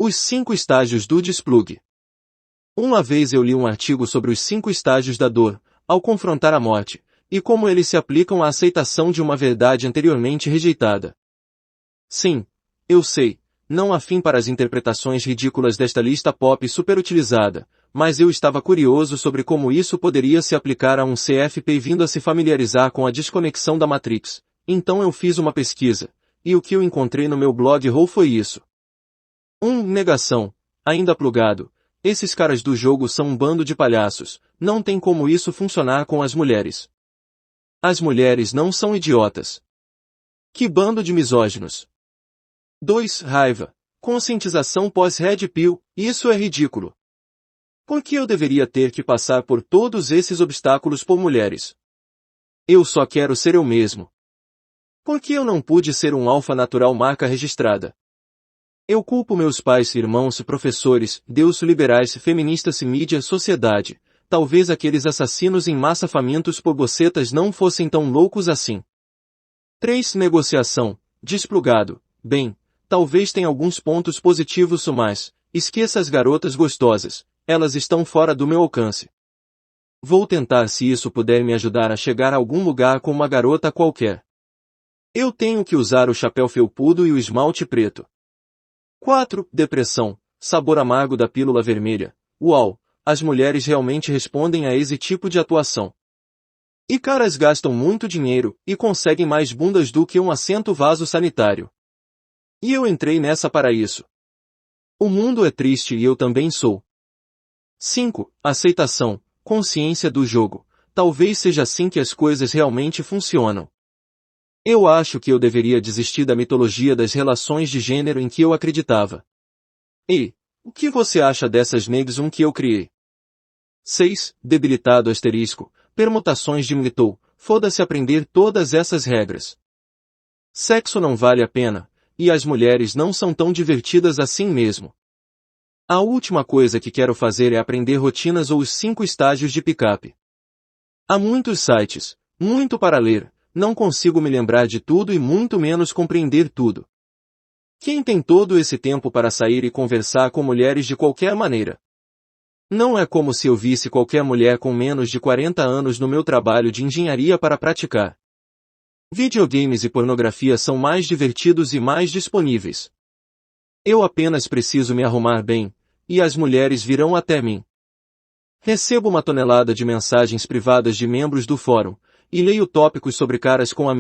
Os 5 estágios do desplug. Uma vez eu li um artigo sobre os 5 estágios da dor, ao confrontar a morte, e como eles se aplicam à aceitação de uma verdade anteriormente rejeitada. Sim, eu sei, não há fim para as interpretações ridículas desta lista pop superutilizada, mas eu estava curioso sobre como isso poderia se aplicar a um CFP vindo a se familiarizar com a desconexão da Matrix. Então eu fiz uma pesquisa, e o que eu encontrei no meu blog Roll foi isso. Negação. Ainda plugado. Esses caras do jogo são um bando de palhaços, não tem como isso funcionar com as mulheres. As mulheres não são idiotas. Que bando de misóginos. 2. Raiva. Conscientização pós-Red Pill, isso é ridículo. Por que eu deveria ter que passar por todos esses obstáculos por mulheres? Eu só quero ser eu mesmo. Por que eu não pude ser um alfa natural marca registrada? Eu culpo meus pais, irmãos, professores, Deus, liberais, feministas, mídia, sociedade. Talvez aqueles assassinos em massa famintos por bocetas não fossem tão loucos assim. 3. Negociação. Desplugado. Bem, talvez tenha alguns pontos positivos, mas esqueça as garotas gostosas, elas estão fora do meu alcance. Vou tentar se isso puder me ajudar a chegar a algum lugar com uma garota qualquer. Eu tenho que usar o chapéu felpudo e o esmalte preto. 4. Depressão. Sabor amargo da pílula vermelha. Uau! As mulheres realmente respondem a esse tipo de atuação. E caras gastam muito dinheiro, e conseguem mais bundas do que um assento vaso sanitário. E eu entrei nessa para isso. O mundo é triste e eu também sou. 5. Aceitação. Consciência do jogo. Talvez seja assim que as coisas realmente funcionam. Eu acho que eu deveria desistir da mitologia das relações de gênero em que eu acreditava. E, o que você acha dessas negs que eu criei? 6. Debilitado asterisco. Permutações de militou. Foda-se aprender todas essas regras. Sexo não vale a pena, e as mulheres não são tão divertidas assim mesmo. A última coisa que quero fazer é aprender rotinas ou os 5 estágios de picape. Há muitos sites, muito para ler, não consigo me lembrar de tudo e muito menos compreender tudo. Quem tem todo esse tempo para sair e conversar com mulheres de qualquer maneira? Não é como se eu visse qualquer mulher com menos de 40 anos no meu trabalho de engenharia para praticar. Videogames e pornografia são mais divertidos e mais disponíveis. Eu apenas preciso me arrumar bem, e as mulheres virão até mim. Recebo uma tonelada de mensagens privadas de membros do fórum, e leio tópicos sobre caras com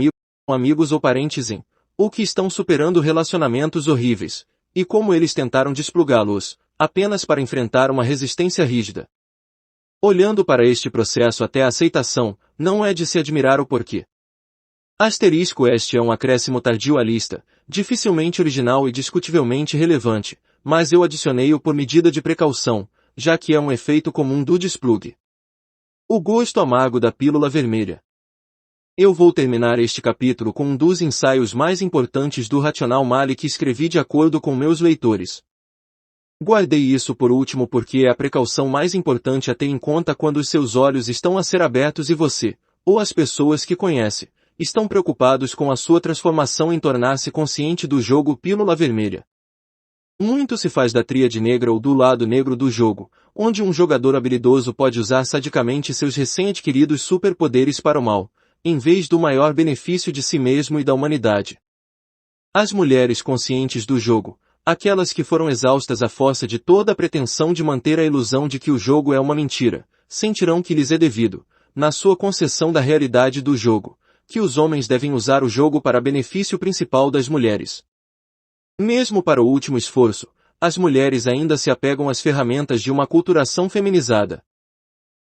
amigos ou parentes ou que estão superando relacionamentos horríveis, e como eles tentaram desplugá-los, apenas para enfrentar uma resistência rígida. Olhando para este processo até a aceitação, não é de se admirar o porquê. Este é um acréscimo tardio à lista, dificilmente original e discutivelmente relevante, mas eu adicionei-o por medida de precaução, já que é um efeito comum do desplug. O gosto amargo da pílula vermelha. Eu vou terminar este capítulo com um dos ensaios mais importantes do Racional Mali que escrevi de acordo com meus leitores. Guardei isso por último porque é a precaução mais importante a ter em conta quando os seus olhos estão a ser abertos e você, ou as pessoas que conhece, estão preocupados com a sua transformação em tornar-se consciente do jogo pílula vermelha. Muito se faz da tríade negra ou do lado negro do jogo, onde um jogador habilidoso pode usar sadicamente seus recém-adquiridos superpoderes para o mal, em vez do maior benefício de si mesmo e da humanidade. As mulheres conscientes do jogo, aquelas que foram exaustas à força de toda a pretensão de manter a ilusão de que o jogo é uma mentira, sentirão que lhes é devido, na sua concessão da realidade do jogo, que os homens devem usar o jogo para benefício principal das mulheres. Mesmo para o último esforço, as mulheres ainda se apegam às ferramentas de uma aculturação feminizada.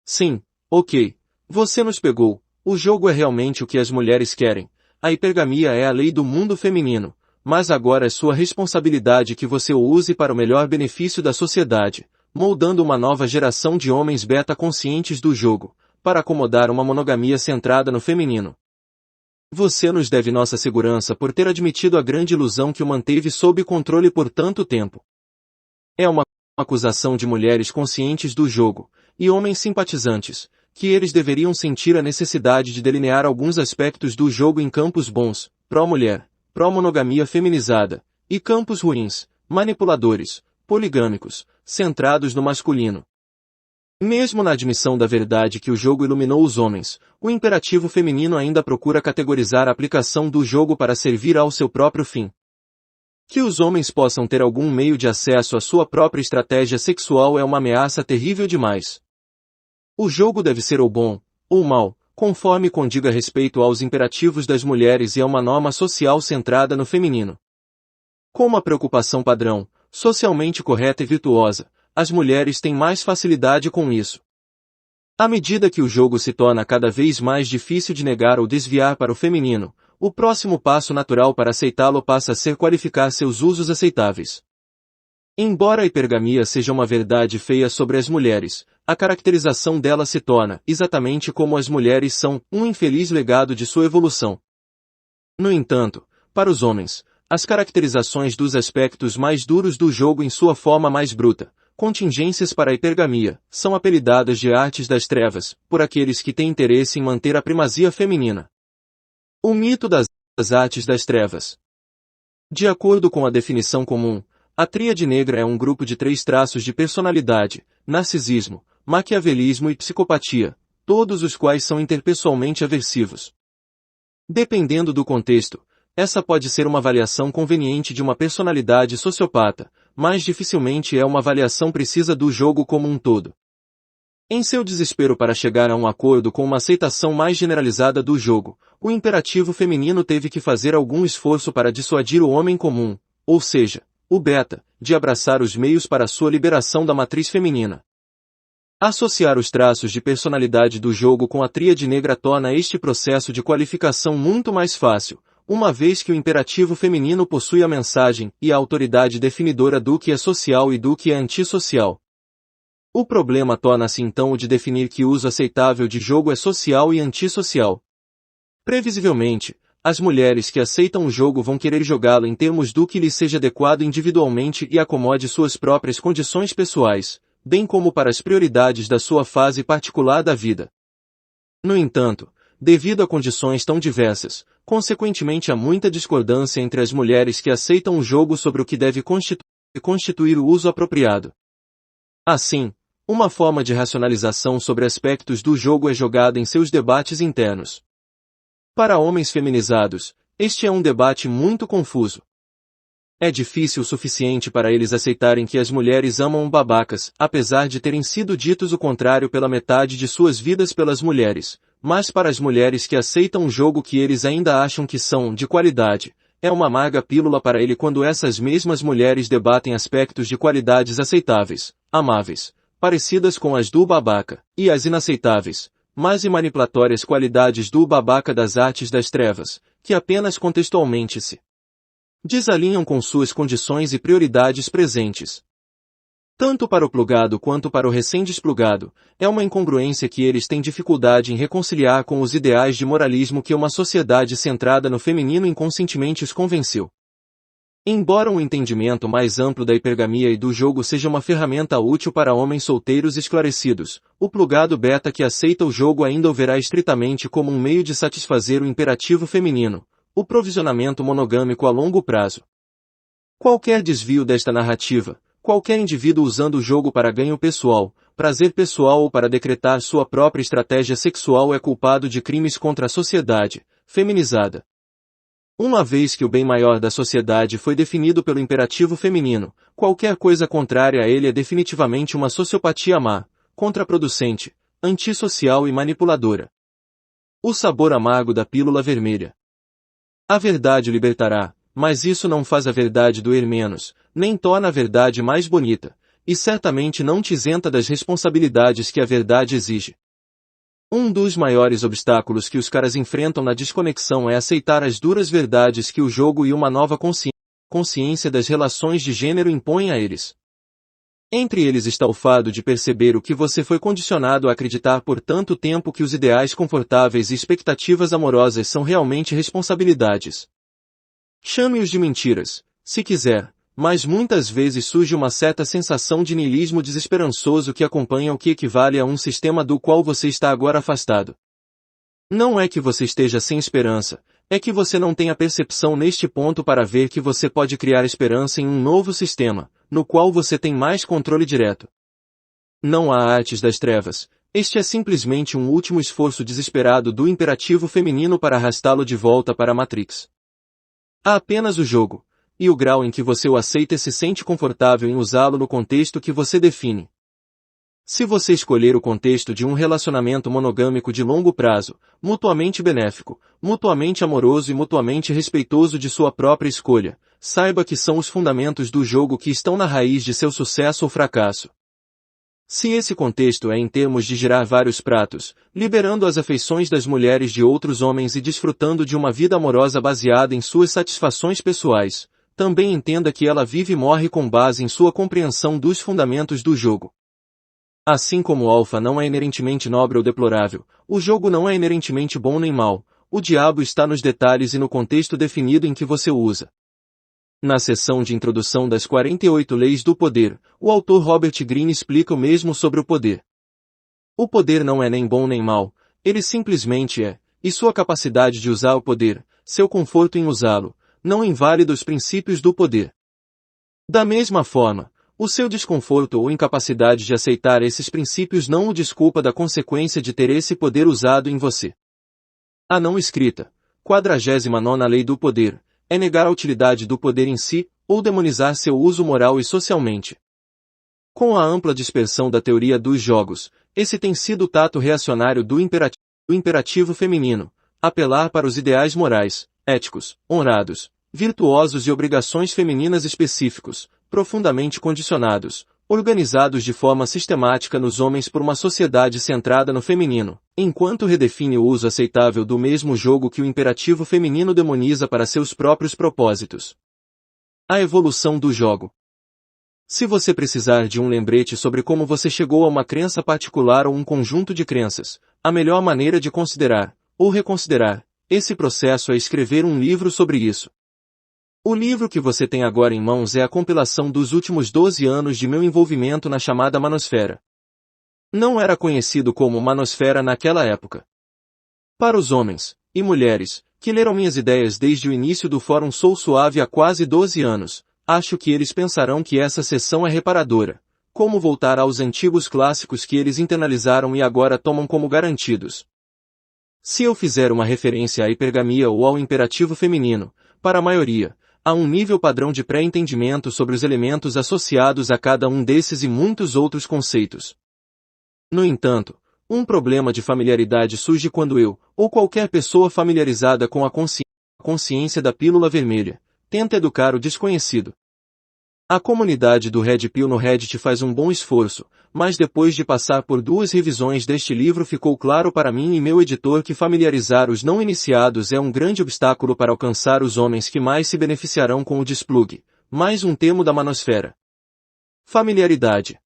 Sim, ok, você nos pegou. O jogo é realmente o que as mulheres querem, a hipergamia é a lei do mundo feminino, mas agora é sua responsabilidade que você o use para o melhor benefício da sociedade, moldando uma nova geração de homens beta conscientes do jogo, para acomodar uma monogamia centrada no feminino. Você nos deve nossa segurança por ter admitido a grande ilusão que o manteve sob controle por tanto tempo. É uma acusação de mulheres conscientes do jogo, e homens simpatizantes, que eles deveriam sentir a necessidade de delinear alguns aspectos do jogo em campos bons, pró-mulher, pró-monogamia feminizada, e campos ruins, manipuladores, poligâmicos, centrados no masculino. Mesmo na admissão da verdade que o jogo iluminou os homens, o imperativo feminino ainda procura categorizar a aplicação do jogo para servir ao seu próprio fim. Que os homens possam ter algum meio de acesso à sua própria estratégia sexual é uma ameaça terrível demais. O jogo deve ser ou bom, ou mal, conforme condiga respeito aos imperativos das mulheres e é uma norma social centrada no feminino. Como a preocupação padrão, socialmente correta e virtuosa, as mulheres têm mais facilidade com isso. À medida que o jogo se torna cada vez mais difícil de negar ou desviar para o feminino, o próximo passo natural para aceitá-lo passa a ser qualificar seus usos aceitáveis. Embora a hipergamia seja uma verdade feia sobre as mulheres, a caracterização dela se torna, exatamente como as mulheres são, um infeliz legado de sua evolução. No entanto, para os homens, as caracterizações dos aspectos mais duros do jogo em sua forma mais bruta, contingências para a hipergamia, são apelidadas de artes das trevas, por aqueles que têm interesse em manter a primazia feminina. O mito das artes das trevas. De acordo com a definição comum, a tríade negra é um grupo de 3 traços de personalidade: narcisismo, maquiavelismo e psicopatia, todos os quais são interpessoalmente aversivos. Dependendo do contexto, essa pode ser uma avaliação conveniente de uma personalidade sociopata, mas dificilmente é uma avaliação precisa do jogo como um todo. Em seu desespero para chegar a um acordo com uma aceitação mais generalizada do jogo, o imperativo feminino teve que fazer algum esforço para dissuadir o homem comum, ou seja, o beta, de abraçar os meios para sua liberação da matriz feminina. Associar os traços de personalidade do jogo com a tríade negra torna este processo de qualificação muito mais fácil, uma vez que o imperativo feminino possui a mensagem e a autoridade definidora do que é social e do que é antissocial. O problema torna-se então o de definir que uso aceitável de jogo é social e antissocial. Previsivelmente, as mulheres que aceitam o jogo vão querer jogá-lo em termos do que lhes seja adequado individualmente e acomode suas próprias condições pessoais, bem como para as prioridades da sua fase particular da vida. No entanto, devido a condições tão diversas, consequentemente há muita discordância entre as mulheres que aceitam o jogo sobre o que deve constituir o uso apropriado. Assim, uma forma de racionalização sobre aspectos do jogo é jogada em seus debates internos. Para homens feminizados, este é um debate muito confuso. É difícil o suficiente para eles aceitarem que as mulheres amam babacas, apesar de terem sido ditos o contrário pela metade de suas vidas pelas mulheres, mas para as mulheres que aceitam um jogo que eles ainda acham que são de qualidade, é uma amarga pílula para ele quando essas mesmas mulheres debatem aspectos de qualidades aceitáveis, amáveis, parecidas com as do babaca, e as inaceitáveis, mas e manipulatórias qualidades do babaca das artes das trevas, que apenas contextualmente se desalinham com suas condições e prioridades presentes. Tanto para o plugado quanto para o recém-desplugado, é uma incongruência que eles têm dificuldade em reconciliar com os ideais de moralismo que uma sociedade centrada no feminino inconscientemente os convenceu. Embora um entendimento mais amplo da hipergamia e do jogo seja uma ferramenta útil para homens solteiros esclarecidos, o plugado beta que aceita o jogo ainda o verá estritamente como um meio de satisfazer o imperativo feminino, o provisionamento monogâmico a longo prazo. Qualquer desvio desta narrativa, qualquer indivíduo usando o jogo para ganho pessoal, prazer pessoal ou para decretar sua própria estratégia sexual é culpado de crimes contra a sociedade, feminizada. Uma vez que o bem maior da sociedade foi definido pelo imperativo feminino, qualquer coisa contrária a ele é definitivamente uma sociopatia má, contraproducente, antissocial e manipuladora. O sabor amargo da pílula vermelha. A verdade o libertará, mas isso não faz a verdade doer menos, nem torna a verdade mais bonita, e certamente não te isenta das responsabilidades que a verdade exige. Um dos maiores obstáculos que os caras enfrentam na desconexão é aceitar as duras verdades que o jogo e uma nova consciência das relações de gênero impõem a eles. Entre eles está o fado de perceber o que você foi condicionado a acreditar por tanto tempo que os ideais confortáveis e expectativas amorosas são realmente responsabilidades. Chame-os de mentiras, se quiser, mas muitas vezes surge uma certa sensação de niilismo desesperançoso que acompanha o que equivale a um sistema do qual você está agora afastado. Não é que você esteja sem esperança, é que você não tem a percepção neste ponto para ver que você pode criar esperança em um novo sistema, no qual você tem mais controle direto. Não há artes das trevas. Este é simplesmente um último esforço desesperado do imperativo feminino para arrastá-lo de volta para a Matrix. Há apenas o jogo, e o grau em que você o aceita e se sente confortável em usá-lo no contexto que você define. Se você escolher o contexto de um relacionamento monogâmico de longo prazo, mutuamente benéfico, mutuamente amoroso e mutuamente respeitoso de sua própria escolha, saiba que são os fundamentos do jogo que estão na raiz de seu sucesso ou fracasso. Se esse contexto é em termos de girar vários pratos, liberando as afeições das mulheres de outros homens e desfrutando de uma vida amorosa baseada em suas satisfações pessoais, também entenda que ela vive e morre com base em sua compreensão dos fundamentos do jogo. Assim como o alfa não é inerentemente nobre ou deplorável, o jogo não é inerentemente bom nem mau, o diabo está nos detalhes e no contexto definido em que você o usa. Na seção de introdução das 48 Leis do Poder, o autor Robert Greene explica o mesmo sobre o poder. O poder não é nem bom nem mau, ele simplesmente é, e sua capacidade de usar o poder, seu conforto em usá-lo, não invalida os princípios do poder. Da mesma forma, o seu desconforto ou incapacidade de aceitar esses princípios não o desculpa da consequência de ter esse poder usado em você. A não escrita, 49ª Lei do Poder, é negar a utilidade do poder em si, ou demonizar seu uso moral e socialmente. Com a ampla dispersão da teoria dos jogos, esse tem sido o tato reacionário do imperativo feminino, apelar para os ideais morais, éticos, honrados, virtuosos e obrigações femininas específicos, profundamente condicionados, organizados de forma sistemática nos homens por uma sociedade centrada no feminino, enquanto redefine o uso aceitável do mesmo jogo que o imperativo feminino demoniza para seus próprios propósitos. A evolução do jogo. Se você precisar de um lembrete sobre como você chegou a uma crença particular ou um conjunto de crenças, a melhor maneira de considerar, ou reconsiderar, esse processo é escrever um livro sobre isso. O livro que você tem agora em mãos é a compilação dos últimos 12 anos de meu envolvimento na chamada Manosfera. Não era conhecido como Manosfera naquela época. Para os homens, e mulheres, que leram minhas ideias desde o início do Fórum Sou Suave há quase 12 anos, acho que eles pensarão que essa sessão é reparadora. Como voltar aos antigos clássicos que eles internalizaram e agora tomam como garantidos. Se eu fizer uma referência à hipergamia ou ao imperativo feminino, para a maioria, há um nível padrão de pré-entendimento sobre os elementos associados a cada um desses e muitos outros conceitos. No entanto, um problema de familiaridade surge quando eu, ou qualquer pessoa familiarizada com a consciência da pílula vermelha, tenta educar o desconhecido. A comunidade do Red Pill no Reddit faz um bom esforço, mas depois de passar por 2 revisões deste livro ficou claro para mim e meu editor que familiarizar os não iniciados é um grande obstáculo para alcançar os homens que mais se beneficiarão com o desplug, mais um termo da manosfera. Familiaridade.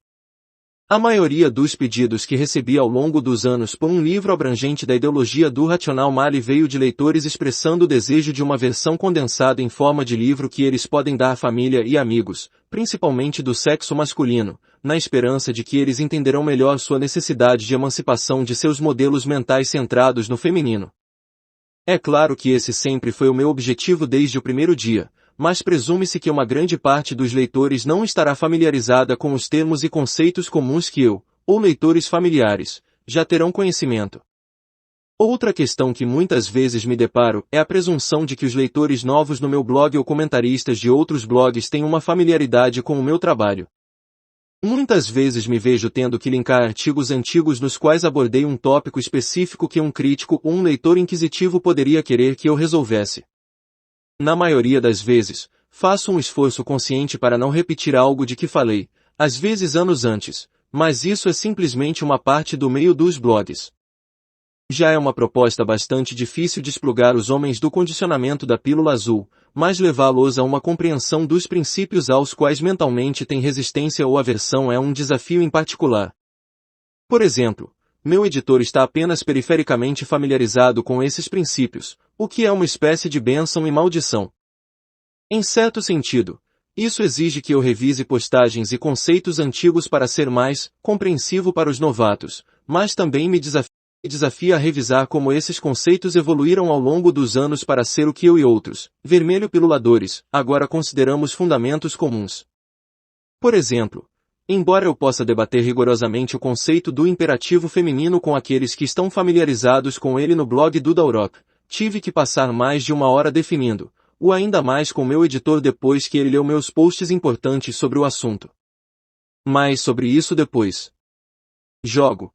A maioria dos pedidos que recebi ao longo dos anos por um livro abrangente da ideologia do Rational Mali veio de leitores expressando o desejo de uma versão condensada em forma de livro que eles podem dar à família e amigos, principalmente do sexo masculino, na esperança de que eles entenderão melhor sua necessidade de emancipação de seus modelos mentais centrados no feminino. É claro que esse sempre foi o meu objetivo desde o primeiro dia, mas presume-se que uma grande parte dos leitores não estará familiarizada com os termos e conceitos comuns que eu, ou leitores familiares, já terão conhecimento. Outra questão que muitas vezes me deparo é a presunção de que os leitores novos no meu blog ou comentaristas de outros blogs têm uma familiaridade com o meu trabalho. Muitas vezes me vejo tendo que linkar artigos antigos nos quais abordei um tópico específico que um crítico ou um leitor inquisitivo poderia querer que eu resolvesse. Na maioria das vezes, faço um esforço consciente para não repetir algo de que falei, às vezes anos antes, mas isso é simplesmente uma parte do meio dos blogs. Já é uma proposta bastante difícil desplugar os homens do condicionamento da pílula azul, mas levá-los a uma compreensão dos princípios aos quais mentalmente têm resistência ou aversão é um desafio em particular. Por exemplo, meu editor está apenas perifericamente familiarizado com esses princípios, o que é uma espécie de bênção e maldição. Em certo sentido, isso exige que eu revise postagens e conceitos antigos para ser mais compreensivo para os novatos, mas também me desafia a revisar como esses conceitos evoluíram ao longo dos anos para ser o que eu e outros, vermelho piluladores, agora consideramos fundamentos comuns. Por exemplo, embora eu possa debater rigorosamente o conceito do imperativo feminino com aqueles que estão familiarizados com ele no blog do Daurok, tive que passar mais de 1 hora definindo-o ainda mais com meu editor depois que ele leu meus posts importantes sobre o assunto. Mais sobre isso depois. Jogo.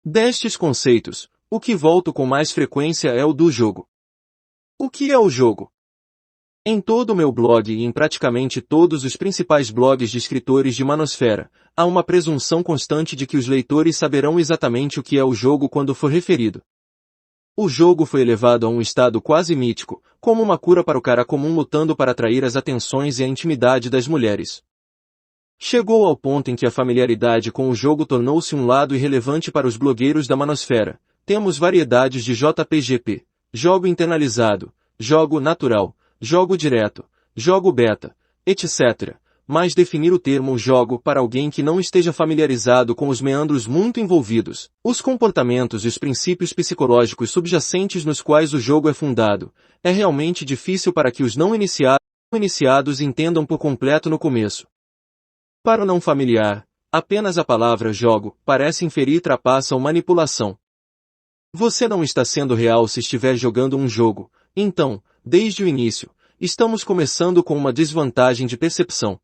Destes conceitos, o que volto com mais frequência é o do jogo. O que é o jogo? Em todo o meu blog e em praticamente todos os principais blogs de escritores de manosfera, há uma presunção constante de que os leitores saberão exatamente o que é o jogo quando for referido. O jogo foi elevado a um estado quase mítico, como uma cura para o cara comum lutando para atrair as atenções e a intimidade das mulheres. Chegou ao ponto em que a familiaridade com o jogo tornou-se um lado irrelevante para os blogueiros da manosfera. Temos variedades de JPGP, jogo internalizado, jogo natural, jogo direto, jogo beta, etc. Mas definir o termo jogo para alguém que não esteja familiarizado com os meandros muito envolvidos, os comportamentos e os princípios psicológicos subjacentes nos quais o jogo é fundado, é realmente difícil para que os não iniciados entendam por completo no começo. Para o não familiar, apenas a palavra jogo parece inferir trapaça ou manipulação. Você não está sendo real se estiver jogando um jogo, então, desde o início, estamos começando com uma desvantagem de percepção.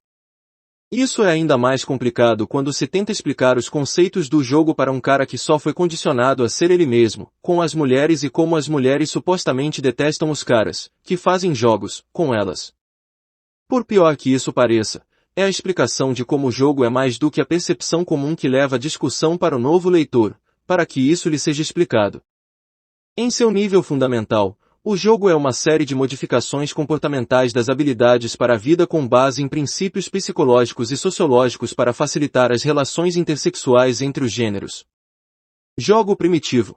Isso é ainda mais complicado quando se tenta explicar os conceitos do jogo para um cara que só foi condicionado a ser ele mesmo, com as mulheres e como as mulheres supostamente detestam os caras, que fazem jogos, com elas. Por pior que isso pareça, é a explicação de como o jogo é mais do que a percepção comum que leva a discussão para o novo leitor, para que isso lhe seja explicado. Em seu nível fundamental, o jogo é uma série de modificações comportamentais das habilidades para a vida com base em princípios psicológicos e sociológicos para facilitar as relações intersexuais entre os gêneros. Jogo primitivo.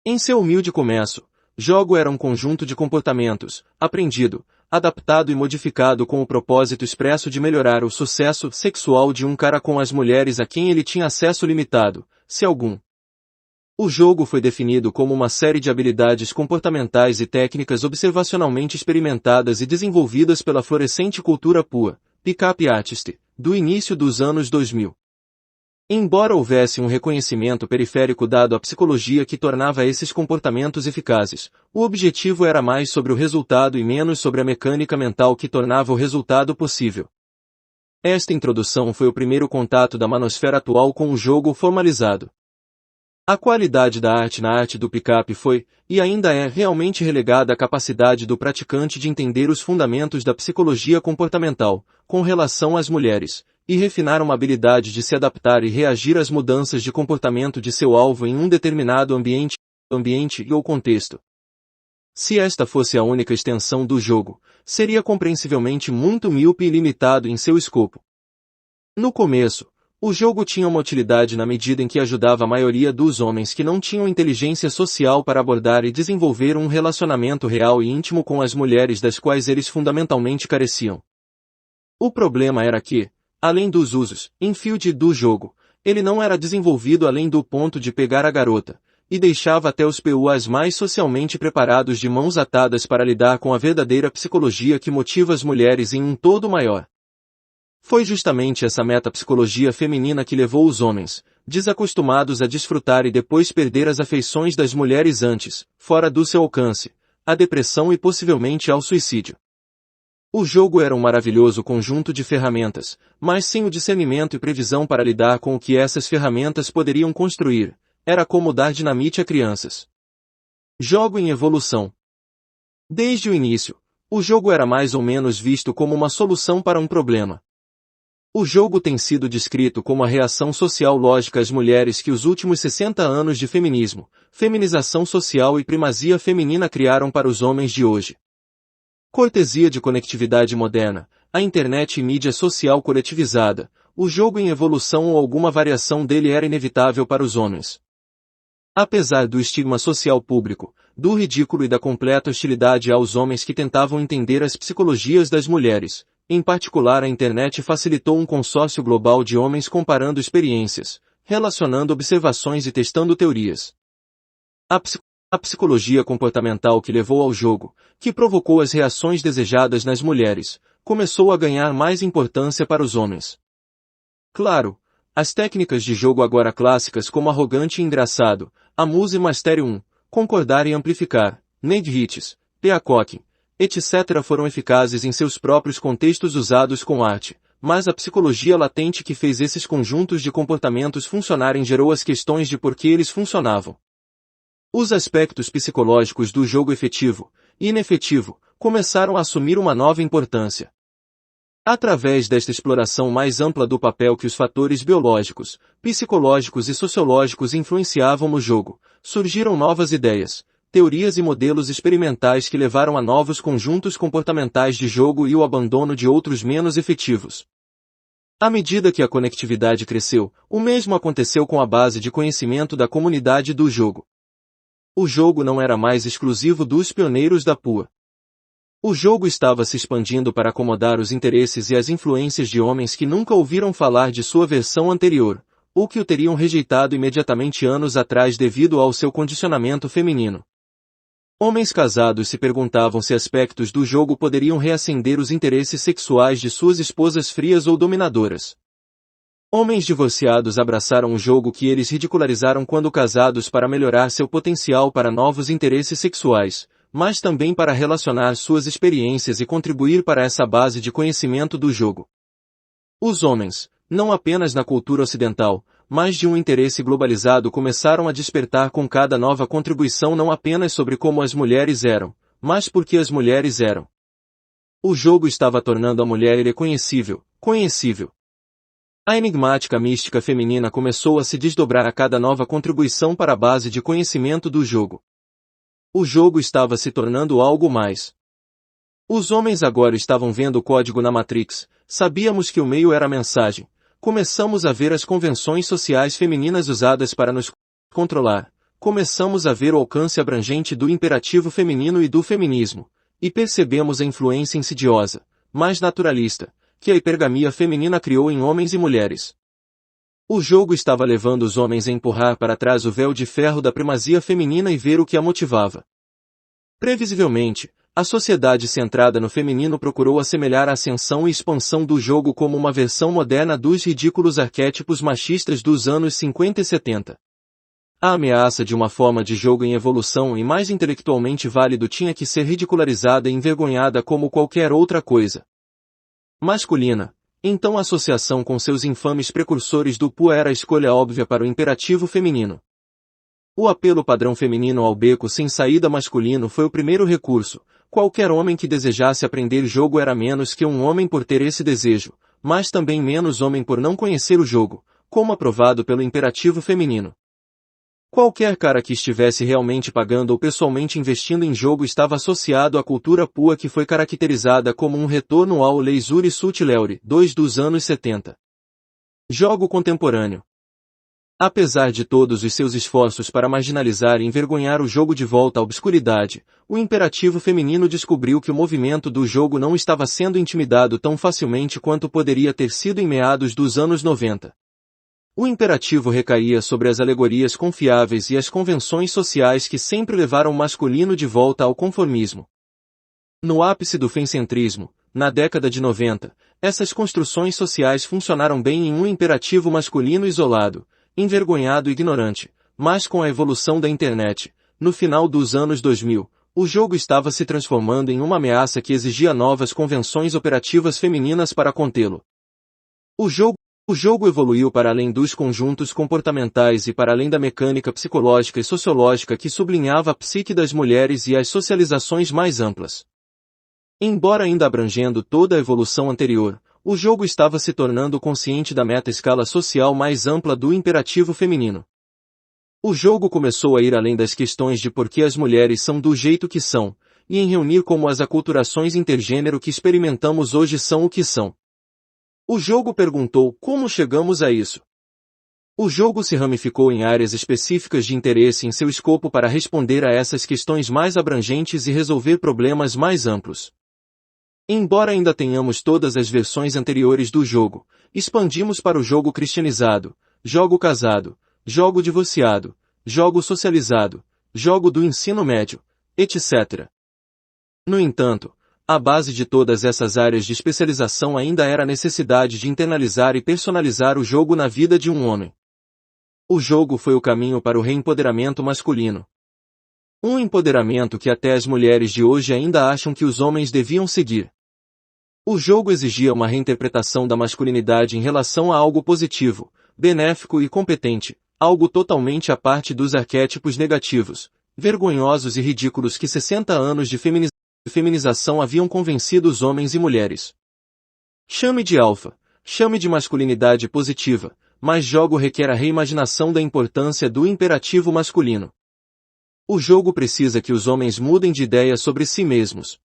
Em seu humilde começo, jogo era um conjunto de comportamentos, aprendido, adaptado e modificado com o propósito expresso de melhorar o sucesso sexual de um cara com as mulheres a quem ele tinha acesso limitado, se algum. O jogo foi definido como uma série de habilidades comportamentais e técnicas observacionalmente experimentadas e desenvolvidas pela florescente cultura pua, pick-up artist, do início dos anos 2000. Embora houvesse um reconhecimento periférico dado à psicologia que tornava esses comportamentos eficazes, o objetivo era mais sobre o resultado e menos sobre a mecânica mental que tornava o resultado possível. Esta introdução foi o primeiro contato da manosfera atual com o jogo formalizado. A qualidade da arte na arte do pick-up foi, e ainda é, realmente relegada à capacidade do praticante de entender os fundamentos da psicologia comportamental, com relação às mulheres, e refinar uma habilidade de se adaptar e reagir às mudanças de comportamento de seu alvo em um determinado ambiente e ou contexto. Se esta fosse a única extensão do jogo, seria compreensivelmente muito míope e limitado em seu escopo. No começo, o jogo tinha uma utilidade na medida em que ajudava a maioria dos homens que não tinham inteligência social para abordar e desenvolver um relacionamento real e íntimo com as mulheres das quais eles fundamentalmente careciam. O problema era que, além dos usos, infield do jogo, ele não era desenvolvido além do ponto de pegar a garota, e deixava até os PUAs mais socialmente preparados de mãos atadas para lidar com a verdadeira psicologia que motiva as mulheres em um todo maior. Foi justamente essa metapsicologia feminina que levou os homens, desacostumados a desfrutar e depois perder as afeições das mulheres antes, fora do seu alcance, à depressão e possivelmente ao suicídio. O jogo era um maravilhoso conjunto de ferramentas, mas sem o discernimento e previsão para lidar com o que essas ferramentas poderiam construir. Era como dar dinamite a crianças. Jogo em evolução. Desde o início, o jogo era mais ou menos visto como uma solução para um problema. O jogo tem sido descrito como a reação social lógica às mulheres que os últimos 60 anos de feminismo, feminização social e primazia feminina criaram para os homens de hoje. Cortesia de conectividade moderna, a internet e mídia social coletivizada, o jogo em evolução ou alguma variação dele era inevitável para os homens. Apesar do estigma social público, do ridículo e da completa hostilidade aos homens que tentavam entender as psicologias das mulheres, em particular a internet facilitou um consórcio global de homens comparando experiências, relacionando observações e testando teorias. A psicologia comportamental que levou ao jogo, que provocou as reações desejadas nas mulheres, começou a ganhar mais importância para os homens. Claro, as técnicas de jogo agora clássicas como arrogante e engraçado, amuse Mastery 1, concordar e amplificar, need hits, peacocking, etc. foram eficazes em seus próprios contextos usados com arte, mas a psicologia latente que fez esses conjuntos de comportamentos funcionarem gerou as questões de por que eles funcionavam. Os aspectos psicológicos do jogo efetivo e inefetivo começaram a assumir uma nova importância. Através desta exploração mais ampla do papel que os fatores biológicos, psicológicos e sociológicos influenciavam no jogo, surgiram novas ideias, teorias e modelos experimentais que levaram a novos conjuntos comportamentais de jogo e o abandono de outros menos efetivos. À medida que a conectividade cresceu, o mesmo aconteceu com a base de conhecimento da comunidade do jogo. O jogo não era mais exclusivo dos pioneiros da PUA. O jogo estava se expandindo para acomodar os interesses e as influências de homens que nunca ouviram falar de sua versão anterior, ou que o teriam rejeitado imediatamente anos atrás devido ao seu condicionamento feminino. Homens casados se perguntavam se aspectos do jogo poderiam reacender os interesses sexuais de suas esposas frias ou dominadoras. Homens divorciados abraçaram o jogo que eles ridicularizaram quando casados para melhorar seu potencial para novos interesses sexuais, mas também para relacionar suas experiências e contribuir para essa base de conhecimento do jogo. Os homens, não apenas na cultura ocidental, mas de um interesse globalizado começaram a despertar com cada nova contribuição não apenas sobre como as mulheres eram, mas porque as mulheres eram. O jogo estava tornando a mulher irreconhecível, conhecível. A enigmática mística feminina começou a se desdobrar a cada nova contribuição para a base de conhecimento do jogo. O jogo estava se tornando algo mais. Os homens agora estavam vendo o código na Matrix, sabíamos que o meio era a mensagem, começamos a ver as convenções sociais femininas usadas para nos controlar, começamos a ver o alcance abrangente do imperativo feminino e do feminismo, e percebemos a influência insidiosa, mais naturalista, que a hipergamia feminina criou em homens e mulheres. O jogo estava levando os homens a empurrar para trás o véu de ferro da primazia feminina e ver o que a motivava. Previsivelmente, a sociedade centrada no feminino procurou assemelhar a ascensão e expansão do jogo como uma versão moderna dos ridículos arquétipos machistas dos anos 50 e 70. A ameaça de uma forma de jogo em evolução e mais intelectualmente válido tinha que ser ridicularizada e envergonhada como qualquer outra coisa masculina, então a associação com seus infames precursores do PUA era a escolha óbvia para o imperativo feminino. O apelo padrão feminino ao beco sem saída masculino foi o primeiro recurso. Qualquer homem que desejasse aprender jogo era menos que um homem por ter esse desejo, mas também menos homem por não conhecer o jogo, como aprovado pelo imperativo feminino. Qualquer cara que estivesse realmente pagando ou pessoalmente investindo em jogo estava associado à cultura PUA que foi caracterizada como um retorno ao Leisure Suit Leure 2 dos anos 70. Jogo contemporâneo. Apesar de todos os seus esforços para marginalizar e envergonhar o jogo de volta à obscuridade, o imperativo feminino descobriu que o movimento do jogo não estava sendo intimidado tão facilmente quanto poderia ter sido em meados dos anos 90. O imperativo recaía sobre as alegorias confiáveis e as convenções sociais que sempre levaram o masculino de volta ao conformismo. No ápice do femcentrismo, na década de 90, essas construções sociais funcionaram bem em um imperativo masculino isolado, envergonhado e ignorante, mas com a evolução da internet, no final dos anos 2000, o jogo estava se transformando em uma ameaça que exigia novas convenções operativas femininas para contê-lo. O jogo evoluiu para além dos conjuntos comportamentais e para além da mecânica psicológica e sociológica que sublinhava a psique das mulheres e as socializações mais amplas. Embora ainda abrangendo toda a evolução anterior, o jogo estava se tornando consciente da meta-escala social mais ampla do imperativo feminino. O jogo começou a ir além das questões de por que as mulheres são do jeito que são, e em reunir como as aculturações intergênero que experimentamos hoje são o que são. O jogo perguntou como chegamos a isso. O jogo se ramificou em áreas específicas de interesse em seu escopo para responder a essas questões mais abrangentes e resolver problemas mais amplos. Embora ainda tenhamos todas as versões anteriores do jogo, expandimos para o jogo cristianizado, jogo casado, jogo divorciado, jogo socializado, jogo do ensino médio, etc. No entanto, a base de todas essas áreas de especialização ainda era a necessidade de internalizar e personalizar o jogo na vida de um homem. O jogo foi o caminho para o reempoderamento masculino. Um empoderamento que até as mulheres de hoje ainda acham que os homens deviam seguir. O jogo exigia uma reinterpretação da masculinidade em relação a algo positivo, benéfico e competente, algo totalmente à parte dos arquétipos negativos, vergonhosos e ridículos que 60 anos de feminização haviam convencido os homens e mulheres. Chame de alfa, chame de masculinidade positiva, mas jogo requer a reimaginação da importância do imperativo masculino. O jogo precisa que os homens mudem de ideia sobre si mesmos.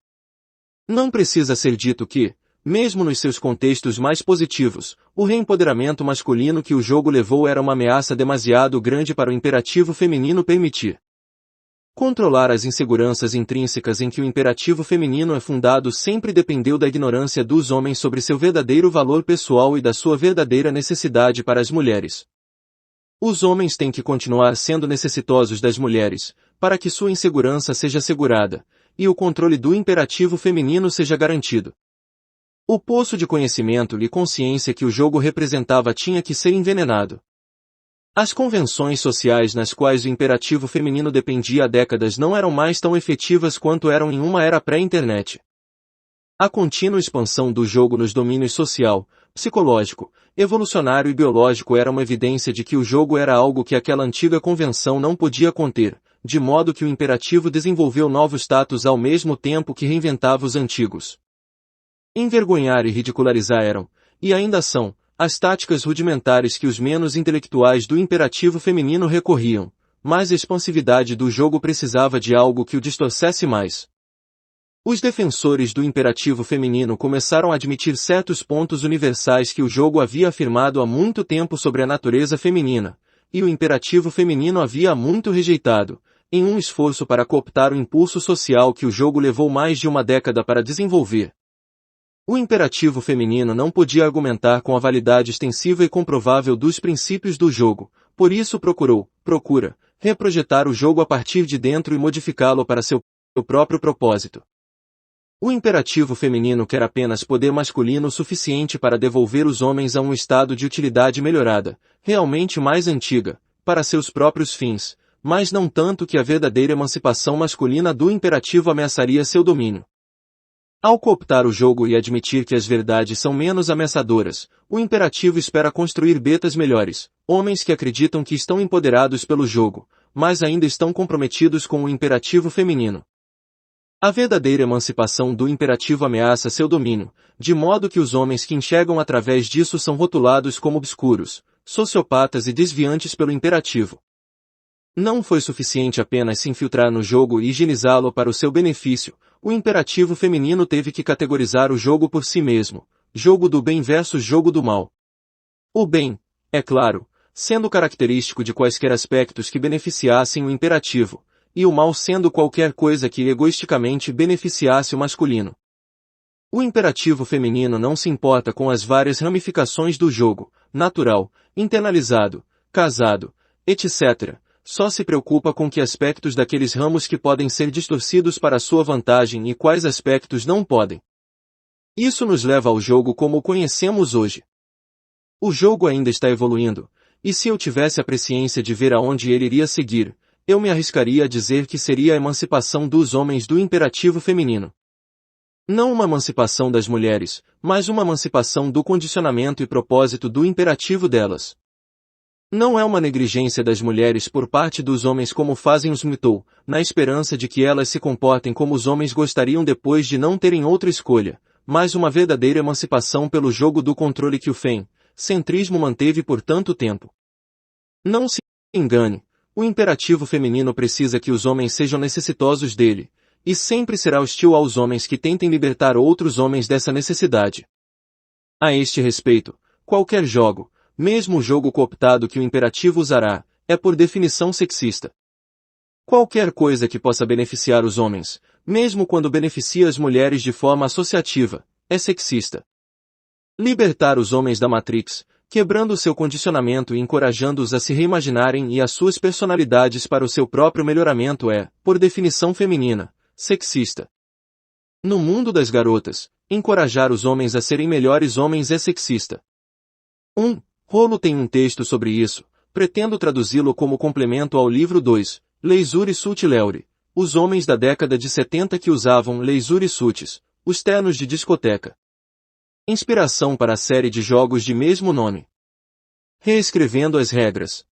Não precisa ser dito que, mesmo nos seus contextos mais positivos, o reempoderamento masculino que o jogo levou era uma ameaça demasiado grande para o imperativo feminino permitir. Controlar as inseguranças intrínsecas em que o imperativo feminino é fundado sempre dependeu da ignorância dos homens sobre seu verdadeiro valor pessoal e da sua verdadeira necessidade para as mulheres. Os homens têm que continuar sendo necessitosos das mulheres, para que sua insegurança seja assegurada, e o controle do imperativo feminino seja garantido. O poço de conhecimento e consciência que o jogo representava tinha que ser envenenado. As convenções sociais nas quais o imperativo feminino dependia há décadas não eram mais tão efetivas quanto eram em uma era pré-internet. A contínua expansão do jogo nos domínios social, psicológico, evolucionário e biológico era uma evidência de que o jogo era algo que aquela antiga convenção não podia conter, de modo que o imperativo desenvolveu novos status ao mesmo tempo que reinventava os antigos. Envergonhar e ridicularizar eram, e ainda são, as táticas rudimentares que os menos intelectuais do imperativo feminino recorriam, mas a expansividade do jogo precisava de algo que o distorcesse mais. Os defensores do imperativo feminino começaram a admitir certos pontos universais que o jogo havia afirmado há muito tempo sobre a natureza feminina, e o imperativo feminino havia há muito rejeitado, em um esforço para cooptar o impulso social que o jogo levou mais de uma década para desenvolver. O imperativo feminino não podia argumentar com a validade extensiva e comprovável dos princípios do jogo, por isso procura, reprojetar o jogo a partir de dentro e modificá-lo para seu próprio propósito. O imperativo feminino quer apenas poder masculino suficiente para devolver os homens a um estado de utilidade melhorada, realmente mais antiga, para seus próprios fins, mas não tanto que a verdadeira emancipação masculina do imperativo ameaçaria seu domínio. Ao cooptar o jogo e admitir que as verdades são menos ameaçadoras, o imperativo espera construir betas melhores, homens que acreditam que estão empoderados pelo jogo, mas ainda estão comprometidos com o imperativo feminino. A verdadeira emancipação do imperativo ameaça seu domínio, de modo que os homens que enxergam através disso são rotulados como obscuros, sociopatas e desviantes pelo imperativo. Não foi suficiente apenas se infiltrar no jogo e higienizá-lo para o seu benefício, o imperativo feminino teve que categorizar o jogo por si mesmo, jogo do bem versus jogo do mal. O bem, é claro, sendo característico de quaisquer aspectos que beneficiassem o imperativo, e o mal sendo qualquer coisa que egoisticamente beneficiasse o masculino. O imperativo feminino não se importa com as várias ramificações do jogo, natural, internalizado, casado, etc., só se preocupa com que aspectos daqueles ramos que podem ser distorcidos para sua vantagem e quais aspectos não podem. Isso nos leva ao jogo como o conhecemos hoje. O jogo ainda está evoluindo, e se eu tivesse a presciência de ver aonde ele iria seguir, eu me arriscaria a dizer que seria a emancipação dos homens do imperativo feminino. Não uma emancipação das mulheres, mas uma emancipação do condicionamento e propósito do imperativo delas. Não é uma negligência das mulheres por parte dos homens como fazem os mitou, na esperança de que elas se comportem como os homens gostariam depois de não terem outra escolha, mas uma verdadeira emancipação pelo jogo do controle que o centrismo manteve por tanto tempo. Não se engane, o imperativo feminino precisa que os homens sejam necessitosos dele, e sempre será hostil aos homens que tentem libertar outros homens dessa necessidade. A este respeito, qualquer jogo, mesmo o jogo cooptado que o imperativo usará, é por definição sexista. Qualquer coisa que possa beneficiar os homens, mesmo quando beneficia as mulheres de forma associativa, é sexista. Libertar os homens da Matrix, quebrando seu condicionamento e encorajando-os a se reimaginarem e as suas personalidades para o seu próprio melhoramento é, por definição feminina, sexista. No mundo das garotas, encorajar os homens a serem melhores homens é sexista. Rolo tem um texto sobre isso, pretendo traduzi-lo como complemento ao livro 2, Leisure Suit Leure, os homens da década de 70 que usavam leisure suits, os ternos de discoteca. Inspiração para a série de jogos de mesmo nome. Reescrevendo as regras.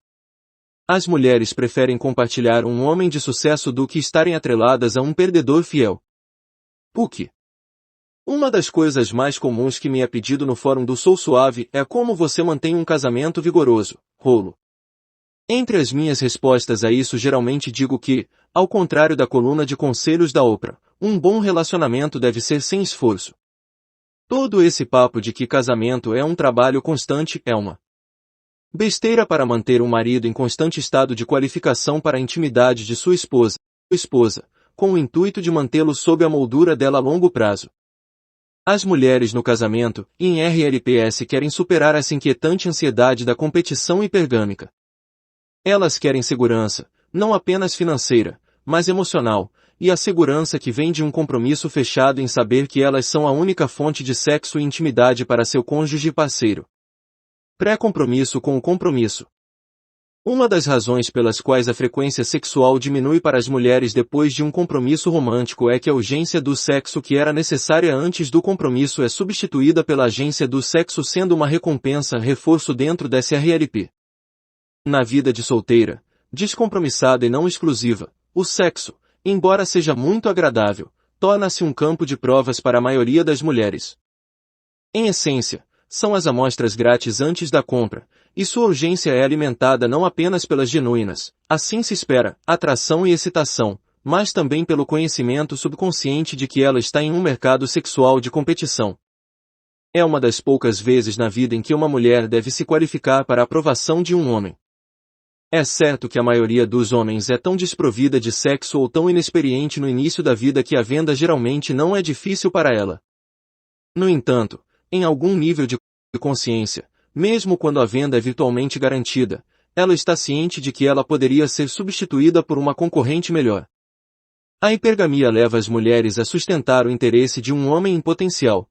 As mulheres preferem compartilhar um homem de sucesso do que estarem atreladas a um perdedor fiel. PUC. Uma das coisas mais comuns que me é pedido no fórum do Sou Suave é como você mantém um casamento vigoroso, Rolo. Entre as minhas respostas a isso geralmente digo que, ao contrário da coluna de conselhos da Oprah, um bom relacionamento deve ser sem esforço. Todo esse papo de que casamento é um trabalho constante é uma besteira para manter um marido em constante estado de qualificação para a intimidade de sua esposa, com o intuito de mantê-lo sob a moldura dela a longo prazo. As mulheres no casamento e em RLPS querem superar essa inquietante ansiedade da competição hipergâmica. Elas querem segurança, não apenas financeira, mas emocional, e a segurança que vem de um compromisso fechado em saber que elas são a única fonte de sexo e intimidade para seu cônjuge e parceiro. Pré-compromisso com o compromisso. Uma das razões pelas quais a frequência sexual diminui para as mulheres depois de um compromisso romântico é que a urgência do sexo que era necessária antes do compromisso é substituída pela agência do sexo sendo uma reforço dentro dessa RLP. Na vida de solteira, descompromissada e não exclusiva, o sexo, embora seja muito agradável, torna-se um campo de provas para a maioria das mulheres. Em essência, são as amostras grátis antes da compra, e sua urgência é alimentada não apenas pelas genuínas, assim se espera, atração e excitação, mas também pelo conhecimento subconsciente de que ela está em um mercado sexual de competição. É uma das poucas vezes na vida em que uma mulher deve se qualificar para a aprovação de um homem. É certo que a maioria dos homens é tão desprovida de sexo ou tão inexperiente no início da vida que a venda geralmente não é difícil para ela. No entanto, em algum nível de consciência, mesmo quando a venda é virtualmente garantida, ela está ciente de que ela poderia ser substituída por uma concorrente melhor. A hipergamia leva as mulheres a sustentar o interesse de um homem em potencial.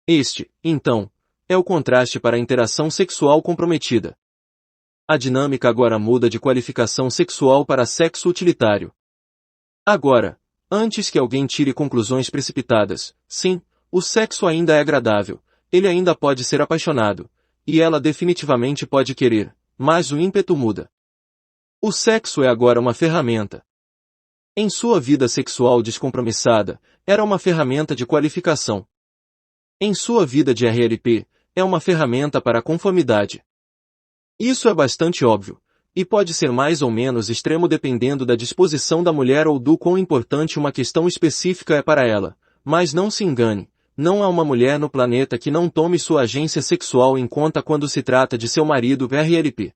Este, então, é o contraste para a interação sexual comprometida. A dinâmica agora muda de qualificação sexual para sexo utilitário. Agora, antes que alguém tire conclusões precipitadas, sim, o sexo ainda é agradável, ele ainda pode ser apaixonado, e ela definitivamente pode querer, mas o ímpeto muda. O sexo é agora uma ferramenta. Em sua vida sexual descompromissada, era uma ferramenta de qualificação. Em sua vida de RLP, é uma ferramenta para a conformidade. Isso é bastante óbvio, e pode ser mais ou menos extremo dependendo da disposição da mulher ou do quão importante uma questão específica é para ela, mas não se engane. Não há uma mulher no planeta que não tome sua agência sexual em conta quando se trata de seu marido RLP.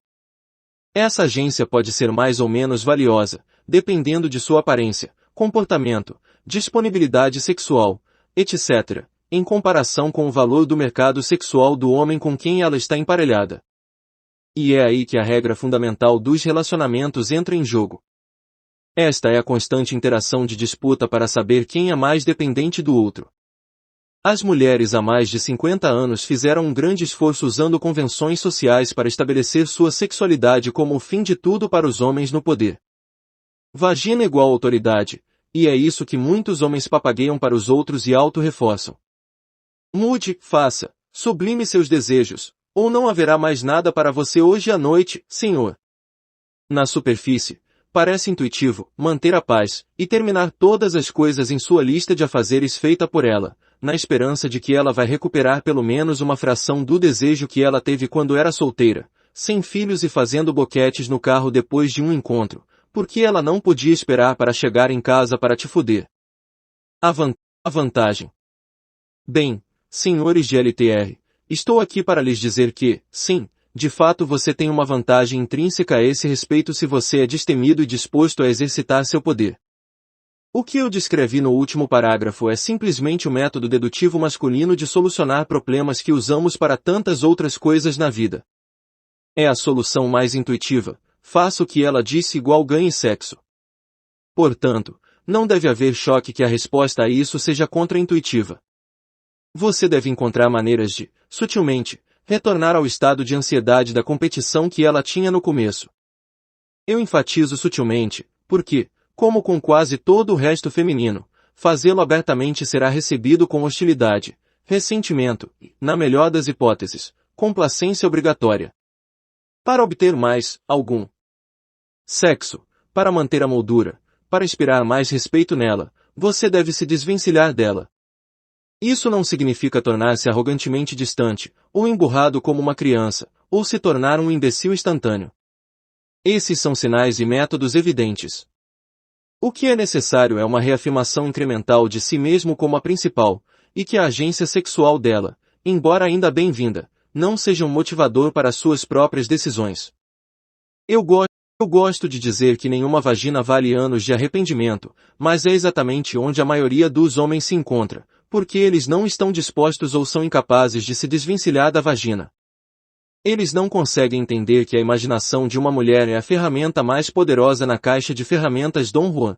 Essa agência pode ser mais ou menos valiosa, dependendo de sua aparência, comportamento, disponibilidade sexual, etc., em comparação com o valor do mercado sexual do homem com quem ela está emparelhada. E é aí que a regra fundamental dos relacionamentos entra em jogo. Esta é a constante interação de disputa para saber quem é mais dependente do outro. As mulheres há mais de 50 anos fizeram um grande esforço usando convenções sociais para estabelecer sua sexualidade como o fim de tudo para os homens no poder. Vagina igual autoridade, e é isso que muitos homens papageiam para os outros e auto-reforçam. Mude, faça, sublime seus desejos, ou não haverá mais nada para você hoje à noite, senhor. Na superfície, parece intuitivo manter a paz e terminar todas as coisas em sua lista de afazeres feita por ela, na esperança de que ela vai recuperar pelo menos uma fração do desejo que ela teve quando era solteira, sem filhos e fazendo boquetes no carro depois de um encontro, porque ela não podia esperar para chegar em casa para te foder. A vantagem. Bem, senhores de LTR, estou aqui para lhes dizer que, sim, de fato você tem uma vantagem intrínseca a esse respeito se você é destemido e disposto a exercitar seu poder. O que eu descrevi no último parágrafo é simplesmente o método dedutivo masculino de solucionar problemas que usamos para tantas outras coisas na vida. É a solução mais intuitiva, faça o que ela disse igual ganhe sexo. Portanto, não deve haver choque que a resposta a isso seja contra-intuitiva. Você deve encontrar maneiras de, sutilmente, retornar ao estado de ansiedade da competição que ela tinha no começo. Eu enfatizo sutilmente, porque, como com quase todo o resto feminino, fazê-lo abertamente será recebido com hostilidade, ressentimento e, na melhor das hipóteses, complacência obrigatória. Para obter mais, algum sexo, para manter a moldura, para inspirar mais respeito nela, você deve se desvencilhar dela. Isso não significa tornar-se arrogantemente distante, ou emburrado como uma criança, ou se tornar um imbecil instantâneo. Esses são sinais e métodos evidentes. O que é necessário é uma reafirmação incremental de si mesmo como a principal, e que a agência sexual dela, embora ainda bem-vinda, não seja um motivador para suas próprias decisões. Eu gosto de dizer que nenhuma vagina vale anos de arrependimento, mas é exatamente onde a maioria dos homens se encontra, porque eles não estão dispostos ou são incapazes de se desvencilhar da vagina. Eles não conseguem entender que a imaginação de uma mulher é a ferramenta mais poderosa na caixa de ferramentas Dom Juan.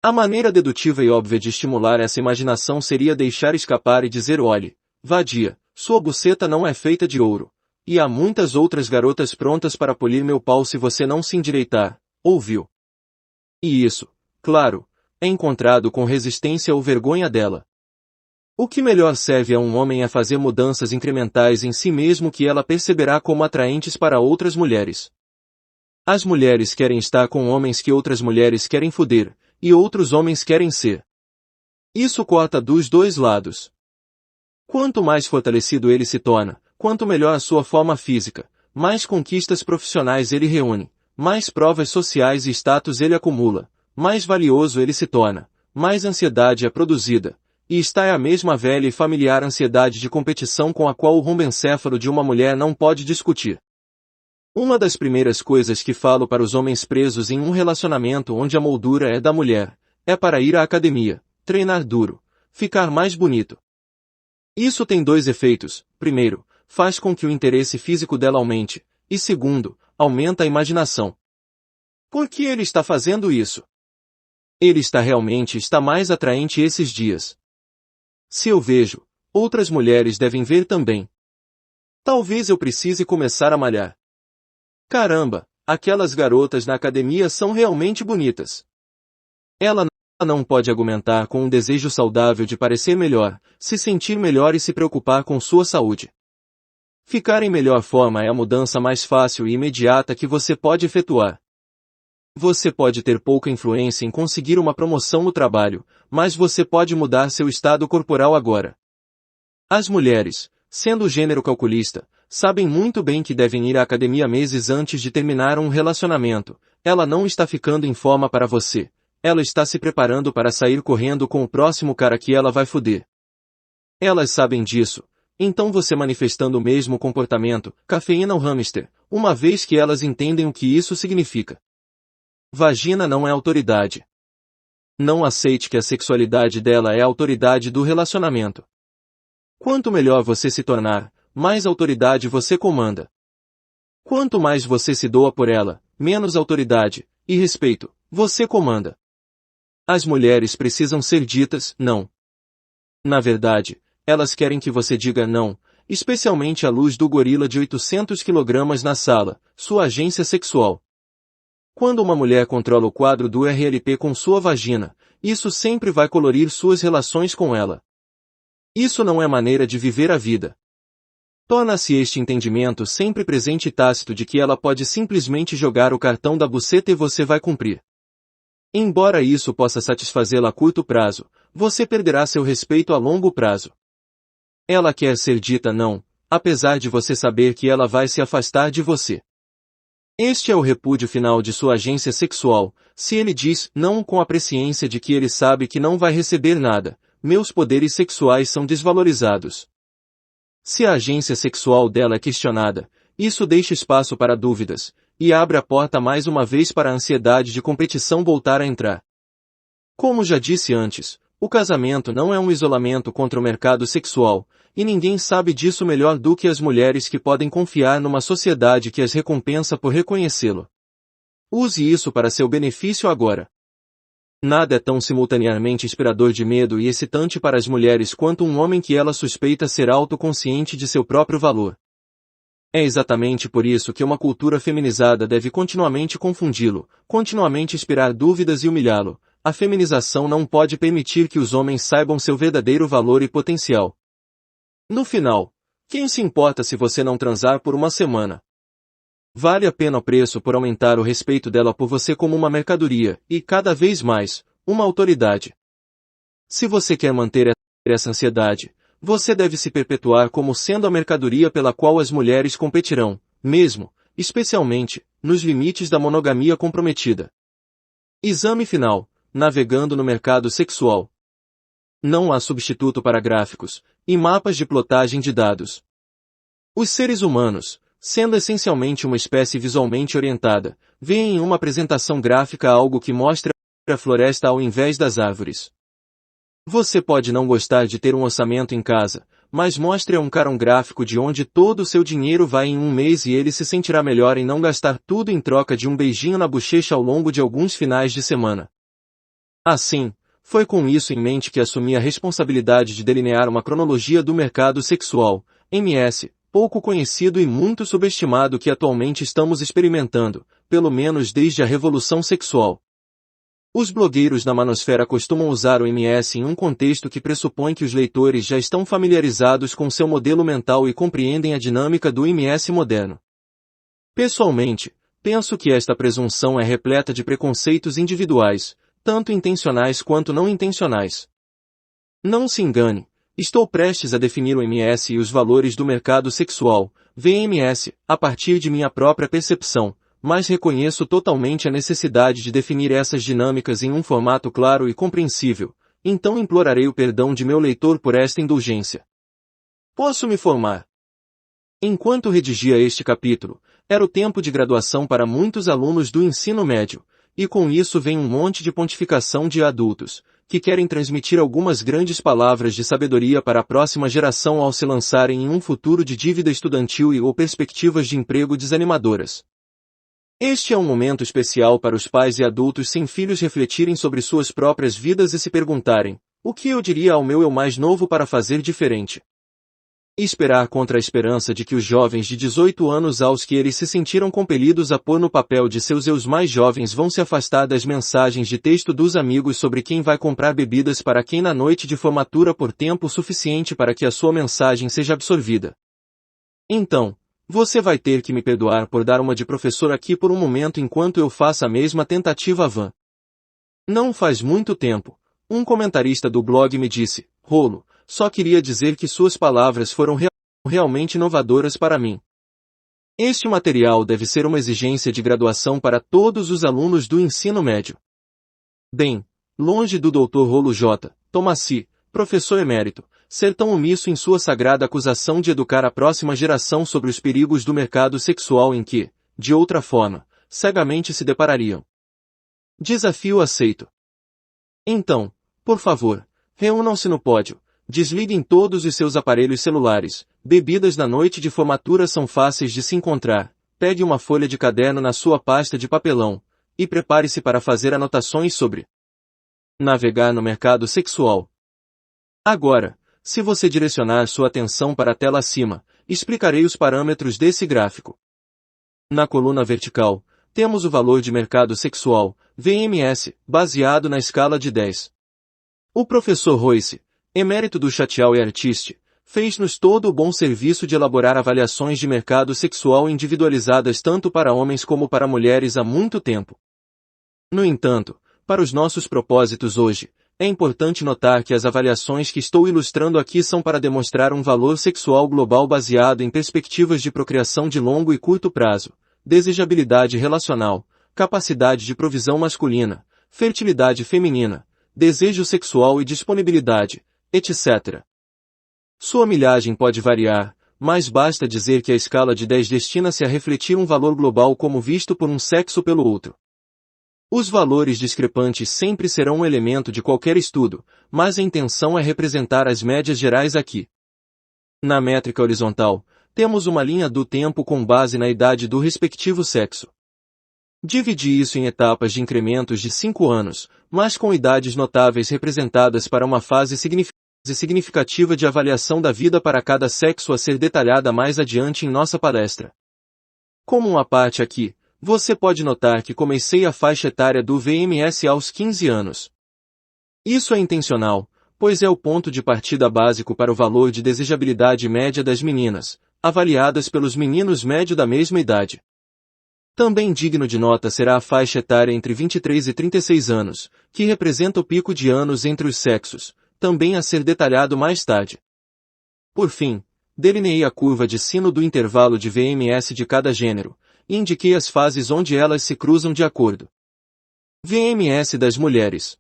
A maneira dedutiva e óbvia de estimular essa imaginação seria deixar escapar e dizer: olhe, vadia, sua buceta não é feita de ouro. E há muitas outras garotas prontas para polir meu pau se você não se endireitar, ouviu? E isso, claro, é encontrado com resistência ou vergonha dela. O que melhor serve a um homem é fazer mudanças incrementais em si mesmo que ela perceberá como atraentes para outras mulheres. As mulheres querem estar com homens que outras mulheres querem foder, e outros homens querem ser. Isso corta dos dois lados. Quanto mais fortalecido ele se torna, quanto melhor a sua forma física, mais conquistas profissionais ele reúne, mais provas sociais e status ele acumula, mais valioso ele se torna, mais ansiedade é produzida. E está é a mesma velha e familiar ansiedade de competição com a qual o rombencéfalo de uma mulher não pode discutir. Uma das primeiras coisas que falo para os homens presos em um relacionamento onde a moldura é da mulher, é para ir à academia, treinar duro, ficar mais bonito. Isso tem dois efeitos: primeiro, faz com que o interesse físico dela aumente, e segundo, aumenta a imaginação. Por que ele está fazendo isso? Ele está mais atraente esses dias. Se eu vejo, outras mulheres devem ver também. Talvez eu precise começar a malhar. Caramba, aquelas garotas na academia são realmente bonitas. Ela não pode argumentar com um desejo saudável de parecer melhor, se sentir melhor e se preocupar com sua saúde. Ficar em melhor forma é a mudança mais fácil e imediata que você pode efetuar. Você pode ter pouca influência em conseguir uma promoção no trabalho, mas você pode mudar seu estado corporal agora. As mulheres, sendo o gênero calculista, sabem muito bem que devem ir à academia meses antes de terminar um relacionamento. Ela não está ficando em forma para você. Ela está se preparando para sair correndo com o próximo cara que ela vai foder. Elas sabem disso. Então você manifestando o mesmo comportamento, cafeína ou hamster, uma vez que elas entendem o que isso significa. Vagina não é autoridade. Não aceite que a sexualidade dela é a autoridade do relacionamento. Quanto melhor você se tornar, mais autoridade você comanda. Quanto mais você se doa por ela, menos autoridade e respeito você comanda. As mulheres precisam ser ditas não. Na verdade, elas querem que você diga não, especialmente à luz do gorila de 800 kg na sala, sua agência sexual. Quando uma mulher controla o quadro do RLP com sua vagina, isso sempre vai colorir suas relações com ela. Isso não é maneira de viver a vida. Torna-se este entendimento sempre presente e tácito de que ela pode simplesmente jogar o cartão da buceta e você vai cumprir. Embora isso possa satisfazê-la a curto prazo, você perderá seu respeito a longo prazo. Ela quer ser dita não, apesar de você saber que ela vai se afastar de você. Este é o repúdio final de sua agência sexual, se ele diz não com a presciência de que ele sabe que não vai receber nada, meus poderes sexuais são desvalorizados. Se a agência sexual dela é questionada, isso deixa espaço para dúvidas, e abre a porta mais uma vez para a ansiedade de competição voltar a entrar. Como já disse antes, o casamento não é um isolamento contra o mercado sexual, e ninguém sabe disso melhor do que as mulheres que podem confiar numa sociedade que as recompensa por reconhecê-lo. Use isso para seu benefício agora. Nada é tão simultaneamente inspirador de medo e excitante para as mulheres quanto um homem que ela suspeita ser autoconsciente de seu próprio valor. É exatamente por isso que uma cultura feminizada deve continuamente confundi-lo, continuamente inspirar dúvidas e humilhá-lo. A feminização não pode permitir que os homens saibam seu verdadeiro valor e potencial. No final, quem se importa se você não transar por uma semana? Vale a pena o preço por aumentar o respeito dela por você como uma mercadoria, e, cada vez mais, uma autoridade. Se você quer manter essa ansiedade, você deve se perpetuar como sendo a mercadoria pela qual as mulheres competirão, mesmo, especialmente, nos limites da monogamia comprometida. Exame final: navegando no mercado sexual. Não há substituto para gráficos e mapas de plotagem de dados. Os seres humanos, sendo essencialmente uma espécie visualmente orientada, veem em uma apresentação gráfica algo que mostra a floresta ao invés das árvores. Você pode não gostar de ter um orçamento em casa, mas mostre a um cara um gráfico de onde todo o seu dinheiro vai em um mês e ele se sentirá melhor em não gastar tudo em troca de um beijinho na bochecha ao longo de alguns finais de semana. Assim, foi com isso em mente que assumi a responsabilidade de delinear uma cronologia do mercado sexual, MS, pouco conhecido e muito subestimado que atualmente estamos experimentando, pelo menos desde a revolução sexual. Os blogueiros na manosfera costumam usar o MS em um contexto que pressupõe que os leitores já estão familiarizados com seu modelo mental e compreendem a dinâmica do MS moderno. Pessoalmente, penso que esta presunção é repleta de preconceitos individuais, tanto intencionais quanto não intencionais. Não se engane, estou prestes a definir o MS e os valores do mercado sexual, VMS, a partir de minha própria percepção, mas reconheço totalmente a necessidade de definir essas dinâmicas em um formato claro e compreensível, então implorarei o perdão de meu leitor por esta indulgência. Posso me formar? Enquanto redigia este capítulo, era o tempo de graduação para muitos alunos do ensino médio, e com isso vem um monte de pontificação de adultos, que querem transmitir algumas grandes palavras de sabedoria para a próxima geração ao se lançarem em um futuro de dívida estudantil e ou perspectivas de emprego desanimadoras. Este é um momento especial para os pais e adultos sem filhos refletirem sobre suas próprias vidas e se perguntarem: o que eu diria ao meu eu mais novo para fazer diferente? E esperar contra a esperança de que os jovens de 18 anos aos que eles se sentiram compelidos a pôr no papel de seus eus mais jovens vão se afastar das mensagens de texto dos amigos sobre quem vai comprar bebidas para quem na noite de formatura por tempo suficiente para que a sua mensagem seja absorvida. Então, você vai ter que me perdoar por dar uma de professor aqui por um momento enquanto eu faço a mesma tentativa vã. Não faz muito tempo, um comentarista do blog me disse: Rolo, só queria dizer que suas palavras foram realmente inovadoras para mim. Este material deve ser uma exigência de graduação para todos os alunos do ensino médio. Bem, longe do Dr. Rolo J. Tomassi, professor emérito, ser tão omisso em sua sagrada acusação de educar a próxima geração sobre os perigos do mercado sexual em que, de outra forma, cegamente se deparariam. Desafio aceito. Então, por favor, reúnam-se no pódio, desliguem todos os seus aparelhos celulares, bebidas na noite de formatura são fáceis de se encontrar, pegue uma folha de caderno na sua pasta de papelão, e prepare-se para fazer anotações sobre navegar no mercado sexual. Agora, se você direcionar sua atenção para a tela acima, explicarei os parâmetros desse gráfico. Na coluna vertical, temos o valor de mercado sexual, VMS, baseado na escala de 10. O professor Royce, emérito do Chateau et Artiste, fez-nos todo o bom serviço de elaborar avaliações de mercado sexual individualizadas tanto para homens como para mulheres há muito tempo. No entanto, para os nossos propósitos hoje, é importante notar que as avaliações que estou ilustrando aqui são para demonstrar um valor sexual global baseado em perspectivas de procriação de longo e curto prazo, desejabilidade relacional, capacidade de provisão masculina, fertilidade feminina, desejo sexual e disponibilidade, etc. Sua milhagem pode variar, mas basta dizer que a escala de 10 destina-se a refletir um valor global como visto por um sexo pelo outro. Os valores discrepantes sempre serão um elemento de qualquer estudo, mas a intenção é representar as médias gerais aqui. Na métrica horizontal, temos uma linha do tempo com base na idade do respectivo sexo. Dividi isso em etapas de incrementos de 5 anos, mas com idades notáveis representadas para uma fase significativa de avaliação da vida para cada sexo a ser detalhada mais adiante em nossa palestra. Como uma parte aqui, você pode notar que comecei a faixa etária do VMS aos 15 anos. Isso é intencional, pois é o ponto de partida básico para o valor de desejabilidade média das meninas, avaliadas pelos meninos médio da mesma idade. Também digno de nota será a faixa etária entre 23 e 36 anos, que representa o pico de anos entre os sexos, também a ser detalhado mais tarde. Por fim, delineei a curva de sino do intervalo de VMS de cada gênero, e indiquei as fases onde elas se cruzam de acordo. VMS das mulheres.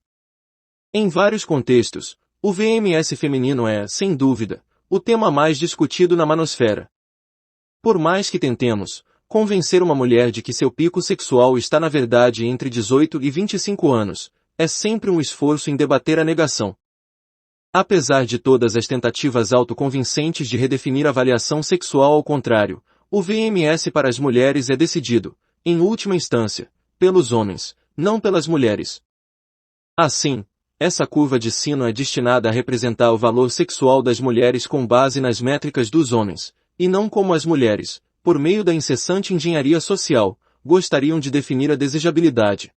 Em vários contextos, o VMS feminino é, sem dúvida, o tema mais discutido na manosfera. Por mais que tentemos convencer uma mulher de que seu pico sexual está na verdade entre 18 e 25 anos, é sempre um esforço em debater a negação. Apesar de todas as tentativas autoconvincentes de redefinir a avaliação sexual ao contrário, o VMS para as mulheres é decidido, em última instância, pelos homens, não pelas mulheres. Assim, essa curva de sino é destinada a representar o valor sexual das mulheres com base nas métricas dos homens, e não como as mulheres, por meio da incessante engenharia social, gostariam de definir a desejabilidade.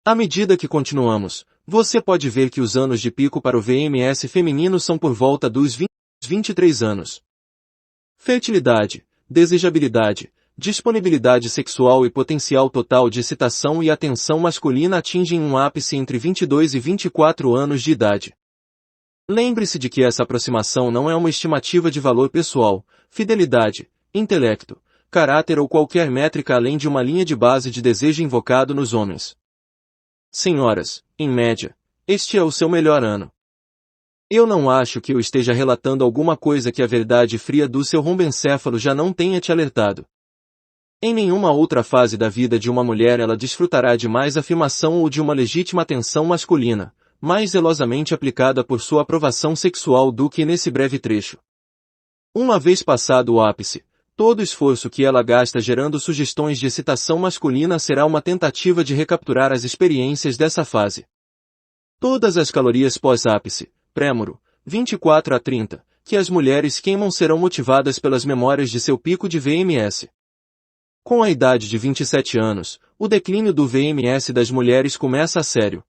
À medida que continuamos, você pode ver que os anos de pico para o VMS feminino são por volta dos 23 anos. Fertilidade, desejabilidade, disponibilidade sexual e potencial total de excitação e atenção masculina atingem um ápice entre 22 e 24 anos de idade. Lembre-se de que essa aproximação não é uma estimativa de valor pessoal, fidelidade, intelecto, caráter ou qualquer métrica além de uma linha de base de desejo invocado nos homens. Senhoras, em média, este é o seu melhor ano. Eu não acho que eu esteja relatando alguma coisa que a verdade fria do seu rombencéfalo já não tenha te alertado. Em nenhuma outra fase da vida de uma mulher ela desfrutará de mais afirmação ou de uma legítima atenção masculina, mais zelosamente aplicada por sua aprovação sexual do que nesse breve trecho. Uma vez passado o ápice, todo esforço que ela gasta gerando sugestões de excitação masculina será uma tentativa de recapturar as experiências dessa fase. Todas as calorias pós-ápice, prêmoro, 24 a 30, que as mulheres queimam serão motivadas pelas memórias de seu pico de VMS. Com a idade de 27 anos, o declínio do VMS das mulheres começa a sério.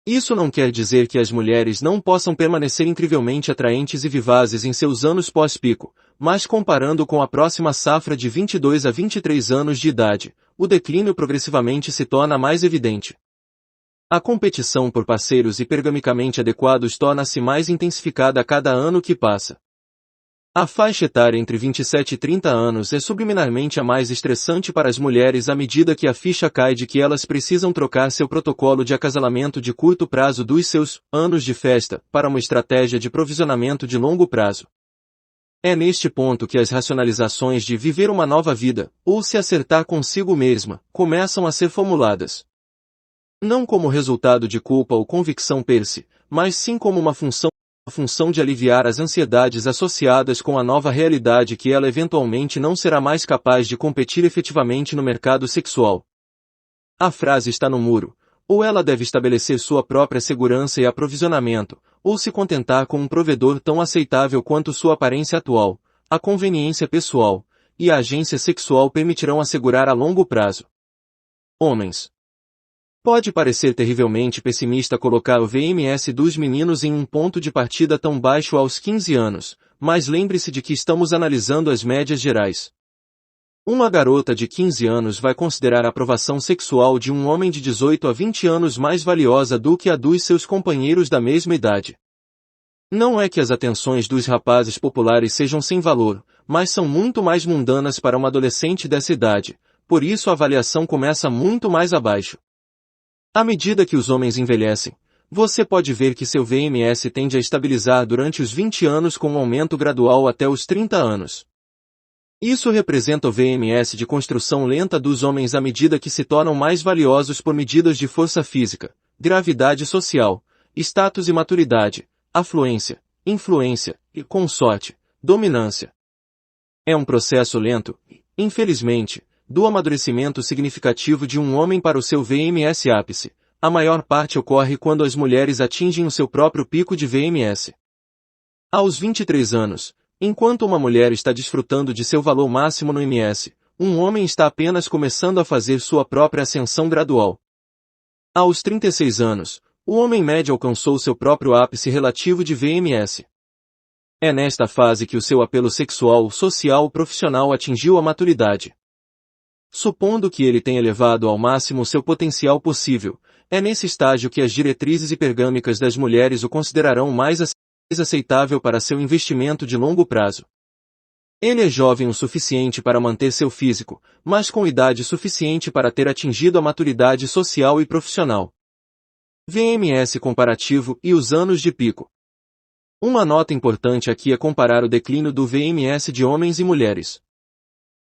Isso não quer dizer que as mulheres não possam permanecer incrivelmente atraentes e vivazes em seus anos pós-pico, mas comparando com a próxima safra de 22 a 23 anos de idade, o declínio progressivamente se torna mais evidente. A competição por parceiros hipergamicamente adequados torna-se mais intensificada a cada ano que passa. A faixa etária entre 27 e 30 anos é subliminarmente a mais estressante para as mulheres à medida que a ficha cai de que elas precisam trocar seu protocolo de acasalamento de curto prazo dos seus anos de festa para uma estratégia de provisionamento de longo prazo. É neste ponto que as racionalizações de viver uma nova vida, ou se acertar consigo mesma, começam a ser formuladas. Não como resultado de culpa ou convicção per se, mas sim como uma função de aliviar as ansiedades associadas com a nova realidade que ela eventualmente não será mais capaz de competir efetivamente no mercado sexual. A frase está no muro, ou ela deve estabelecer sua própria segurança e aprovisionamento, ou se contentar com um provedor tão aceitável quanto sua aparência atual, a conveniência pessoal, e a agência sexual permitirão assegurar a longo prazo. Homens. Pode parecer terrivelmente pessimista colocar o VMS dos meninos em um ponto de partida tão baixo aos 15 anos, mas lembre-se de que estamos analisando as médias gerais. Uma garota de 15 anos vai considerar a aprovação sexual de um homem de 18 a 20 anos mais valiosa do que a dos seus companheiros da mesma idade. Não é que as atenções dos rapazes populares sejam sem valor, mas são muito mais mundanas para uma adolescente dessa idade, por isso a avaliação começa muito mais abaixo. À medida que os homens envelhecem, você pode ver que seu VMS tende a estabilizar durante os 20 anos com um aumento gradual até os 30 anos. Isso representa o VMS de construção lenta dos homens à medida que se tornam mais valiosos por medidas de força física, gravidade social, status e maturidade, afluência, influência, e consorte, dominância. É um processo lento, infelizmente, do amadurecimento significativo de um homem para o seu VMS ápice, a maior parte ocorre quando as mulheres atingem o seu próprio pico de VMS. Aos 23 anos, enquanto uma mulher está desfrutando de seu valor máximo no MS, um homem está apenas começando a fazer sua própria ascensão gradual. Aos 36 anos, o homem médio alcançou seu próprio ápice relativo de VMS. É nesta fase que o seu apelo sexual, social ou profissional atingiu a maturidade. Supondo que ele tenha elevado ao máximo seu potencial possível, é nesse estágio que as diretrizes hipergâmicas das mulheres o considerarão mais aceitável para seu investimento de longo prazo. Ele é jovem o suficiente para manter seu físico, mas com idade suficiente para ter atingido a maturidade social e profissional. VMS comparativo e os anos de pico. Uma nota importante aqui é comparar o declínio do VMS de homens e mulheres.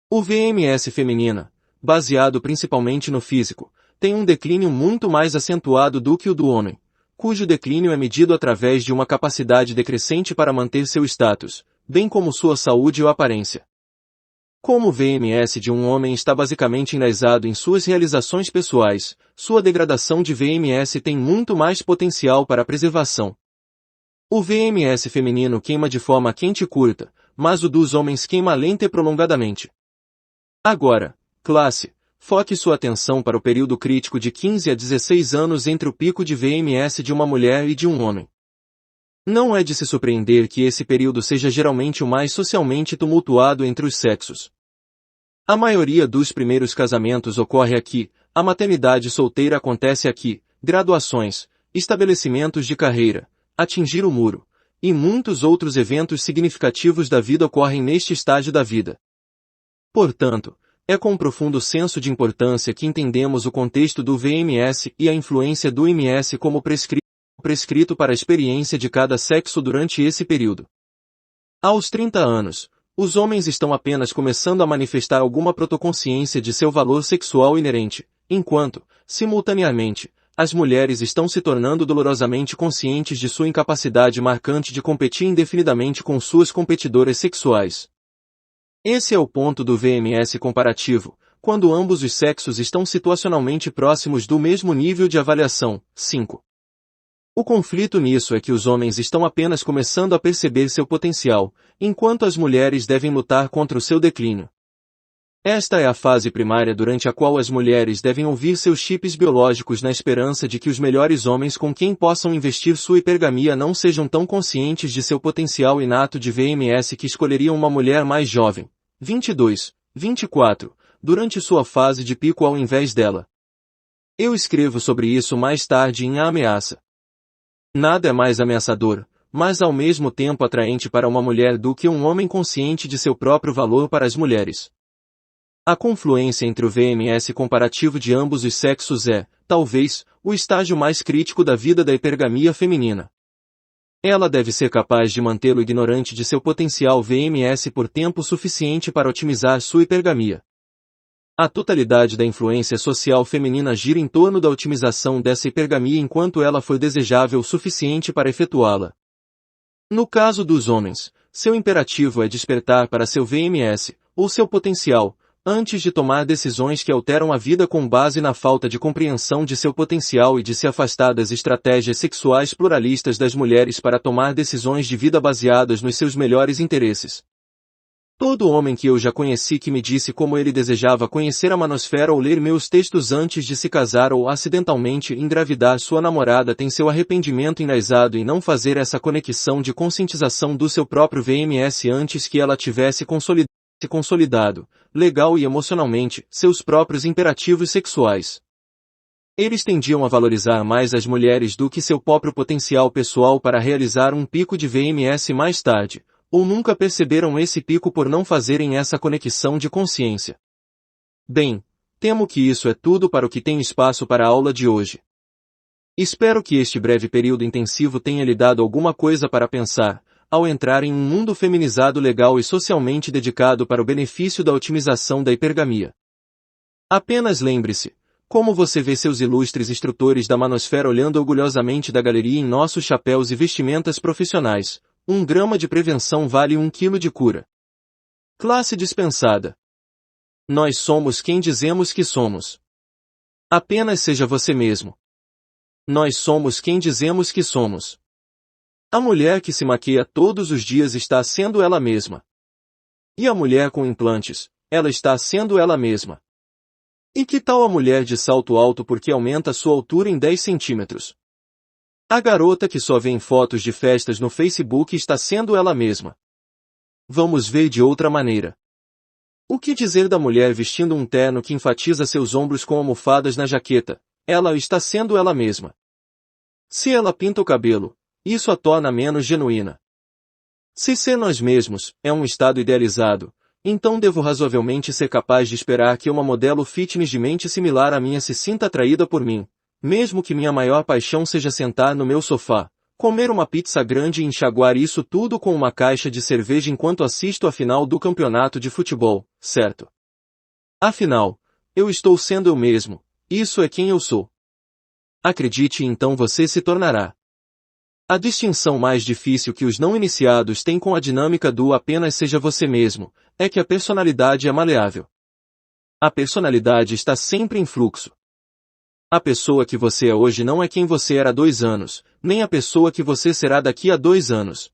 O VMS feminina, baseado principalmente no físico, tem um declínio muito mais acentuado do que o do homem, cujo declínio é medido através de uma capacidade decrescente para manter seu status, bem como sua saúde ou aparência. Como o VMS de um homem está basicamente enraizado em suas realizações pessoais, sua degradação de VMS tem muito mais potencial para a preservação. O VMS feminino queima de forma quente e curta, mas o dos homens queima lenta e prolongadamente. Agora, classe, foque sua atenção para o período crítico de 15 a 16 anos entre o pico de VMS de uma mulher e de um homem. Não é de se surpreender que esse período seja geralmente o mais socialmente tumultuado entre os sexos. A maioria dos primeiros casamentos ocorre aqui, a maternidade solteira acontece aqui, graduações, estabelecimentos de carreira, atingir o muro, e muitos outros eventos significativos da vida ocorrem neste estágio da vida. Portanto, é com um profundo senso de importância que entendemos o contexto do VMS e a influência do MS como prescrito para a experiência de cada sexo durante esse período. Aos 30 anos, os homens estão apenas começando a manifestar alguma protoconsciência de seu valor sexual inerente, enquanto, simultaneamente, as mulheres estão se tornando dolorosamente conscientes de sua incapacidade marcante de competir indefinidamente com suas competidoras sexuais. Esse é o ponto do VMS comparativo, quando ambos os sexos estão situacionalmente próximos do mesmo nível de avaliação. 5. O conflito nisso é que os homens estão apenas começando a perceber seu potencial, enquanto as mulheres devem lutar contra o seu declínio. Esta é a fase primária durante a qual as mulheres devem ouvir seus chips biológicos na esperança de que os melhores homens com quem possam investir sua hipergamia não sejam tão conscientes de seu potencial inato de VMS que escolheriam uma mulher mais jovem, 22, 24, durante sua fase de pico ao invés dela. Eu escrevo sobre isso mais tarde em A Ameaça. Nada é mais ameaçador, mas ao mesmo tempo atraente para uma mulher do que um homem consciente de seu próprio valor para as mulheres. A confluência entre o VMS comparativo de ambos os sexos é, talvez, o estágio mais crítico da vida da hipergamia feminina. Ela deve ser capaz de mantê-lo ignorante de seu potencial VMS por tempo suficiente para otimizar sua hipergamia. A totalidade da influência social feminina gira em torno da otimização dessa hipergamia enquanto ela for desejável o suficiente para efetuá-la. No caso dos homens, seu imperativo é despertar para seu VMS, ou seu potencial, antes de tomar decisões que alteram a vida com base na falta de compreensão de seu potencial e de se afastar das estratégias sexuais pluralistas das mulheres para tomar decisões de vida baseadas nos seus melhores interesses. Todo homem que eu já conheci que me disse como ele desejava conhecer a manosfera ou ler meus textos antes de se casar ou acidentalmente engravidar sua namorada tem seu arrependimento enraizado em não fazer essa conexão de conscientização do seu próprio VMS antes que ela tivesse consolidado, legal e emocionalmente, seus próprios imperativos sexuais. Eles tendiam a valorizar mais as mulheres do que seu próprio potencial pessoal para realizar um pico de VMS mais tarde, ou nunca perceberam esse pico por não fazerem essa conexão de consciência. Bem, temo que isso é tudo para o que tenho espaço para a aula de hoje. Espero que este breve período intensivo tenha lhe dado alguma coisa para pensar, ao entrar em um mundo feminizado legal e socialmente dedicado para o benefício da otimização da hipergamia. Apenas lembre-se, como você vê seus ilustres instrutores da manosfera olhando orgulhosamente da galeria em nossos chapéus e vestimentas profissionais, 1 grama de prevenção vale 1 quilo de cura. Classe dispensada. Nós somos quem dizemos que somos. Apenas seja você mesmo. Nós somos quem dizemos que somos. A mulher que se maquia todos os dias está sendo ela mesma. E a mulher com implantes, ela está sendo ela mesma. E que tal a mulher de salto alto porque aumenta sua altura em 10 centímetros? A garota que só vê em fotos de festas no Facebook está sendo ela mesma. Vamos ver de outra maneira. O que dizer da mulher vestindo um terno que enfatiza seus ombros com almofadas na jaqueta? Ela está sendo ela mesma. Se ela pinta o cabelo, isso a torna menos genuína. Se ser nós mesmos é um estado idealizado, então devo razoavelmente ser capaz de esperar que uma modelo fitness de mente similar à minha se sinta atraída por mim, mesmo que minha maior paixão seja sentar no meu sofá, comer uma pizza grande e enxaguar isso tudo com uma caixa de cerveja enquanto assisto a final do campeonato de futebol, certo? Afinal, eu estou sendo eu mesmo, isso é quem eu sou. Acredite e então você se tornará. A distinção mais difícil que os não iniciados têm com a dinâmica do apenas seja você mesmo, é que a personalidade é maleável. A personalidade está sempre em fluxo. A pessoa que você é hoje não é quem você era há 2 anos, nem a pessoa que você será daqui a 2 anos.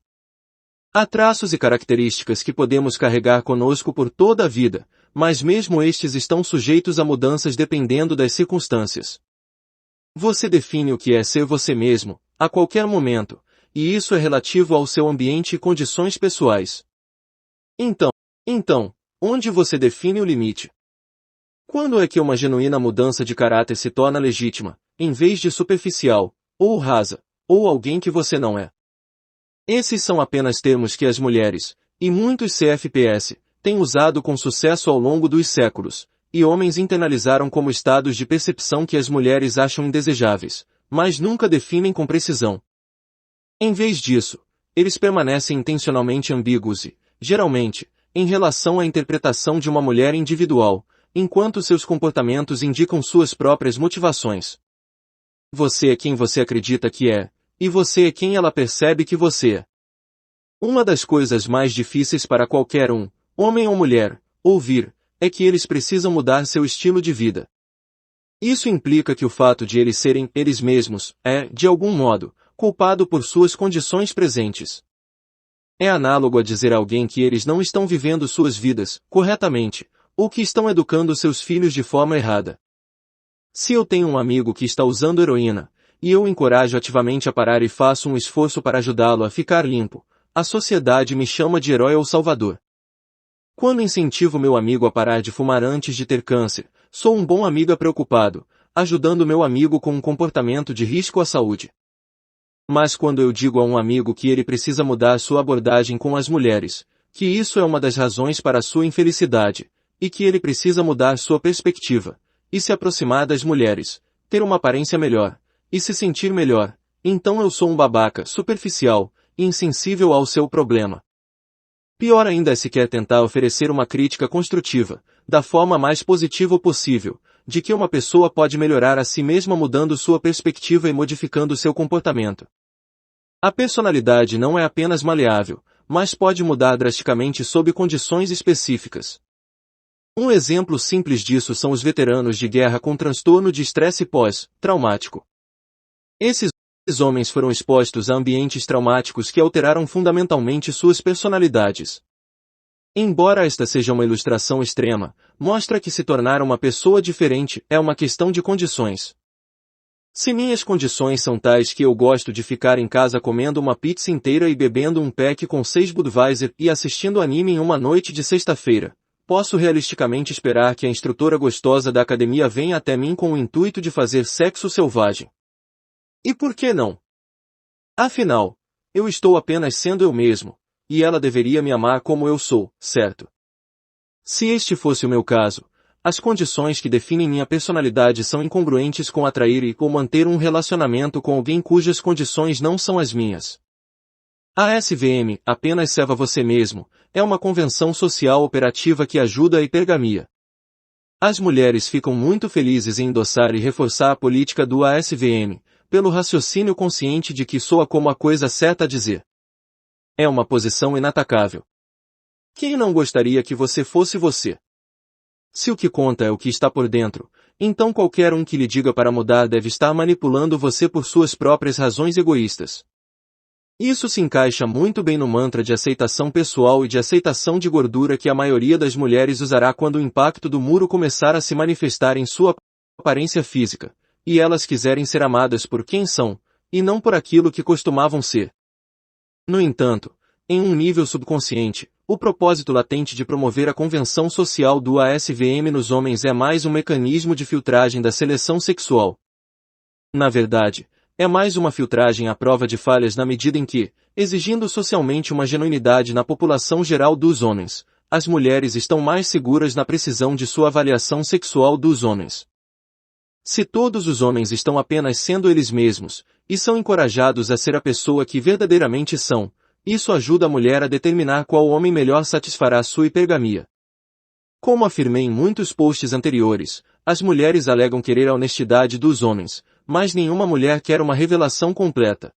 Há traços e características que podemos carregar conosco por toda a vida, mas mesmo estes estão sujeitos a mudanças dependendo das circunstâncias. Você define o que é ser você mesmo, a qualquer momento, e isso é relativo ao seu ambiente e condições pessoais. Então, onde você define o limite? Quando é que uma genuína mudança de caráter se torna legítima, em vez de superficial, ou rasa, ou alguém que você não é? Esses são apenas termos que as mulheres, e muitos CFPS, têm usado com sucesso ao longo dos séculos, e homens internalizaram como estados de percepção que as mulheres acham indesejáveis, mas nunca definem com precisão. Em vez disso, eles permanecem intencionalmente ambíguos e, geralmente, em relação à interpretação de uma mulher individual, enquanto seus comportamentos indicam suas próprias motivações. Você é quem você acredita que é, e você é quem ela percebe que você é. Uma das coisas mais difíceis para qualquer um, homem ou mulher, ouvir, é que eles precisam mudar seu estilo de vida. Isso implica que o fato de eles serem eles mesmos é, de algum modo, culpado por suas condições presentes. É análogo a dizer a alguém que eles não estão vivendo suas vidas corretamente, ou que estão educando seus filhos de forma errada. Se eu tenho um amigo que está usando heroína, e eu o encorajo ativamente a parar e faço um esforço para ajudá-lo a ficar limpo, a sociedade me chama de herói ou salvador. Quando incentivo meu amigo a parar de fumar antes de ter câncer, sou um bom amigo preocupado, ajudando meu amigo com um comportamento de risco à saúde. Mas quando eu digo a um amigo que ele precisa mudar sua abordagem com as mulheres, que isso é uma das razões para sua infelicidade, e que ele precisa mudar sua perspectiva, e se aproximar das mulheres, ter uma aparência melhor, e se sentir melhor, então eu sou um babaca superficial, e insensível ao seu problema. Pior ainda é se quer tentar oferecer uma crítica construtiva, da forma mais positiva possível, de que uma pessoa pode melhorar a si mesma mudando sua perspectiva e modificando seu comportamento. A personalidade não é apenas maleável, mas pode mudar drasticamente sob condições específicas. Um exemplo simples disso são os veteranos de guerra com transtorno de estresse pós-traumático. Esses homens foram expostos a ambientes traumáticos que alteraram fundamentalmente suas personalidades. Embora esta seja uma ilustração extrema, mostra que se tornar uma pessoa diferente é uma questão de condições. Se minhas condições são tais que eu gosto de ficar em casa comendo uma pizza inteira e bebendo um pack com 6 Budweiser e assistindo anime em uma noite de sexta-feira, posso realisticamente esperar que a instrutora gostosa da academia venha até mim com o intuito de fazer sexo selvagem. E por que não? Afinal, eu estou apenas sendo eu mesmo, e ela deveria me amar como eu sou, certo? Se este fosse o meu caso, as condições que definem minha personalidade são incongruentes com atrair e com manter um relacionamento com alguém cujas condições não são as minhas. A SVM, apenas serva você mesmo, é uma convenção social operativa que ajuda a hipergamia. As mulheres ficam muito felizes em endossar e reforçar a política do ASVM, pelo raciocínio consciente de que soa como a coisa certa a dizer. É uma posição inatacável. Quem não gostaria que você fosse você? Se o que conta é o que está por dentro, então qualquer um que lhe diga para mudar deve estar manipulando você por suas próprias razões egoístas. Isso se encaixa muito bem no mantra de aceitação pessoal e de aceitação de gordura que a maioria das mulheres usará quando o impacto do muro começar a se manifestar em sua aparência física, e elas quiserem ser amadas por quem são, e não por aquilo que costumavam ser. No entanto, em um nível subconsciente, o propósito latente de promover a convenção social do ASVM nos homens é mais um mecanismo de filtragem da seleção sexual. Na verdade, é mais uma filtragem à prova de falhas na medida em que, exigindo socialmente uma genuinidade na população geral dos homens, as mulheres estão mais seguras na precisão de sua avaliação sexual dos homens. Se todos os homens estão apenas sendo eles mesmos, e são encorajados a ser a pessoa que verdadeiramente são, isso ajuda a mulher a determinar qual homem melhor satisfará sua hipergamia. Como afirmei em muitos posts anteriores, as mulheres alegam querer a honestidade dos homens, mas nenhuma mulher quer uma revelação completa.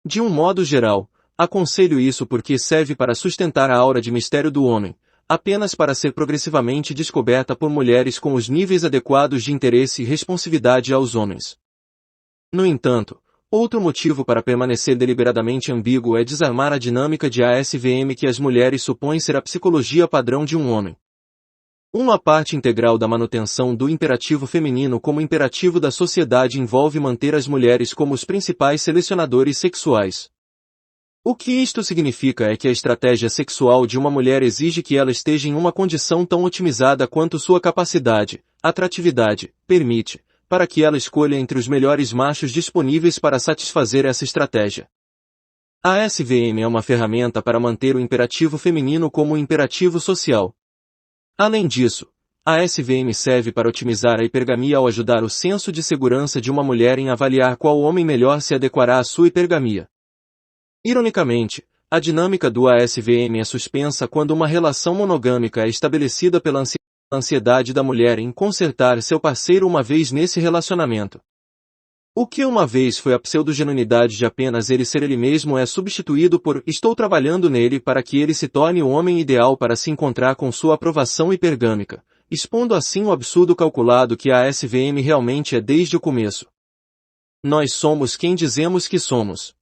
De um modo geral, aconselho isso porque serve para sustentar a aura de mistério do homem, apenas para ser progressivamente descoberta por mulheres com os níveis adequados de interesse e responsividade aos homens. No entanto, outro motivo para permanecer deliberadamente ambíguo é desarmar a dinâmica de ASVM que as mulheres supõem ser a psicologia padrão de um homem. Uma parte integral da manutenção do imperativo feminino como imperativo da sociedade envolve manter as mulheres como os principais selecionadores sexuais. O que isto significa é que a estratégia sexual de uma mulher exige que ela esteja em uma condição tão otimizada quanto sua capacidade, atratividade, permite, para que ela escolha entre os melhores machos disponíveis para satisfazer essa estratégia. A SVM é uma ferramenta para manter o imperativo feminino como um imperativo social. Além disso, a SVM serve para otimizar a hipergamia ao ajudar o senso de segurança de uma mulher em avaliar qual homem melhor se adequará à sua hipergamia. Ironicamente, a dinâmica do ASVM é suspensa quando uma relação monogâmica é estabelecida pela ansiedade da mulher em consertar seu parceiro uma vez nesse relacionamento. O que uma vez foi a pseudogenuinidade de apenas ele ser ele mesmo é substituído por estou trabalhando nele para que ele se torne o homem ideal para se encontrar com sua aprovação hipergâmica, expondo assim o absurdo calculado que a SVM realmente é desde o começo. Nós somos quem dizemos que somos.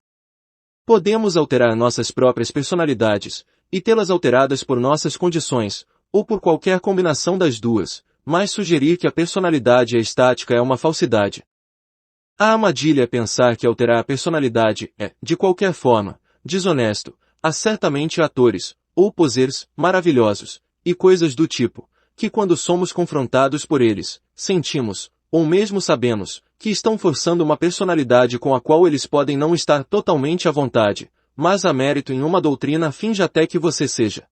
Podemos alterar nossas próprias personalidades, e tê-las alteradas por nossas condições, ou por qualquer combinação das duas, mas sugerir que a personalidade é estática é uma falsidade. A armadilha é pensar que alterar a personalidade é, de qualquer forma, desonesto. Há certamente atores, ou posers, maravilhosos, e coisas do tipo, que quando somos confrontados por eles, sentimos, ou mesmo sabemos, que estão forçando uma personalidade com a qual eles podem não estar totalmente à vontade, mas há mérito em uma doutrina finge até que você seja.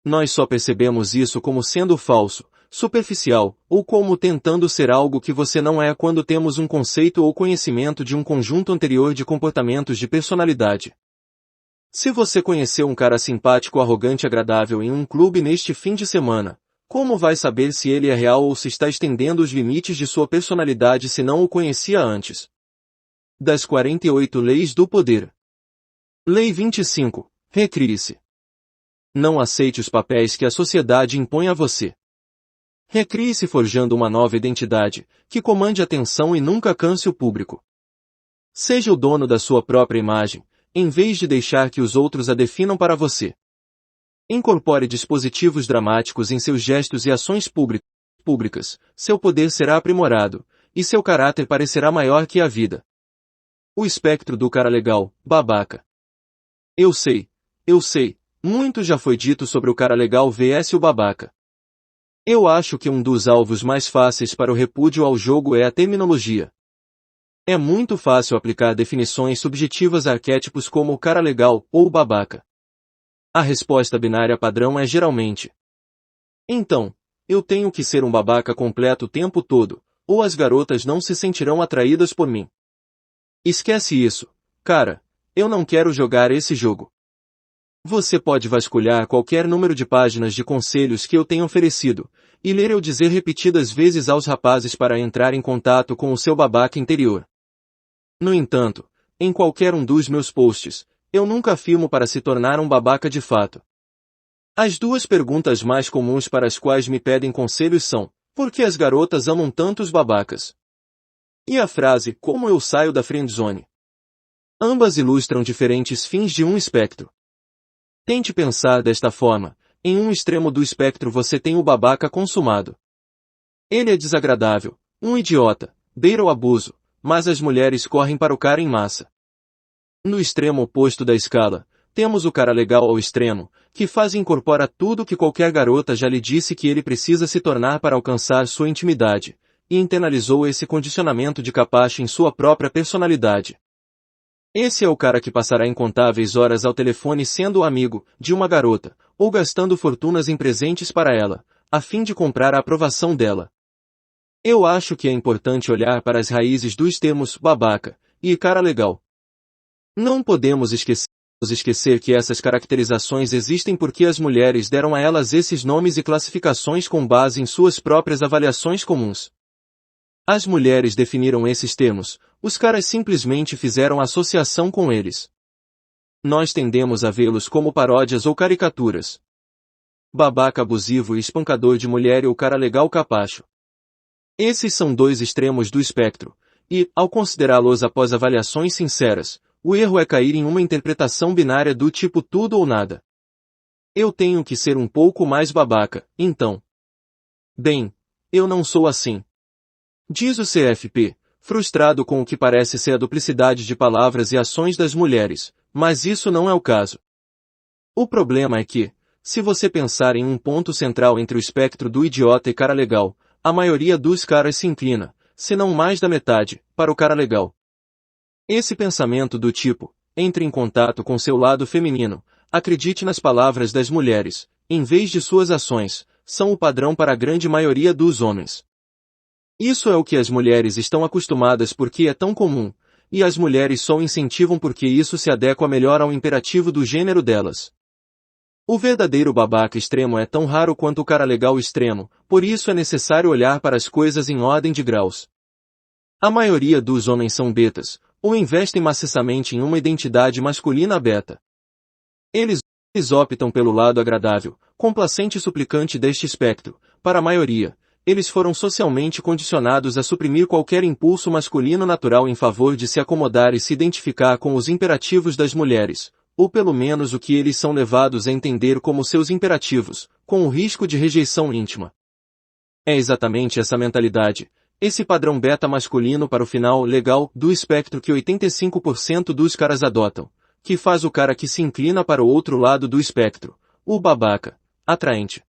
Nós só percebemos isso como sendo falso, superficial, ou como tentando ser algo que você não é quando temos um conceito ou conhecimento de um conjunto anterior de comportamentos de personalidade. Se você conheceu um cara simpático, arrogante e agradável em um clube neste fim de semana, como vai saber se ele é real ou se está estendendo os limites de sua personalidade se não o conhecia antes? Das 48 Leis do Poder. Lei 25. Recrie-se. Não aceite os papéis que a sociedade impõe a você. Recrie-se forjando uma nova identidade, que comande a atenção e nunca canse o público. Seja o dono da sua própria imagem, em vez de deixar que os outros a definam para você. Incorpore dispositivos dramáticos em seus gestos e ações públicas, seu poder será aprimorado, e seu caráter parecerá maior que a vida. O espectro do cara legal, babaca. Eu sei, muito já foi dito sobre o cara legal vs o babaca. Eu acho que um dos alvos mais fáceis para o repúdio ao jogo é a terminologia. É muito fácil aplicar definições subjetivas a arquétipos como o cara legal ou o babaca. A resposta binária padrão é geralmente: então, eu tenho que ser um babaca completo o tempo todo, ou as garotas não se sentirão atraídas por mim. Esquece isso, cara, eu não quero jogar esse jogo. Você pode vasculhar qualquer número de páginas de conselhos que eu tenho oferecido, e ler eu dizer repetidas vezes aos rapazes para entrar em contato com o seu babaca interior. No entanto, em qualquer um dos meus posts, eu nunca afirmo para se tornar um babaca de fato. As duas perguntas mais comuns para as quais me pedem conselhos são: por que as garotas amam tanto os babacas? E a frase, como eu saio da friendzone? Ambas ilustram diferentes fins de um espectro. Tente pensar desta forma: em um extremo do espectro você tem o babaca consumado. Ele é desagradável, um idiota, beira o abuso, mas as mulheres correm para o cara em massa. No extremo oposto da escala, temos o cara legal ao extremo, que faz e incorpora tudo que qualquer garota já lhe disse que ele precisa se tornar para alcançar sua intimidade, e internalizou esse condicionamento de capacho em sua própria personalidade. Esse é o cara que passará incontáveis horas ao telefone sendo o amigo de uma garota, ou gastando fortunas em presentes para ela, a fim de comprar a aprovação dela. Eu acho que é importante olhar para as raízes dos termos babaca e cara legal. Não podemos esquecer que essas caracterizações existem porque as mulheres deram a elas esses nomes e classificações com base em suas próprias avaliações comuns. As mulheres definiram esses termos, os caras simplesmente fizeram associação com eles. Nós tendemos a vê-los como paródias ou caricaturas. Babaca abusivo e espancador de mulher e o cara legal capacho. Esses são dois extremos do espectro, e, ao considerá-los após avaliações sinceras, o erro é cair em uma interpretação binária do tipo tudo ou nada. Eu tenho que ser um pouco mais babaca, então. Bem, eu não sou assim. Diz o CFP, frustrado com o que parece ser a duplicidade de palavras e ações das mulheres, mas isso não é o caso. O problema é que, se você pensar em um ponto central entre o espectro do idiota e cara legal, a maioria dos caras se inclina, se não mais da metade, para o cara legal. Esse pensamento do tipo, entre em contato com seu lado feminino, acredite nas palavras das mulheres, em vez de suas ações, são o padrão para a grande maioria dos homens. Isso é o que as mulheres estão acostumadas porque é tão comum, e as mulheres só o incentivam porque isso se adequa melhor ao imperativo do gênero delas. O verdadeiro babaca extremo é tão raro quanto o cara legal extremo, por isso é necessário olhar para as coisas em ordem de graus. A maioria dos homens são betas, ou investem maciçamente em uma identidade masculina beta. Eles optam pelo lado agradável, complacente e suplicante deste espectro. Para a maioria, eles foram socialmente condicionados a suprimir qualquer impulso masculino natural em favor de se acomodar e se identificar com os imperativos das mulheres, ou pelo menos o que eles são levados a entender como seus imperativos, com o risco de rejeição íntima. É exatamente essa mentalidade, esse padrão beta masculino para o final legal do espectro que 85% dos caras adotam, que faz o cara que se inclina para o outro lado do espectro, o babaca, atraente.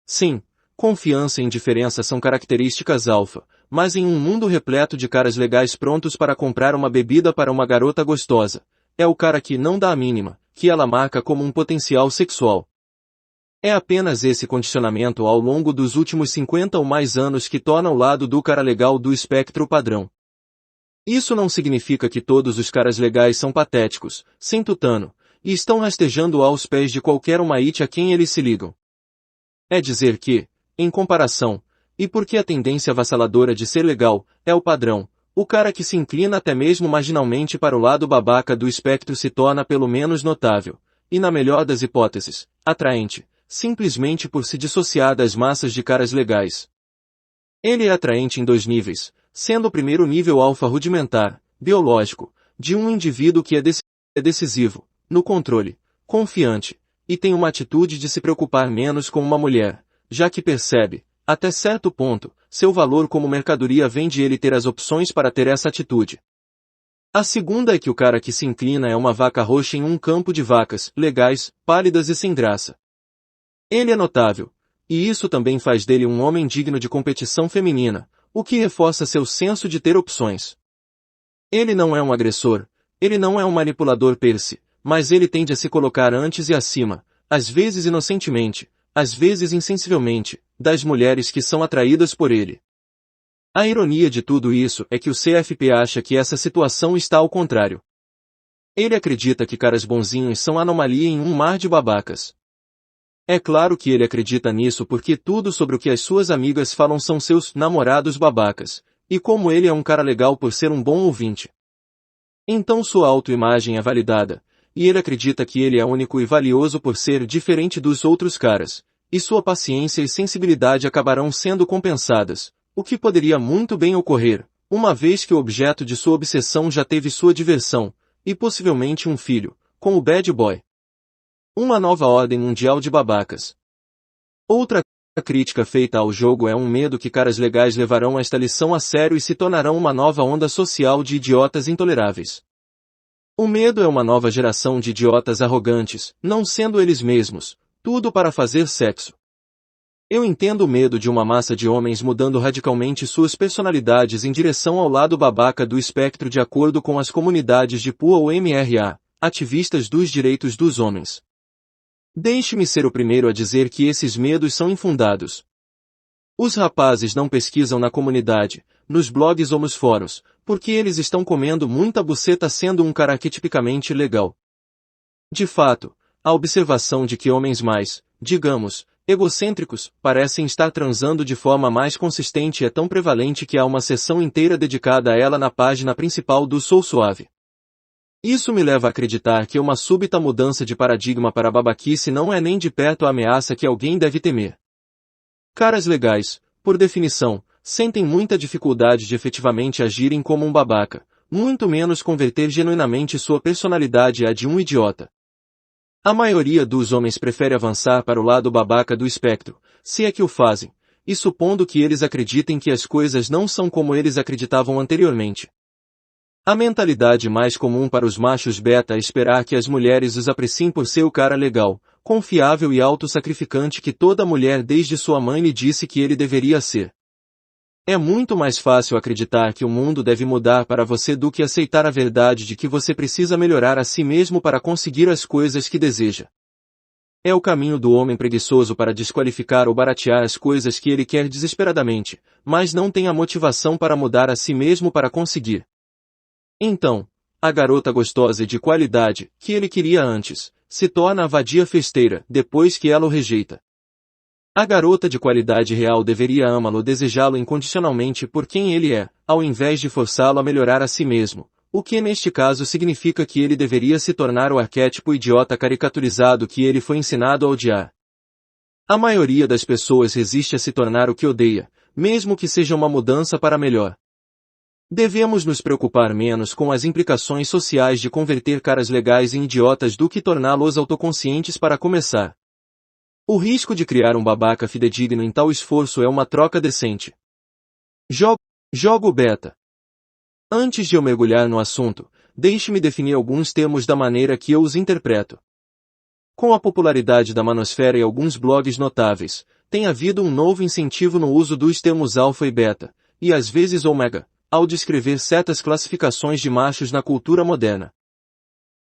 Sim, confiança e indiferença são características alfa, mas em um mundo repleto de caras legais prontos para comprar uma bebida para uma garota gostosa, é o cara que não dá a mínima, que ela marca como um potencial sexual. É apenas esse condicionamento ao longo dos últimos 50 ou mais anos que torna o lado do cara legal do espectro padrão. Isso não significa que todos os caras legais são patéticos, sem tutano, e estão rastejando aos pés de qualquer uma it a quem eles se ligam. É dizer que, em comparação, e porque a tendência avassaladora de ser legal é o padrão, o cara que se inclina até mesmo marginalmente para o lado babaca do espectro se torna pelo menos notável, e na melhor das hipóteses, atraente, simplesmente por se dissociar das massas de caras legais. Ele é atraente em dois níveis, sendo o primeiro nível alfa rudimentar, biológico, de um indivíduo que é decisivo, no controle, confiante, e tem uma atitude de se preocupar menos com uma mulher, já que percebe, até certo ponto, seu valor como mercadoria vem de ele ter as opções para ter essa atitude. A segunda é que o cara que se inclina é uma vaca roxa em um campo de vacas, legais, pálidas e sem graça. Ele é notável, e isso também faz dele um homem digno de competição feminina, o que reforça seu senso de ter opções. Ele não é um agressor, ele não é um manipulador per se, mas ele tende a se colocar antes e acima, às vezes inocentemente, às vezes insensivelmente, das mulheres que são atraídas por ele. A ironia de tudo isso é que o CFP acha que essa situação está ao contrário. Ele acredita que caras bonzinhos são anomalia em um mar de babacas. É claro que ele acredita nisso porque tudo sobre o que as suas amigas falam são seus namorados babacas, e como ele é um cara legal por ser um bom ouvinte. Então sua autoimagem é validada, e ele acredita que ele é único e valioso por ser diferente dos outros caras, e sua paciência e sensibilidade acabarão sendo compensadas, o que poderia muito bem ocorrer, uma vez que o objeto de sua obsessão já teve sua diversão, e possivelmente um filho, com o bad boy. Uma nova ordem mundial de babacas. Outra crítica feita ao jogo é um medo que caras legais levarão esta lição a sério e se tornarão uma nova onda social de idiotas intoleráveis. O medo é uma nova geração de idiotas arrogantes, não sendo eles mesmos, tudo para fazer sexo. Eu entendo o medo de uma massa de homens mudando radicalmente suas personalidades em direção ao lado babaca do espectro de acordo com as comunidades de PUA ou MRA, ativistas dos direitos dos homens. Deixe-me ser o primeiro a dizer que esses medos são infundados. Os rapazes não pesquisam na comunidade, nos blogs ou nos fóruns, porque eles estão comendo muita buceta sendo um cara arquetipicamente legal. De fato, a observação de que homens mais, digamos, egocêntricos, parecem estar transando de forma mais consistente é tão prevalente que há uma seção inteira dedicada a ela na página principal do Sou Suave. Isso me leva a acreditar que uma súbita mudança de paradigma para a babaquice não é nem de perto a ameaça que alguém deve temer. Caras legais, por definição, sentem muita dificuldade de efetivamente agirem como um babaca, muito menos converter genuinamente sua personalidade à de um idiota. A maioria dos homens prefere avançar para o lado babaca do espectro, se é que o fazem, e supondo que eles acreditem que as coisas não são como eles acreditavam anteriormente. A mentalidade mais comum para os machos beta é esperar que as mulheres os apreciem por ser o cara legal, confiável e autossacrificante que toda mulher desde sua mãe lhe disse que ele deveria ser. É muito mais fácil acreditar que o mundo deve mudar para você do que aceitar a verdade de que você precisa melhorar a si mesmo para conseguir as coisas que deseja. É o caminho do homem preguiçoso para desqualificar ou baratear as coisas que ele quer desesperadamente, mas não tem a motivação para mudar a si mesmo para conseguir. Então, a garota gostosa e de qualidade, que ele queria antes, se torna a vadia festeira, depois que ela o rejeita. A garota de qualidade real deveria amá-lo, desejá-lo incondicionalmente por quem ele é, ao invés de forçá-lo a melhorar a si mesmo, o que neste caso significa que ele deveria se tornar o arquétipo idiota caricaturizado que ele foi ensinado a odiar. A maioria das pessoas resiste a se tornar o que odeia, mesmo que seja uma mudança para melhor. Devemos nos preocupar menos com as implicações sociais de converter caras legais em idiotas do que torná-los autoconscientes para começar. O risco de criar um babaca fidedigno em tal esforço é uma troca decente. Jogo beta. Antes de eu mergulhar no assunto, deixe-me definir alguns termos da maneira que eu os interpreto. Com a popularidade da manosfera e alguns blogs notáveis, tem havido um novo incentivo no uso dos termos alfa e beta, e às vezes ômega, ao descrever certas classificações de machos na cultura moderna.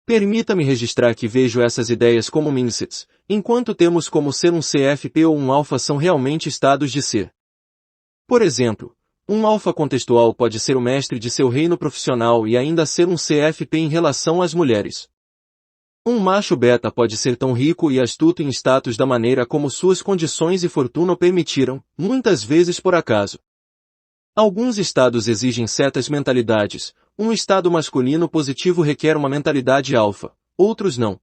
Permita-me registrar que vejo essas ideias como mindsets, enquanto termos como ser um CFP ou um alfa são realmente estados de ser. Por exemplo, um alfa contextual pode ser o mestre de seu reino profissional e ainda ser um CFP em relação às mulheres. Um macho beta pode ser tão rico e astuto em status da maneira como suas condições e fortuna o permitiram, muitas vezes por acaso. Alguns estados exigem certas mentalidades, um estado masculino positivo requer uma mentalidade alfa, outros não.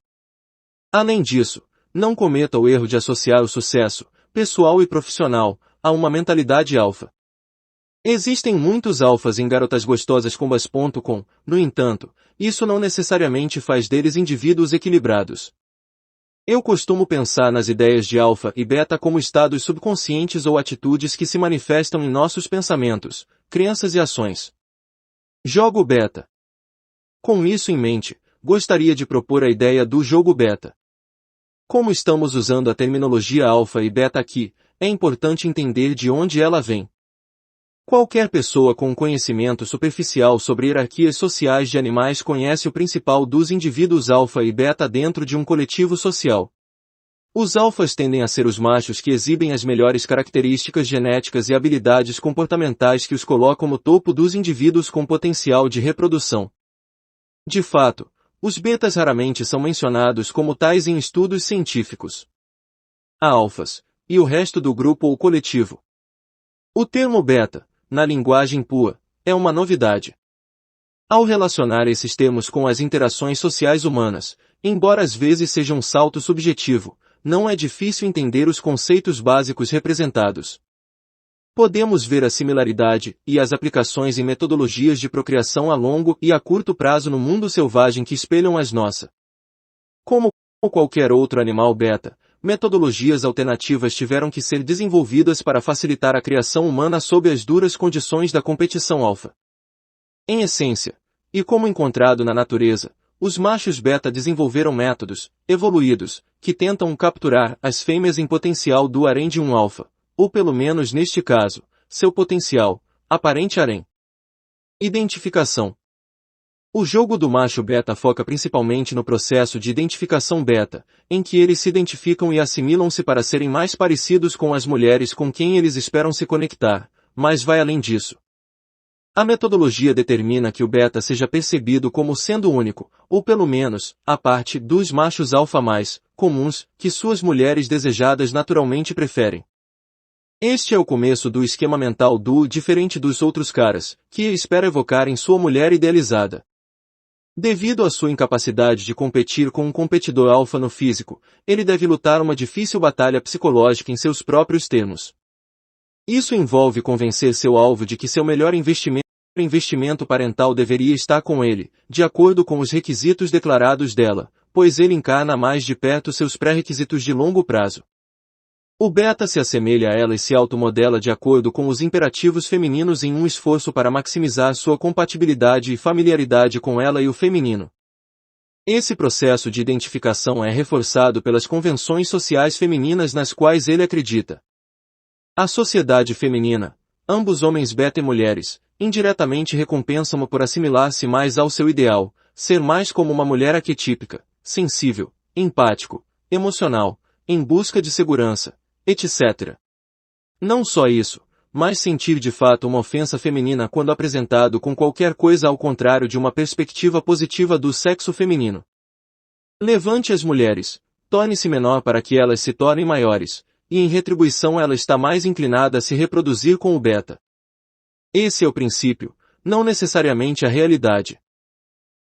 Além disso, não cometa o erro de associar o sucesso, pessoal e profissional, a uma mentalidade alfa. Existem muitos alfas em garotasgostosas.com, no entanto, isso não necessariamente faz deles indivíduos equilibrados. Eu costumo pensar nas ideias de alfa e beta como estados subconscientes ou atitudes que se manifestam em nossos pensamentos, crenças e ações. Jogo beta. Com isso em mente, gostaria de propor a ideia do jogo beta. Como estamos usando a terminologia alfa e beta aqui, é importante entender de onde ela vem. Qualquer pessoa com conhecimento superficial sobre hierarquias sociais de animais conhece o principal dos indivíduos alfa e beta dentro de um coletivo social. Os alfas tendem a ser os machos que exibem as melhores características genéticas e habilidades comportamentais que os colocam no topo dos indivíduos com potencial de reprodução. De fato, os betas raramente são mencionados como tais em estudos científicos. Há alfas, e o resto do grupo ou coletivo. O termo beta, na linguagem PUA, é uma novidade. Ao relacionar esses termos com as interações sociais humanas, embora às vezes seja um salto subjetivo, não é difícil entender os conceitos básicos representados. Podemos ver a similaridade e as aplicações em metodologias de procriação a longo e a curto prazo no mundo selvagem que espelham as nossas. Como qualquer outro animal beta, metodologias alternativas tiveram que ser desenvolvidas para facilitar a criação humana sob as duras condições da competição alfa. Em essência, e como encontrado na natureza, os machos beta desenvolveram métodos, evoluídos, que tentam capturar as fêmeas em potencial do harém de um alfa, ou pelo menos neste caso, seu potencial, aparente harém. Identificação. O jogo do macho beta foca principalmente no processo de identificação beta, em que eles se identificam e assimilam-se para serem mais parecidos com as mulheres com quem eles esperam se conectar, mas vai além disso. A metodologia determina que o beta seja percebido como sendo único, ou pelo menos, à parte dos machos alfa mais comuns, que suas mulheres desejadas naturalmente preferem. Este é o começo do esquema mental do diferente dos outros caras, que espera evocar em sua mulher idealizada. Devido à sua incapacidade de competir com um competidor alfa no físico, ele deve lutar uma difícil batalha psicológica em seus próprios termos. Isso envolve convencer seu alvo de que seu melhor investimento parental deveria estar com ele, de acordo com os requisitos declarados dela, pois ele encarna mais de perto seus pré-requisitos de longo prazo. O beta se assemelha a ela e se automodela de acordo com os imperativos femininos em um esforço para maximizar sua compatibilidade e familiaridade com ela e o feminino. Esse processo de identificação é reforçado pelas convenções sociais femininas nas quais ele acredita. A sociedade feminina, ambos homens beta e mulheres, indiretamente recompensam-o por assimilar-se mais ao seu ideal, ser mais como uma mulher arquetípica, sensível, empático, emocional, em busca de segurança, etc. Não só isso, mas sentir de fato uma ofensa feminina quando apresentado com qualquer coisa ao contrário de uma perspectiva positiva do sexo feminino. Levante as mulheres, torne-se menor para que elas se tornem maiores, e em retribuição ela está mais inclinada a se reproduzir com o beta. Esse é o princípio, não necessariamente a realidade.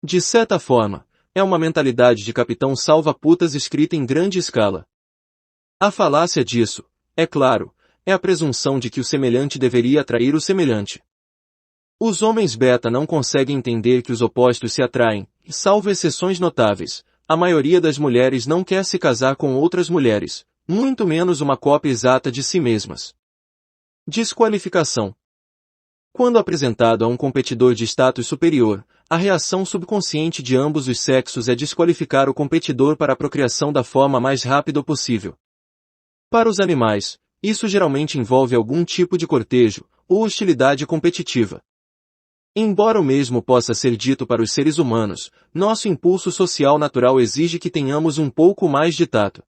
De certa forma, é uma mentalidade de capitão salva-putas escrita em grande escala. A falácia disso, é claro, é a presunção de que o semelhante deveria atrair o semelhante. Os homens beta não conseguem entender que os opostos se atraem, e salvo exceções notáveis, a maioria das mulheres não quer se casar com outras mulheres, muito menos uma cópia exata de si mesmas. Desqualificação. Quando apresentado a um competidor de status superior, a reação subconsciente de ambos os sexos é desqualificar o competidor para a procriação da forma mais rápida possível. Para os animais, isso geralmente envolve algum tipo de cortejo, ou hostilidade competitiva. Embora o mesmo possa ser dito para os seres humanos, nosso impulso social natural exige que tenhamos um pouco mais de tato.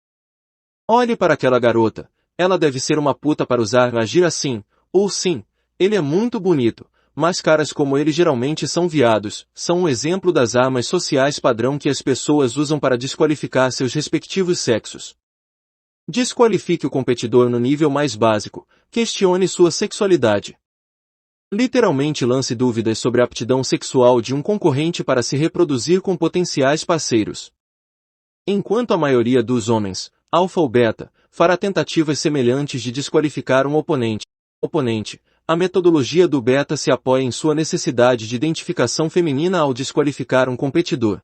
Olhe para aquela garota, ela deve ser uma puta para agir assim, ou sim, ele é muito bonito, mas caras como ele geralmente são viados, são um exemplo das armas sociais padrão que as pessoas usam para desqualificar seus respectivos sexos. Desqualifique o competidor no nível mais básico, questione sua sexualidade. Literalmente lance dúvidas sobre a aptidão sexual de um concorrente para se reproduzir com potenciais parceiros. Enquanto a maioria dos homens, alfa ou beta, fará tentativas semelhantes de desqualificar um oponente, a metodologia do beta se apoia em sua necessidade de identificação feminina ao desqualificar um competidor.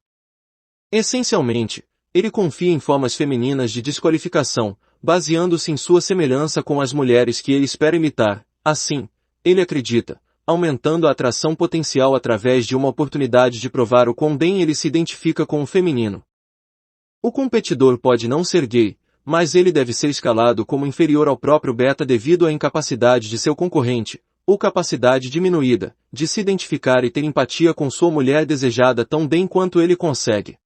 Essencialmente, ele confia em formas femininas de desqualificação, baseando-se em sua semelhança com as mulheres que ele espera imitar. Assim, ele acredita, aumentando a atração potencial através de uma oportunidade de provar o quão bem ele se identifica com o feminino. O competidor pode não ser gay, mas ele deve ser escalado como inferior ao próprio beta devido à incapacidade de seu concorrente, ou capacidade diminuída, de se identificar e ter empatia com sua mulher desejada tão bem quanto ele consegue.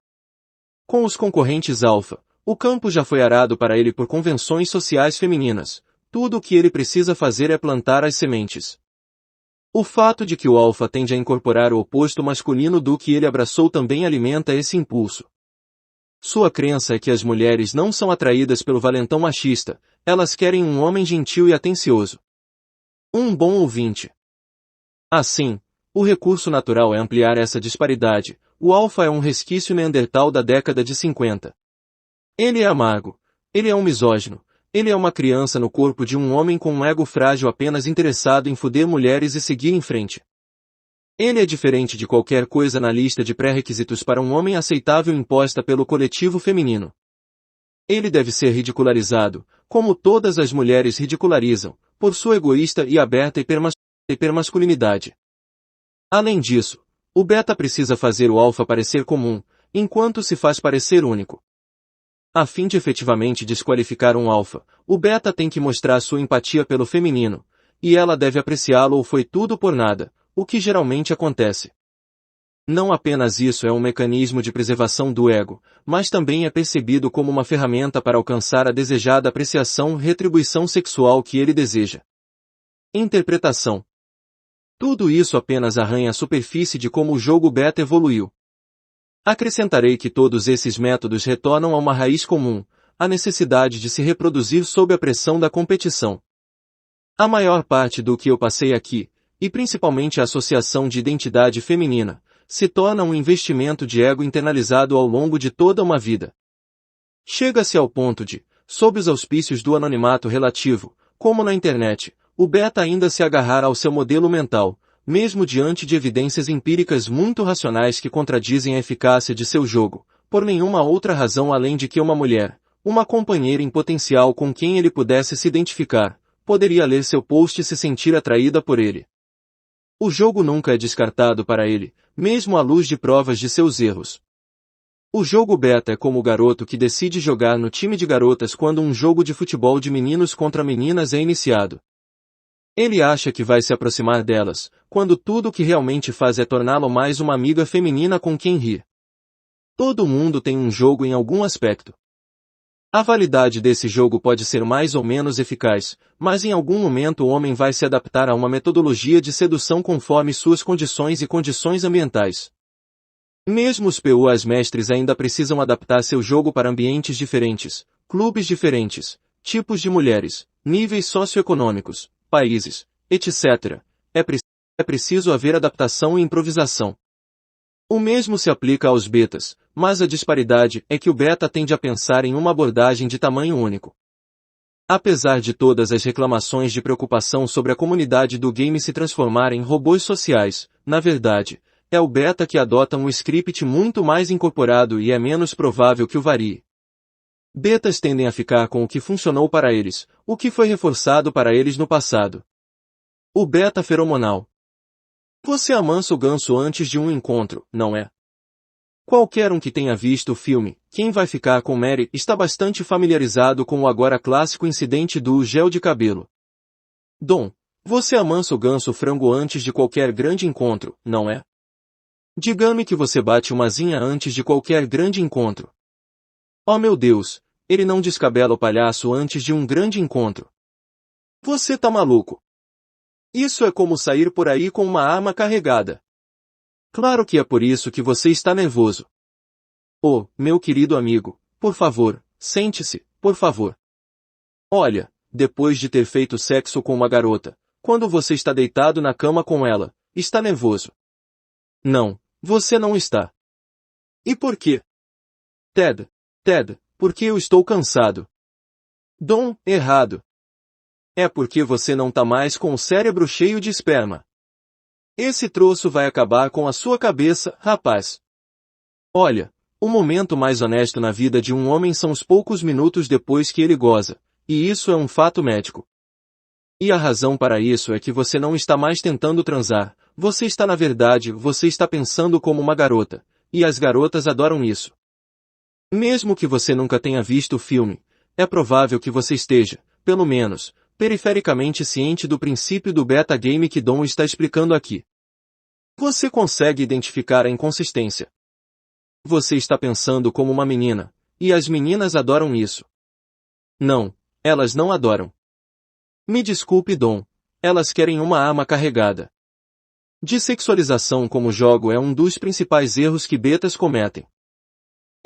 Com os concorrentes alfa, o campo já foi arado para ele por convenções sociais femininas, tudo o que ele precisa fazer é plantar as sementes. O fato de que o alfa tende a incorporar o oposto masculino do que ele abraçou também alimenta esse impulso. Sua crença é que as mulheres não são atraídas pelo valentão machista, elas querem um homem gentil e atencioso. Um bom ouvinte. Assim, o recurso natural é ampliar essa disparidade, o alfa é um resquício neandertal da década de 50. Ele é amargo. Ele é um misógino. Ele é uma criança no corpo de um homem com um ego frágil apenas interessado em foder mulheres e seguir em frente. Ele é diferente de qualquer coisa na lista de pré-requisitos para um homem aceitável imposta pelo coletivo feminino. Ele deve ser ridicularizado, como todas as mulheres ridicularizam, por sua egoísta e aberta hipermasculinidade. Além disso, o beta precisa fazer o alfa parecer comum, enquanto se faz parecer único. A fim de efetivamente desqualificar um alfa, o beta tem que mostrar sua empatia pelo feminino, e ela deve apreciá-lo ou foi tudo por nada, o que geralmente acontece. Não apenas isso é um mecanismo de preservação do ego, mas também é percebido como uma ferramenta para alcançar a desejada apreciação e retribuição sexual que ele deseja. Interpretação. Tudo isso apenas arranha a superfície de como o jogo beta evoluiu. Acrescentarei que todos esses métodos retornam a uma raiz comum, a necessidade de se reproduzir sob a pressão da competição. A maior parte do que eu passei aqui, e principalmente a associação de identidade feminina, se torna um investimento de ego internalizado ao longo de toda uma vida. Chega-se ao ponto de, sob os auspícios do anonimato relativo, como na internet, o beta ainda se agarrar ao seu modelo mental, mesmo diante de evidências empíricas muito racionais que contradizem a eficácia de seu jogo, por nenhuma outra razão além de que uma mulher, uma companheira em potencial com quem ele pudesse se identificar, poderia ler seu post e se sentir atraída por ele. O jogo nunca é descartado para ele, mesmo à luz de provas de seus erros. O jogo beta é como o garoto que decide jogar no time de garotas quando um jogo de futebol de meninos contra meninas é iniciado. Ele acha que vai se aproximar delas, quando tudo o que realmente faz é torná-lo mais uma amiga feminina com quem rir. Todo mundo tem um jogo em algum aspecto. A validade desse jogo pode ser mais ou menos eficaz, mas em algum momento o homem vai se adaptar a uma metodologia de sedução conforme suas condições e condições ambientais. Mesmo os PUAs mestres ainda precisam adaptar seu jogo para ambientes diferentes, clubes diferentes, tipos de mulheres, níveis socioeconômicos, países, etc. É preciso haver adaptação e improvisação. O mesmo se aplica aos betas, mas a disparidade é que o beta tende a pensar em uma abordagem de tamanho único. Apesar de todas as reclamações de preocupação sobre a comunidade do game se transformar em robôs sociais, na verdade, é o beta que adota um script muito mais incorporado e é menos provável que o varie. Betas tendem a ficar com o que funcionou para eles, o que foi reforçado para eles no passado. O beta feromonal. Você amansa o ganso antes de um encontro, não é? Qualquer um que tenha visto o filme, Quem Vai Ficar com Mary, está bastante familiarizado com o agora clássico incidente do gel de cabelo. Dom, você amansa o ganso frango antes de qualquer grande encontro, não é? Diga-me que você bate uma zinha antes de qualquer grande encontro. Oh meu Deus, ele não descabela o palhaço antes de um grande encontro. Você tá maluco? Isso é como sair por aí com uma arma carregada. Claro que é por isso que você está nervoso. Oh, meu querido amigo, por favor, sente-se, por favor. Olha, depois de ter feito sexo com uma garota, quando você está deitado na cama com ela, está nervoso. Não, você não está. E por quê? Ted, porque eu estou cansado. Dom, errado. É porque você não tá mais com o cérebro cheio de esperma. Esse troço vai acabar com a sua cabeça, rapaz. Olha, o momento mais honesto na vida de um homem são os poucos minutos depois que ele goza, e isso é um fato médico. E a razão para isso é que você não está mais tentando transar, você está pensando como uma garota, e as garotas adoram isso. Mesmo que você nunca tenha visto o filme, é provável que você esteja, pelo menos, perifericamente ciente do princípio do beta game que Dom está explicando aqui. Você consegue identificar a inconsistência. Você está pensando como uma menina, e as meninas adoram isso. Não, elas não adoram. Me desculpe, Dom, elas querem uma arma carregada. Dessexualização como jogo é um dos principais erros que betas cometem.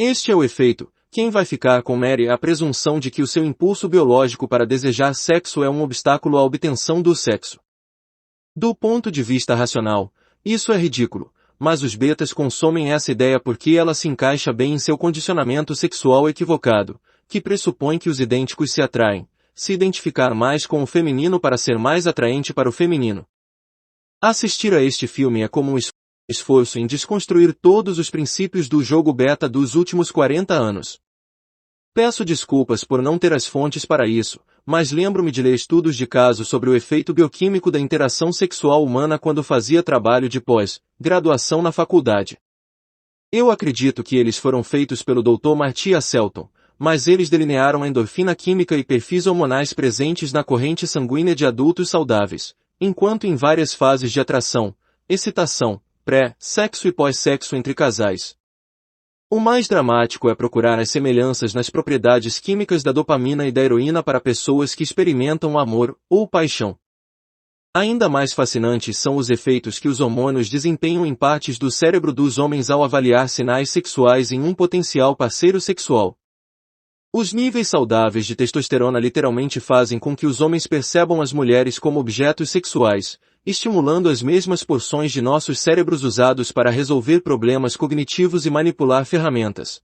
Este é o efeito. Quem vai ficar com Mary é a presunção de que o seu impulso biológico para desejar sexo é um obstáculo à obtenção do sexo. Do ponto de vista racional, isso é ridículo, mas os betas consomem essa ideia porque ela se encaixa bem em seu condicionamento sexual equivocado, que pressupõe que os idênticos se atraem, se identificar mais com o feminino para ser mais atraente para o feminino. Assistir a este filme é como um esforço em desconstruir todos os princípios do jogo beta dos últimos 40 anos. Peço desculpas por não ter as fontes para isso, mas lembro-me de ler estudos de caso sobre o efeito bioquímico da interação sexual humana quando fazia trabalho de pós-graduação na faculdade. Eu acredito que eles foram feitos pelo Dr. Marty Selton, mas eles delinearam a endorfina química e perfis hormonais presentes na corrente sanguínea de adultos saudáveis, enquanto em várias fases de atração, excitação, pré-sexo e pós-sexo entre casais. O mais dramático é procurar as semelhanças nas propriedades químicas da dopamina e da heroína para pessoas que experimentam amor ou paixão. Ainda mais fascinantes são os efeitos que os hormônios desempenham em partes do cérebro dos homens ao avaliar sinais sexuais em um potencial parceiro sexual. Os níveis saudáveis de testosterona literalmente fazem com que os homens percebam as mulheres como objetos sexuais, estimulando as mesmas porções de nossos cérebros usados para resolver problemas cognitivos e manipular ferramentas.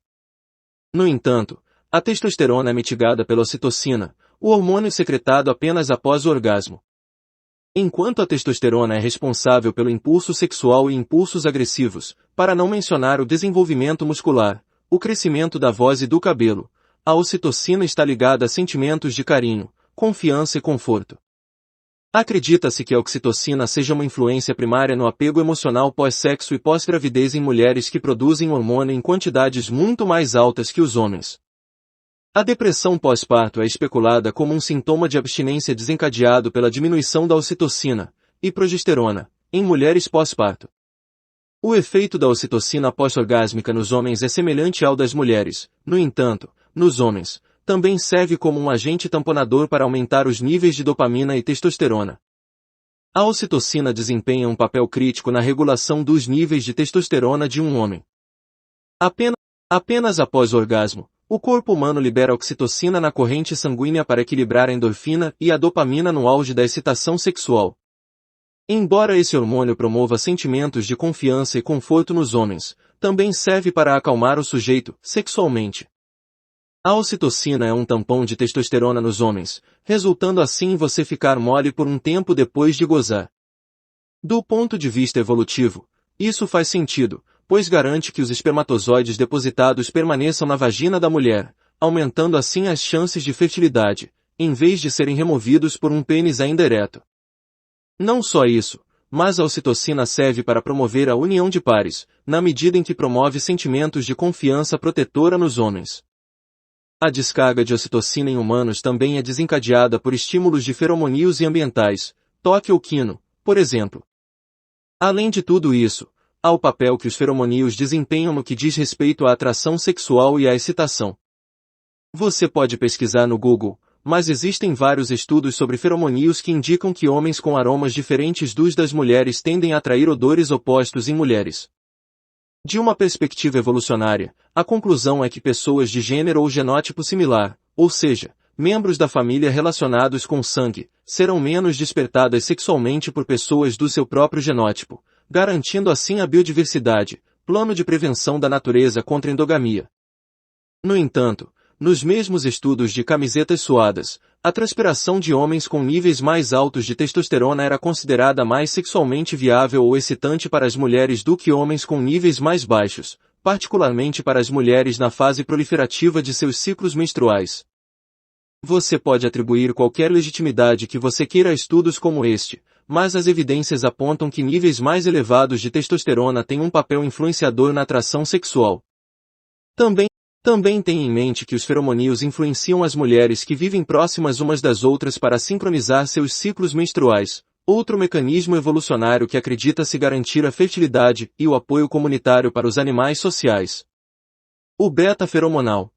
No entanto, a testosterona é mitigada pela ocitocina, o hormônio secretado apenas após o orgasmo. Enquanto a testosterona é responsável pelo impulso sexual e impulsos agressivos, para não mencionar o desenvolvimento muscular, o crescimento da voz e do cabelo, a ocitocina está ligada a sentimentos de carinho, confiança e conforto. Acredita-se que a oxitocina seja uma influência primária no apego emocional pós-sexo e pós-gravidez em mulheres que produzem hormônio em quantidades muito mais altas que os homens. A depressão pós-parto é especulada como um sintoma de abstinência desencadeado pela diminuição da ocitocina e progesterona em mulheres pós-parto. O efeito da ocitocina pós-orgásmica nos homens é semelhante ao das mulheres, no entanto, nos homens, também serve como um agente tamponador para aumentar os níveis de dopamina e testosterona. A ocitocina desempenha um papel crítico na regulação dos níveis de testosterona de um homem. Apenas após o orgasmo, o corpo humano libera oxitocina na corrente sanguínea para equilibrar a endorfina e a dopamina no auge da excitação sexual. Embora esse hormônio promova sentimentos de confiança e conforto nos homens, também serve para acalmar o sujeito, sexualmente. A ocitocina é um tampão de testosterona nos homens, resultando assim em você ficar mole por um tempo depois de gozar. Do ponto de vista evolutivo, isso faz sentido, pois garante que os espermatozoides depositados permaneçam na vagina da mulher, aumentando assim as chances de fertilidade, em vez de serem removidos por um pênis ainda ereto. Não só isso, mas a ocitocina serve para promover a união de pares, na medida em que promove sentimentos de confiança protetora nos homens. A descarga de ocitocina em humanos também é desencadeada por estímulos de feromoníos e ambientais, toque ou quino, por exemplo. Além de tudo isso, há o papel que os feromoníos desempenham no que diz respeito à atração sexual e à excitação. Você pode pesquisar no Google, mas existem vários estudos sobre feromoníos que indicam que homens com aromas diferentes dos das mulheres tendem a atrair odores opostos em mulheres. De uma perspectiva evolucionária, a conclusão é que pessoas de gênero ou genótipo similar, ou seja, membros da família relacionados com sangue, serão menos despertadas sexualmente por pessoas do seu próprio genótipo, garantindo assim a biodiversidade, plano de prevenção da natureza contra a endogamia. No entanto, nos mesmos estudos de camisetas suadas, a transpiração de homens com níveis mais altos de testosterona era considerada mais sexualmente viável ou excitante para as mulheres do que homens com níveis mais baixos, particularmente para as mulheres na fase proliferativa de seus ciclos menstruais. Você pode atribuir qualquer legitimidade que você queira a estudos como este, mas as evidências apontam que níveis mais elevados de testosterona têm um papel influenciador na atração sexual. Também tenha em mente que os feromoníos influenciam as mulheres que vivem próximas umas das outras para sincronizar seus ciclos menstruais, outro mecanismo evolucionário que acredita-se garantir a fertilidade e o apoio comunitário para os animais sociais. O beta-feromonal.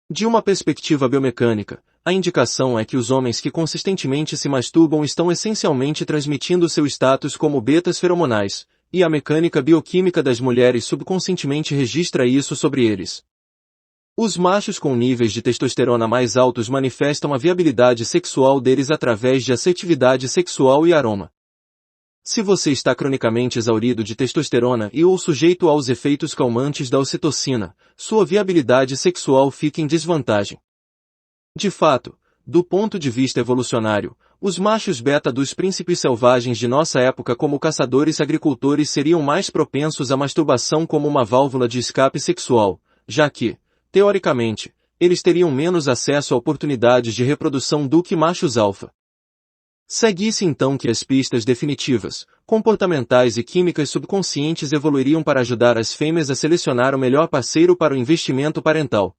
De uma perspectiva biomecânica, a indicação é que os homens que consistentemente se masturbam estão essencialmente transmitindo seu status como betas feromonais, e a mecânica bioquímica das mulheres subconscientemente registra isso sobre eles. Os machos com níveis de testosterona mais altos manifestam a viabilidade sexual deles através de assertividade sexual e aroma. Se você está cronicamente exaurido de testosterona e ou sujeito aos efeitos calmantes da ocitocina, sua viabilidade sexual fica em desvantagem. De fato, do ponto de vista evolucionário, os machos beta dos príncipes selvagens de nossa época como caçadores-agricultores seriam mais propensos à masturbação como uma válvula de escape sexual, já que, teoricamente, eles teriam menos acesso a oportunidades de reprodução do que machos alfa. Segue-se então que as pistas definitivas, comportamentais e químicas subconscientes evoluiriam para ajudar as fêmeas a selecionar o melhor parceiro para o investimento parental.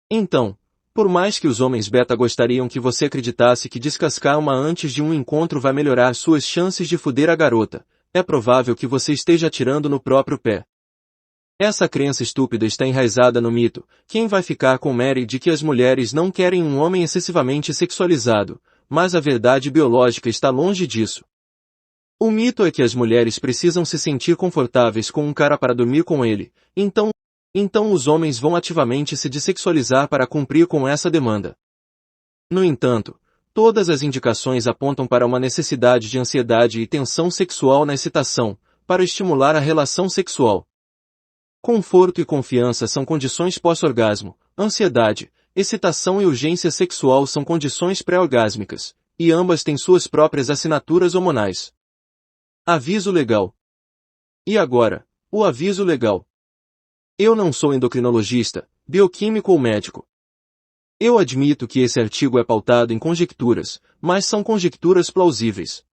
Então, por mais que os homens beta gostariam que você acreditasse que descascar uma antes de um encontro vai melhorar suas chances de foder a garota, é provável que você esteja atirando no próprio pé. Essa crença estúpida está enraizada no mito, quem vai ficar com Mary, de que as mulheres não querem um homem excessivamente sexualizado, mas a verdade biológica está longe disso. O mito é que as mulheres precisam se sentir confortáveis com um cara para dormir com ele, então os homens vão ativamente se dessexualizar para cumprir com essa demanda. No entanto, todas as indicações apontam para uma necessidade de ansiedade e tensão sexual na excitação, para estimular a relação sexual. Conforto e confiança são condições pós-orgasmo, ansiedade, excitação e urgência sexual são condições pré-orgásmicas, e ambas têm suas próprias assinaturas hormonais. Aviso legal. E agora, o aviso legal. Eu não sou endocrinologista, bioquímico ou médico. Eu admito que esse artigo é pautado em conjecturas, mas são conjecturas plausíveis.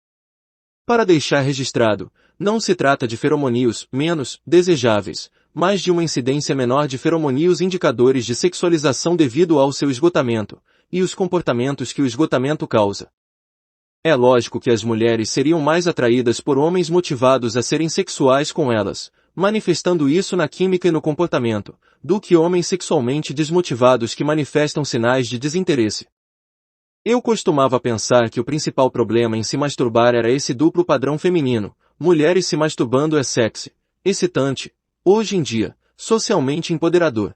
Para deixar registrado, não se trata de feromônios menos desejáveis, mas de uma incidência menor de feromônios indicadores de sexualização devido ao seu esgotamento, e os comportamentos que o esgotamento causa. É lógico que as mulheres seriam mais atraídas por homens motivados a serem sexuais com elas, manifestando isso na química e no comportamento, do que homens sexualmente desmotivados que manifestam sinais de desinteresse. Eu costumava pensar que o principal problema em se masturbar era esse duplo padrão feminino, mulheres se masturbando é sexy, excitante, hoje em dia, socialmente empoderador.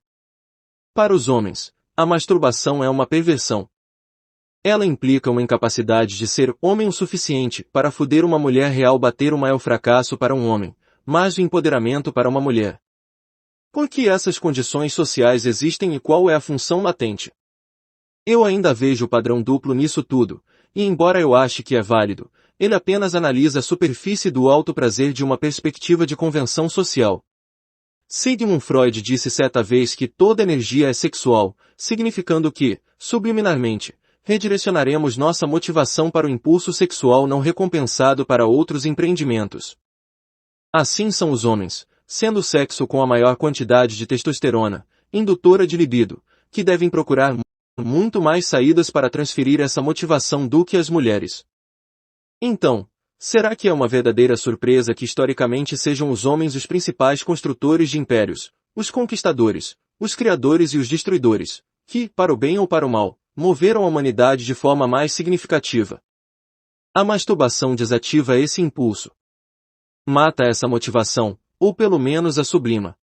Para os homens, a masturbação é uma perversão. Ela implica uma incapacidade de ser homem o suficiente para foder uma mulher real, bater uma é o fracasso para um homem, mas o empoderamento para uma mulher. Por que essas condições sociais existem e qual é a função latente? Eu ainda vejo o padrão duplo nisso tudo, e embora eu ache que é válido, ele apenas analisa a superfície do alto prazer de uma perspectiva de convenção social. Sigmund Freud disse certa vez que toda energia é sexual, significando que, subliminarmente, redirecionaremos nossa motivação para o impulso sexual não recompensado para outros empreendimentos. Assim são os homens, sendo o sexo com a maior quantidade de testosterona, indutora de libido, que devem procurar muito mais saídas para transferir essa motivação do que as mulheres. Então, será que é uma verdadeira surpresa que historicamente sejam os homens os principais construtores de impérios, os conquistadores, os criadores e os destruidores, que, para o bem ou para o mal, moveram a humanidade de forma mais significativa? A masturbação desativa esse impulso. Mata essa motivação, ou pelo menos a sublima.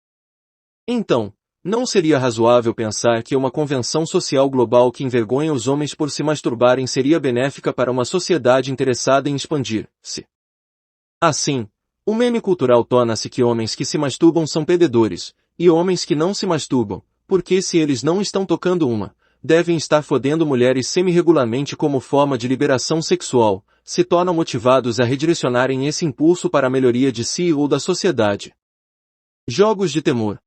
Então, não seria razoável pensar que uma convenção social global que envergonha os homens por se masturbarem seria benéfica para uma sociedade interessada em expandir-se? Assim, o meme cultural torna-se que homens que se masturbam são perdedores, e homens que não se masturbam, porque se eles não estão tocando uma, devem estar fodendo mulheres semi-regularmente como forma de liberação sexual, se tornam motivados a redirecionarem esse impulso para a melhoria de si ou da sociedade. Jogos de temor.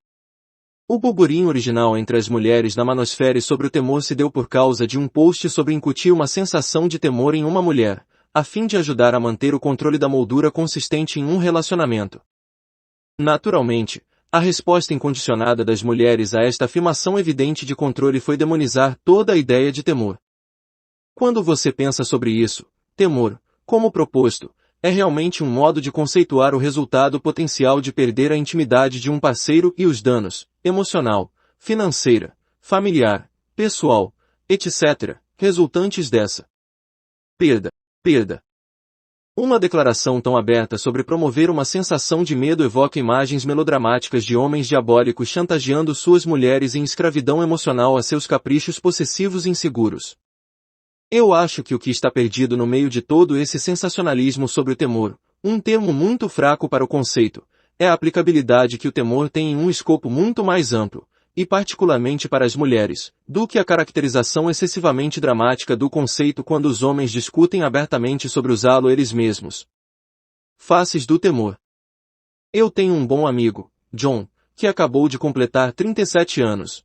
O burburinho original entre as mulheres na manosfera sobre o temor se deu por causa de um post sobre incutir uma sensação de temor em uma mulher, a fim de ajudar a manter o controle da moldura consistente em um relacionamento. Naturalmente, a resposta incondicionada das mulheres a esta afirmação evidente de controle foi demonizar toda a ideia de temor. Quando você pensa sobre isso, temor, como proposto, é realmente um modo de conceituar o resultado potencial de perder a intimidade de um parceiro e os danos, emocional, financeira, familiar, pessoal, etc., resultantes dessa perda. Uma declaração tão aberta sobre promover uma sensação de medo evoca imagens melodramáticas de homens diabólicos chantageando suas mulheres em escravidão emocional a seus caprichos possessivos e inseguros. Eu acho que o que está perdido no meio de todo esse sensacionalismo sobre o temor, Um termo muito fraco para o conceito, é a aplicabilidade que o temor tem em um escopo muito mais amplo, e particularmente para as mulheres, do que a caracterização excessivamente dramática do conceito quando os homens discutem abertamente sobre usá-lo eles mesmos. Faces do temor. Eu tenho um bom amigo, John, que acabou de completar 37 anos.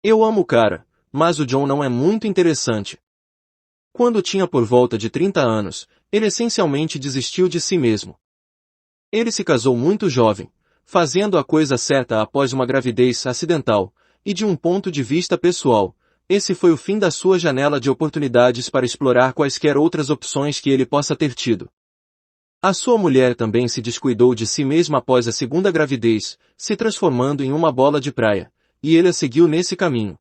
Eu amo o cara, mas o John não é muito interessante. Quando tinha por volta de 30 anos, ele essencialmente desistiu de si mesmo. Ele se casou muito jovem, fazendo a coisa certa após uma gravidez acidental, e de um ponto de vista pessoal, esse foi o fim da sua janela de oportunidades para explorar quaisquer outras opções que ele possa ter tido. A sua mulher também se descuidou de si mesma após a segunda gravidez, se transformando em uma bola de praia, e ele a seguiu nesse caminho.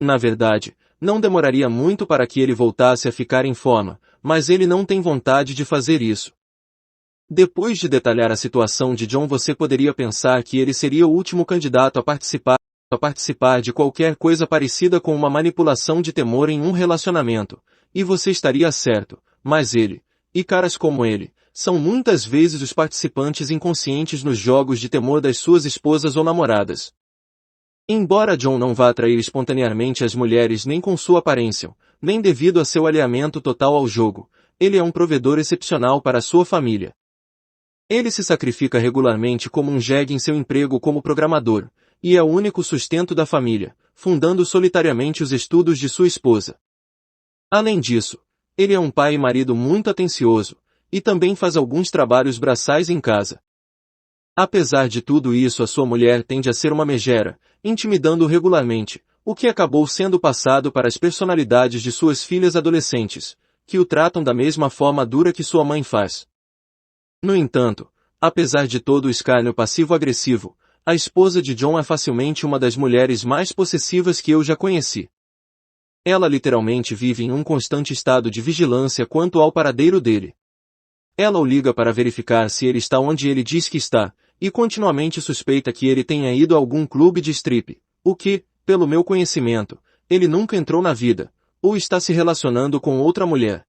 Na verdade, não demoraria muito para que ele voltasse a ficar em forma, mas ele não tem vontade de fazer isso. Depois de detalhar a situação de John, você poderia pensar que ele seria o último candidato a participar de qualquer coisa parecida com uma manipulação de temor em um relacionamento, e você estaria certo, mas ele, e caras como ele, são muitas vezes os participantes inconscientes nos jogos de temor das suas esposas ou namoradas. Embora John não vá atrair espontaneamente as mulheres nem com sua aparência, nem devido a seu alinhamento total ao jogo, ele é um provedor excepcional para sua família. Ele se sacrifica regularmente como um jegue em seu emprego como programador, e é o único sustento da família, fundando solitariamente os estudos de sua esposa. Além disso, ele é um pai e marido muito atencioso, e também faz alguns trabalhos braçais em casa. Apesar de tudo isso, a sua mulher tende a ser uma megera, intimidando-o regularmente, o que acabou sendo passado para as personalidades de suas filhas adolescentes, que o tratam da mesma forma dura que sua mãe faz. No entanto, apesar de todo o escárnio passivo-agressivo, a esposa de John é facilmente uma das mulheres mais possessivas que eu já conheci. Ela literalmente vive em um constante estado de vigilância quanto ao paradeiro dele. Ela o liga para verificar se ele está onde ele diz que está, e continuamente suspeita que ele tenha ido a algum clube de strip, o que, pelo meu conhecimento, ele nunca entrou na vida, ou está se relacionando com outra mulher.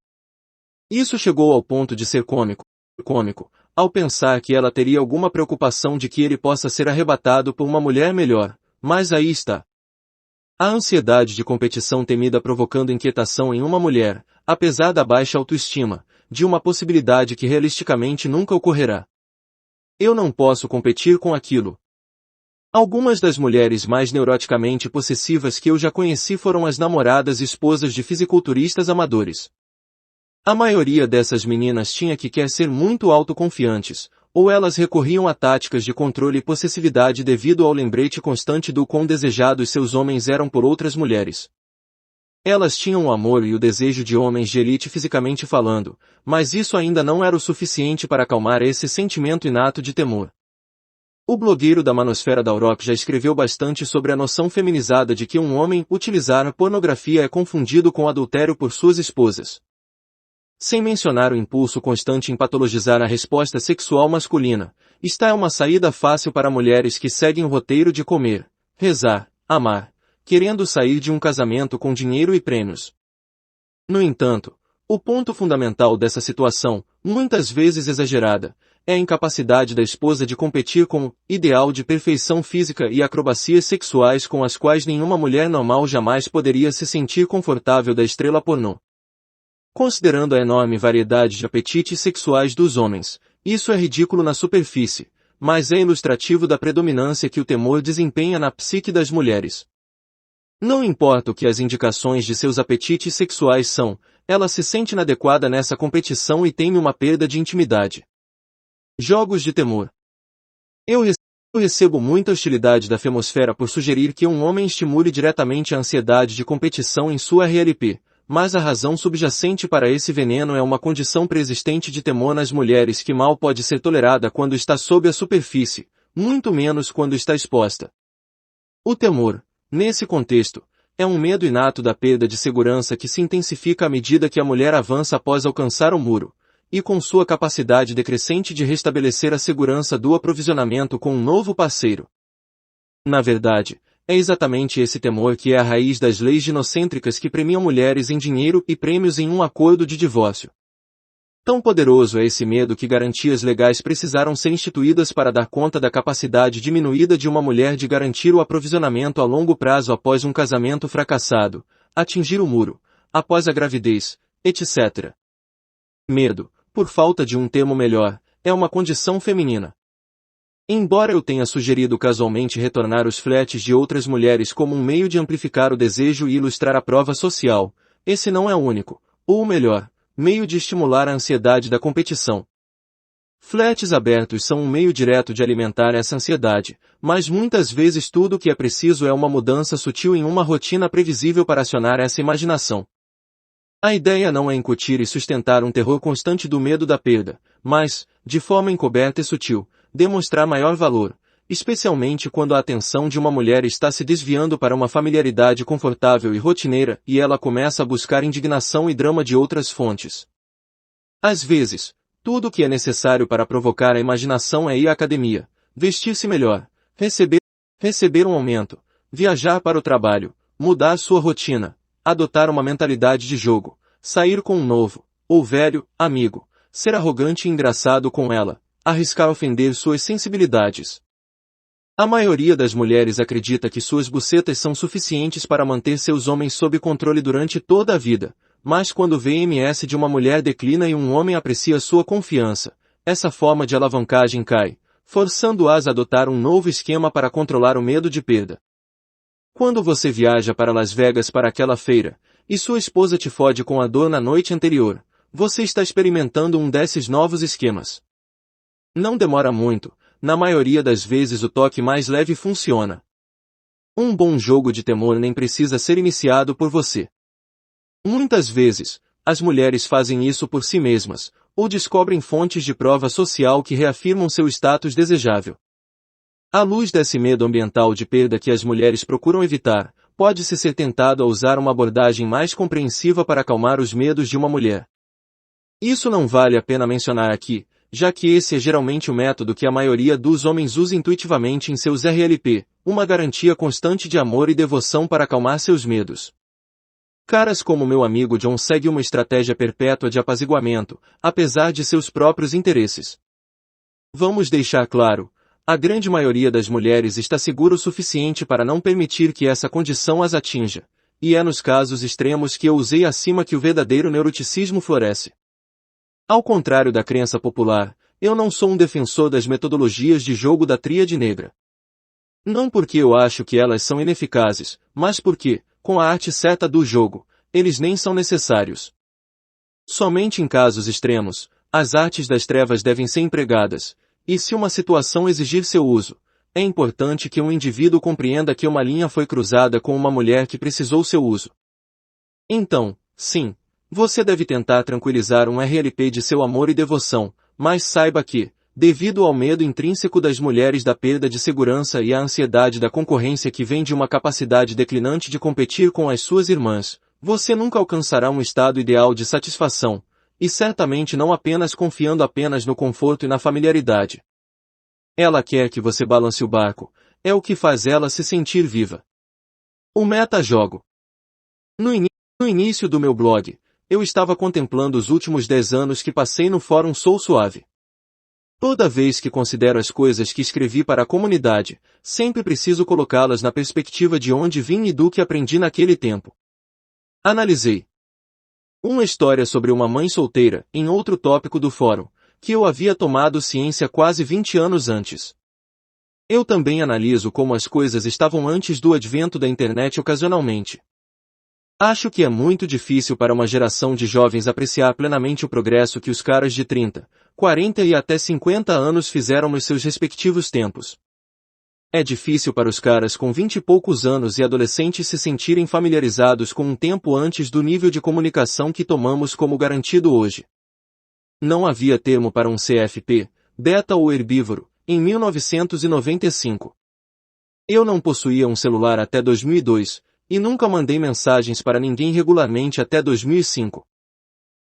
Isso chegou ao ponto de ser cômico, ao pensar que ela teria alguma preocupação de que ele possa ser arrebatado por uma mulher melhor, mas aí está. A ansiedade de competição temida provocando inquietação em uma mulher, apesar da baixa autoestima, de uma possibilidade que realisticamente nunca ocorrerá. Eu não posso competir com aquilo. Algumas das mulheres mais neuroticamente possessivas que eu já conheci foram as namoradas e esposas de fisiculturistas amadores. A maioria dessas meninas tinha que quer ser muito autoconfiantes, ou elas recorriam a táticas de controle e possessividade devido ao lembrete constante do quão desejados seus homens eram por outras mulheres. Elas tinham o amor e o desejo de homens de elite fisicamente falando, mas isso ainda não era o suficiente para acalmar esse sentimento inato de temor. O blogueiro da Manosfera da Europa já escreveu bastante sobre a noção feminizada de que um homem utilizar a pornografia é confundido com adultério por suas esposas. Sem mencionar o impulso constante em patologizar a resposta sexual masculina, esta é uma saída fácil para mulheres que seguem o roteiro de comer, rezar, amar, querendo sair de um casamento com dinheiro e prêmios. No entanto, o ponto fundamental dessa situação, muitas vezes exagerada, é a incapacidade da esposa de competir com o ideal de perfeição física e acrobacias sexuais com as quais nenhuma mulher normal jamais poderia se sentir confortável da estrela pornô. Considerando a enorme variedade de apetites sexuais dos homens, isso é ridículo na superfície, mas é ilustrativo da predominância que o temor desempenha na psique das mulheres. Não importa o que as indicações de seus apetites sexuais são, ela se sente inadequada nessa competição e teme uma perda de intimidade. Jogos de temor. Eu recebo muita hostilidade da femosfera por sugerir que um homem estimule diretamente a ansiedade de competição em sua RLP, mas a razão subjacente para esse veneno é uma condição preexistente de temor nas mulheres que mal pode ser tolerada quando está sob a superfície, muito menos quando está exposta. O temor, nesse contexto, é um medo inato da perda de segurança que se intensifica à medida que a mulher avança após alcançar o muro, e com sua capacidade decrescente de restabelecer a segurança do aprovisionamento com um novo parceiro. Na verdade, é exatamente esse temor que é a raiz das leis ginocêntricas que premiam mulheres em dinheiro e prêmios em um acordo de divórcio. Tão poderoso é esse medo que garantias legais precisaram ser instituídas para dar conta da capacidade diminuída de uma mulher de garantir o aprovisionamento a longo prazo após um casamento fracassado, atingir o muro, após a gravidez, etc. Medo, por falta de um termo melhor, é uma condição feminina. Embora eu tenha sugerido casualmente retornar os fletes de outras mulheres como um meio de amplificar o desejo e ilustrar a prova social, esse não é o único, ou o melhor, meio de estimular a ansiedade da competição. Fletes abertos são um meio direto de alimentar essa ansiedade, mas muitas vezes tudo o que é preciso é uma mudança sutil em uma rotina previsível para acionar essa imaginação. A ideia não é incutir e sustentar um terror constante do medo da perda, mas, de forma encoberta e sutil, demonstrar maior valor, especialmente quando a atenção de uma mulher está se desviando para uma familiaridade confortável e rotineira e ela começa a buscar indignação e drama de outras fontes. Às vezes, tudo o que é necessário para provocar a imaginação é ir à academia, vestir-se melhor, receber um aumento, viajar para o trabalho, mudar sua rotina, adotar uma mentalidade de jogo, sair com um novo, ou velho, amigo, ser arrogante e engraçado com ela, arriscar ofender suas sensibilidades. A maioria das mulheres acredita que suas bucetas são suficientes para manter seus homens sob controle durante toda a vida, mas quando o VMS de uma mulher declina e um homem aprecia sua confiança, essa forma de alavancagem cai, forçando-as a adotar um novo esquema para controlar o medo de perda. Quando você viaja para Las Vegas para aquela feira, e sua esposa te fode com a dor na noite anterior, você está experimentando um desses novos esquemas. Não demora muito. Na maioria das vezes o toque mais leve funciona. Um bom jogo de temor nem precisa ser iniciado por você. Muitas vezes, as mulheres fazem isso por si mesmas, ou descobrem fontes de prova social que reafirmam seu status desejável. À luz desse medo ambiental de perda que as mulheres procuram evitar, pode-se ser tentado a usar uma abordagem mais compreensiva para acalmar os medos de uma mulher. Isso não vale a pena mencionar aqui, já que esse é geralmente o método que a maioria dos homens usa intuitivamente em seus RLP, uma garantia constante de amor e devoção para acalmar seus medos. Caras como meu amigo John segue uma estratégia perpétua de apaziguamento, apesar de seus próprios interesses. Vamos deixar claro, a grande maioria das mulheres está segura o suficiente para não permitir que essa condição as atinja, e é nos casos extremos que eu usei acima que o verdadeiro neuroticismo floresce. Ao contrário da crença popular, eu não sou um defensor das metodologias de jogo da tríade negra. Não porque eu acho que elas são ineficazes, mas porque, com a arte certa do jogo, eles nem são necessários. Somente em casos extremos, as artes das trevas devem ser empregadas, e se uma situação exigir seu uso, é importante que um indivíduo compreenda que uma linha foi cruzada com uma mulher que precisou seu uso. Então, sim, você deve tentar tranquilizar um RLP de seu amor e devoção, mas saiba que, devido ao medo intrínseco das mulheres da perda de segurança e à ansiedade da concorrência que vem de uma capacidade declinante de competir com as suas irmãs, você nunca alcançará um estado ideal de satisfação, e certamente não apenas confiando apenas no conforto e na familiaridade. Ela quer que você balance o barco, é o que faz ela se sentir viva. O meta-jogo. No início do meu blog, eu estava contemplando os últimos 10 anos que passei no fórum Sou Suave. Toda vez que considero as coisas que escrevi para a comunidade, sempre preciso colocá-las na perspectiva de onde vim e do que aprendi naquele tempo. Analisei uma história sobre uma mãe solteira, em outro tópico do fórum, que eu havia tomado ciência quase 20 anos antes. Eu também analiso como as coisas estavam antes do advento da internet ocasionalmente. Acho que é muito difícil para uma geração de jovens apreciar plenamente o progresso que os caras de 30, 40 e até 50 anos fizeram nos seus respectivos tempos. É difícil para os caras com 20 e poucos anos e adolescentes se sentirem familiarizados com um tempo antes do nível de comunicação que tomamos como garantido hoje. Não havia termo para um CFP, beta ou herbívoro, em 1995. Eu não possuía um celular até 2002, e nunca mandei mensagens para ninguém regularmente até 2005.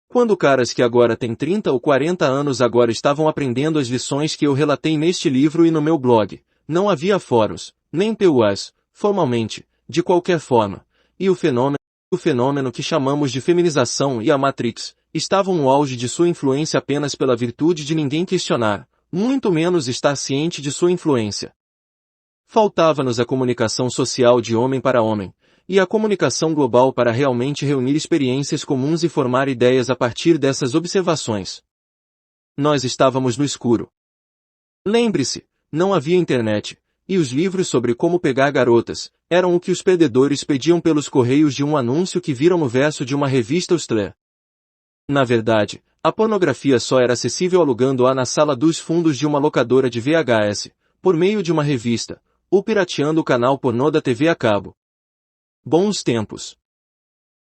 Quando caras que agora têm 30 ou 40 anos agora estavam aprendendo as lições que eu relatei neste livro e no meu blog, não havia fóruns, nem PUAs, formalmente, de qualquer forma, e o fenômeno que chamamos de feminização e a Matrix, estavam no auge de sua influência apenas pela virtude de ninguém questionar, muito menos estar ciente de sua influência. Faltava-nos a comunicação social de homem para homem, e a comunicação global para realmente reunir experiências comuns e formar ideias a partir dessas observações. Nós estávamos no escuro. Lembre-se, não havia internet, e os livros sobre como pegar garotas eram o que os perdedores pediam pelos correios de um anúncio que viram no verso de uma revista Hustler. Na verdade, a pornografia só era acessível alugando-a na sala dos fundos de uma locadora de VHS, por meio de uma revista, ou pirateando o canal pornô da TV a cabo. Bons tempos.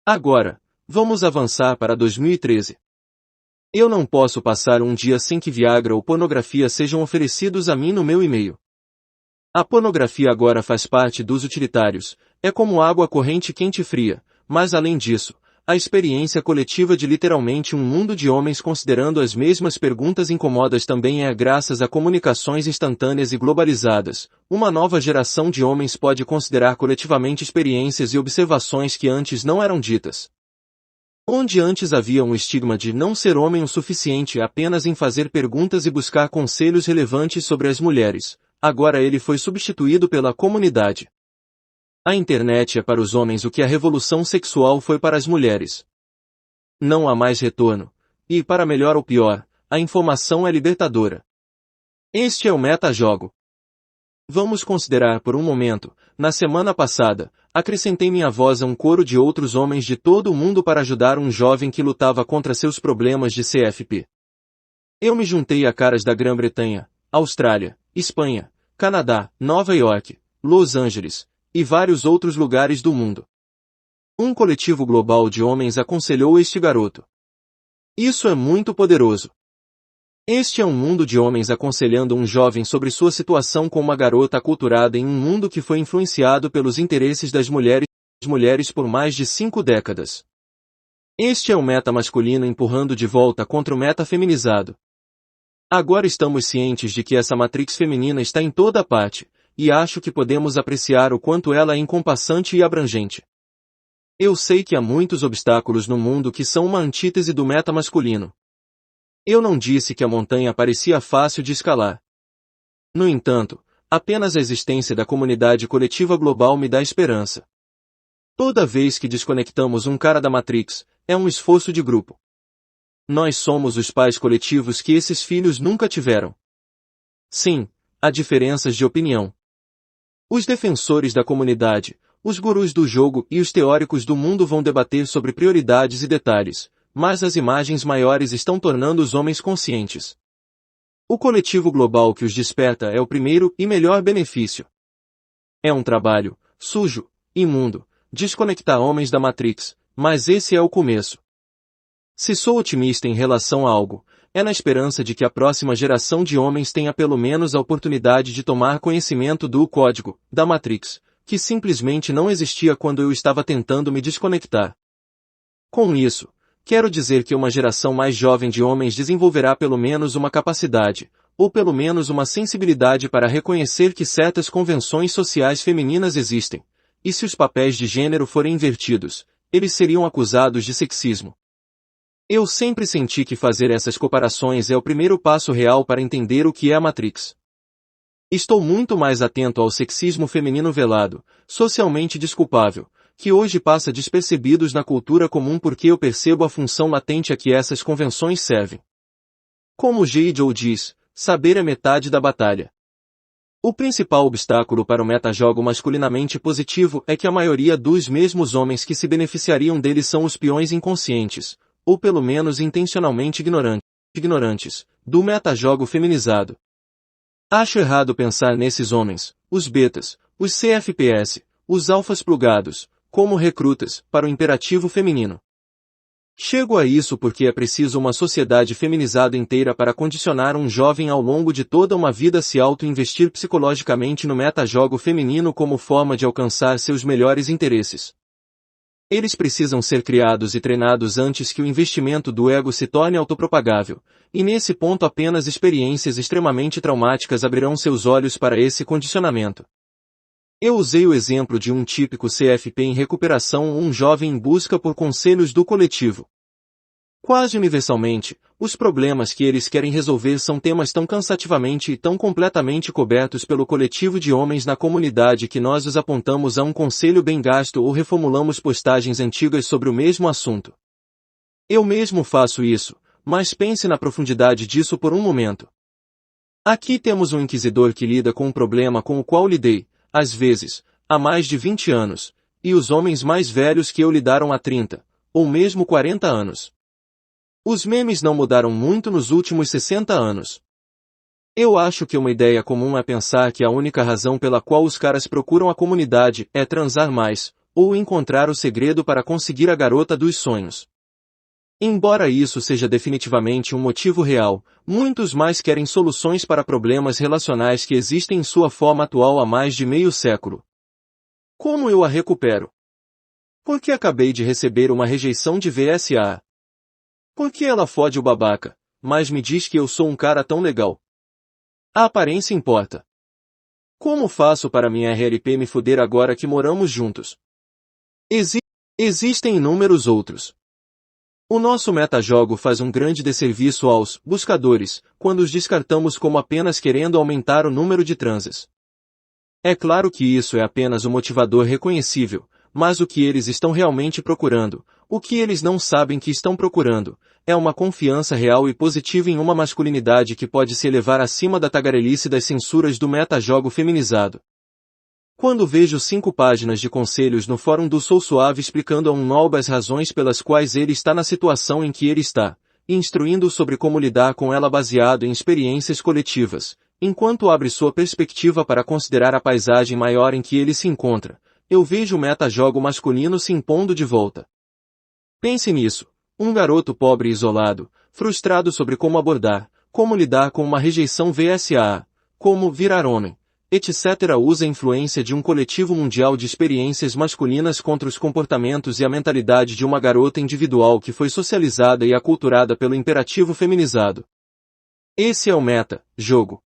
Agora, vamos avançar para 2013. Eu não posso passar um dia sem que Viagra ou pornografia sejam oferecidos a mim no meu e-mail. A pornografia agora faz parte dos utilitários, é como água corrente quente e fria, mas além disso, a experiência coletiva de literalmente um mundo de homens considerando as mesmas perguntas incomodas também é graças a comunicações instantâneas e globalizadas. Uma nova geração de homens pode considerar coletivamente experiências e observações que antes não eram ditas. Onde antes havia um estigma de não ser homem o suficiente apenas em fazer perguntas e buscar conselhos relevantes sobre as mulheres, agora ele foi substituído pela comunidade. A internet é para os homens o que a revolução sexual foi para as mulheres. Não há mais retorno, e, para melhor ou pior, a informação é libertadora. Este é o metajogo. Vamos considerar por um momento, na semana passada, acrescentei minha voz a um coro de outros homens de todo o mundo para ajudar um jovem que lutava contra seus problemas de CFP. Eu me juntei a caras da Grã-Bretanha, Austrália, Espanha, Canadá, Nova York, Los Angeles, e vários outros lugares do mundo. Um coletivo global de homens aconselhou este garoto. Isso é muito poderoso. Este é um mundo de homens aconselhando um jovem sobre sua situação com uma garota aculturada em um mundo que foi influenciado pelos interesses das mulheres por mais de 5 décadas. Este é o meta masculino empurrando de volta contra o meta feminizado. Agora estamos cientes de que essa matrix feminina está em toda parte, e acho que podemos apreciar o quanto ela é encompassante e abrangente. Eu sei que há muitos obstáculos no mundo que são uma antítese do meta masculino. Eu não disse que a montanha parecia fácil de escalar. No entanto, apenas a existência da comunidade coletiva global me dá esperança. Toda vez que desconectamos um cara da Matrix, é um esforço de grupo. Nós somos os pais coletivos que esses filhos nunca tiveram. Sim, há diferenças de opinião. Os defensores da comunidade, os gurus do jogo e os teóricos do mundo vão debater sobre prioridades e detalhes, mas as imagens maiores estão tornando os homens conscientes. O coletivo global que os desperta é o primeiro e melhor benefício. É um trabalho, sujo, imundo, desconectar homens da Matrix, mas esse é o começo. Se sou otimista em relação a algo, é na esperança de que a próxima geração de homens tenha pelo menos a oportunidade de tomar conhecimento do código, da Matrix, que simplesmente não existia quando eu estava tentando me desconectar. Com isso, quero dizer que uma geração mais jovem de homens desenvolverá pelo menos uma capacidade, ou pelo menos uma sensibilidade para reconhecer que certas convenções sociais femininas existem, e se os papéis de gênero forem invertidos, eles seriam acusados de sexismo. Eu sempre senti que fazer essas comparações é o primeiro passo real para entender o que é a Matrix. Estou muito mais atento ao sexismo feminino velado, socialmente desculpável, que hoje passa despercebidos na cultura comum porque eu percebo a função latente a que essas convenções servem. Como G. Joe diz, saber é metade da batalha. O principal obstáculo para o metajogo masculinamente positivo é que a maioria dos mesmos homens que se beneficiariam dele são os peões inconscientes, ou pelo menos intencionalmente ignorantes, do metajogo feminizado. Acho errado pensar nesses homens, os betas, os CFPS, os alfas plugados, como recrutas, para o imperativo feminino. Chego a isso porque é preciso uma sociedade feminizada inteira para condicionar um jovem ao longo de toda uma vida a se auto-investir psicologicamente no metajogo feminino como forma de alcançar seus melhores interesses. Eles precisam ser criados e treinados antes que o investimento do ego se torne autopropagável, e nesse ponto apenas experiências extremamente traumáticas abrirão seus olhos para esse condicionamento. Eu usei o exemplo de um típico CFP em recuperação ou um jovem em busca por conselhos do coletivo. Quase universalmente, os problemas que eles querem resolver são temas tão cansativamente e tão completamente cobertos pelo coletivo de homens na comunidade que nós os apontamos a um conselho bem gasto ou reformulamos postagens antigas sobre o mesmo assunto. Eu mesmo faço isso, mas pense na profundidade disso por um momento. Aqui temos um inquisidor que lida com um problema com o qual lidei, às vezes, há mais de 20 anos, e os homens mais velhos que eu lidaram há 30, ou mesmo 40 anos. Os memes não mudaram muito nos últimos 60 anos. Eu acho que uma ideia comum é pensar que a única razão pela qual os caras procuram a comunidade é transar mais, ou encontrar o segredo para conseguir a garota dos sonhos. Embora isso seja definitivamente um motivo real, muitos mais querem soluções para problemas relacionais que existem em sua forma atual há mais de meio século. Como eu a recupero? Porque acabei de receber uma rejeição de VSA. Porque ela fode o babaca, mas me diz que eu sou um cara tão legal. A aparência importa. Como faço para minha RLP me foder agora que moramos juntos? Existem inúmeros outros. O nosso metajogo faz um grande desserviço aos buscadores, quando os descartamos como apenas querendo aumentar o número de transes. É claro que isso é apenas um motivador reconhecível, mas o que eles estão realmente procurando, o que eles não sabem que estão procurando, é uma confiança real e positiva em uma masculinidade que pode se elevar acima da tagarelice das censuras do metajogo feminizado. Quando vejo 5 páginas de conselhos no fórum do Sou Suave explicando a um nobre as razões pelas quais ele está na situação em que ele está, e instruindo sobre como lidar com ela baseado em experiências coletivas, enquanto abre sua perspectiva para considerar a paisagem maior em que ele se encontra, eu vejo o metajogo masculino se impondo de volta. Pense nisso, um garoto pobre e isolado, frustrado sobre como abordar, como lidar com uma rejeição VSA, como virar homem, etc. usa a influência de um coletivo mundial de experiências masculinas contra os comportamentos e a mentalidade de uma garota individual que foi socializada e aculturada pelo imperativo feminizado. Esse é o meta-jogo.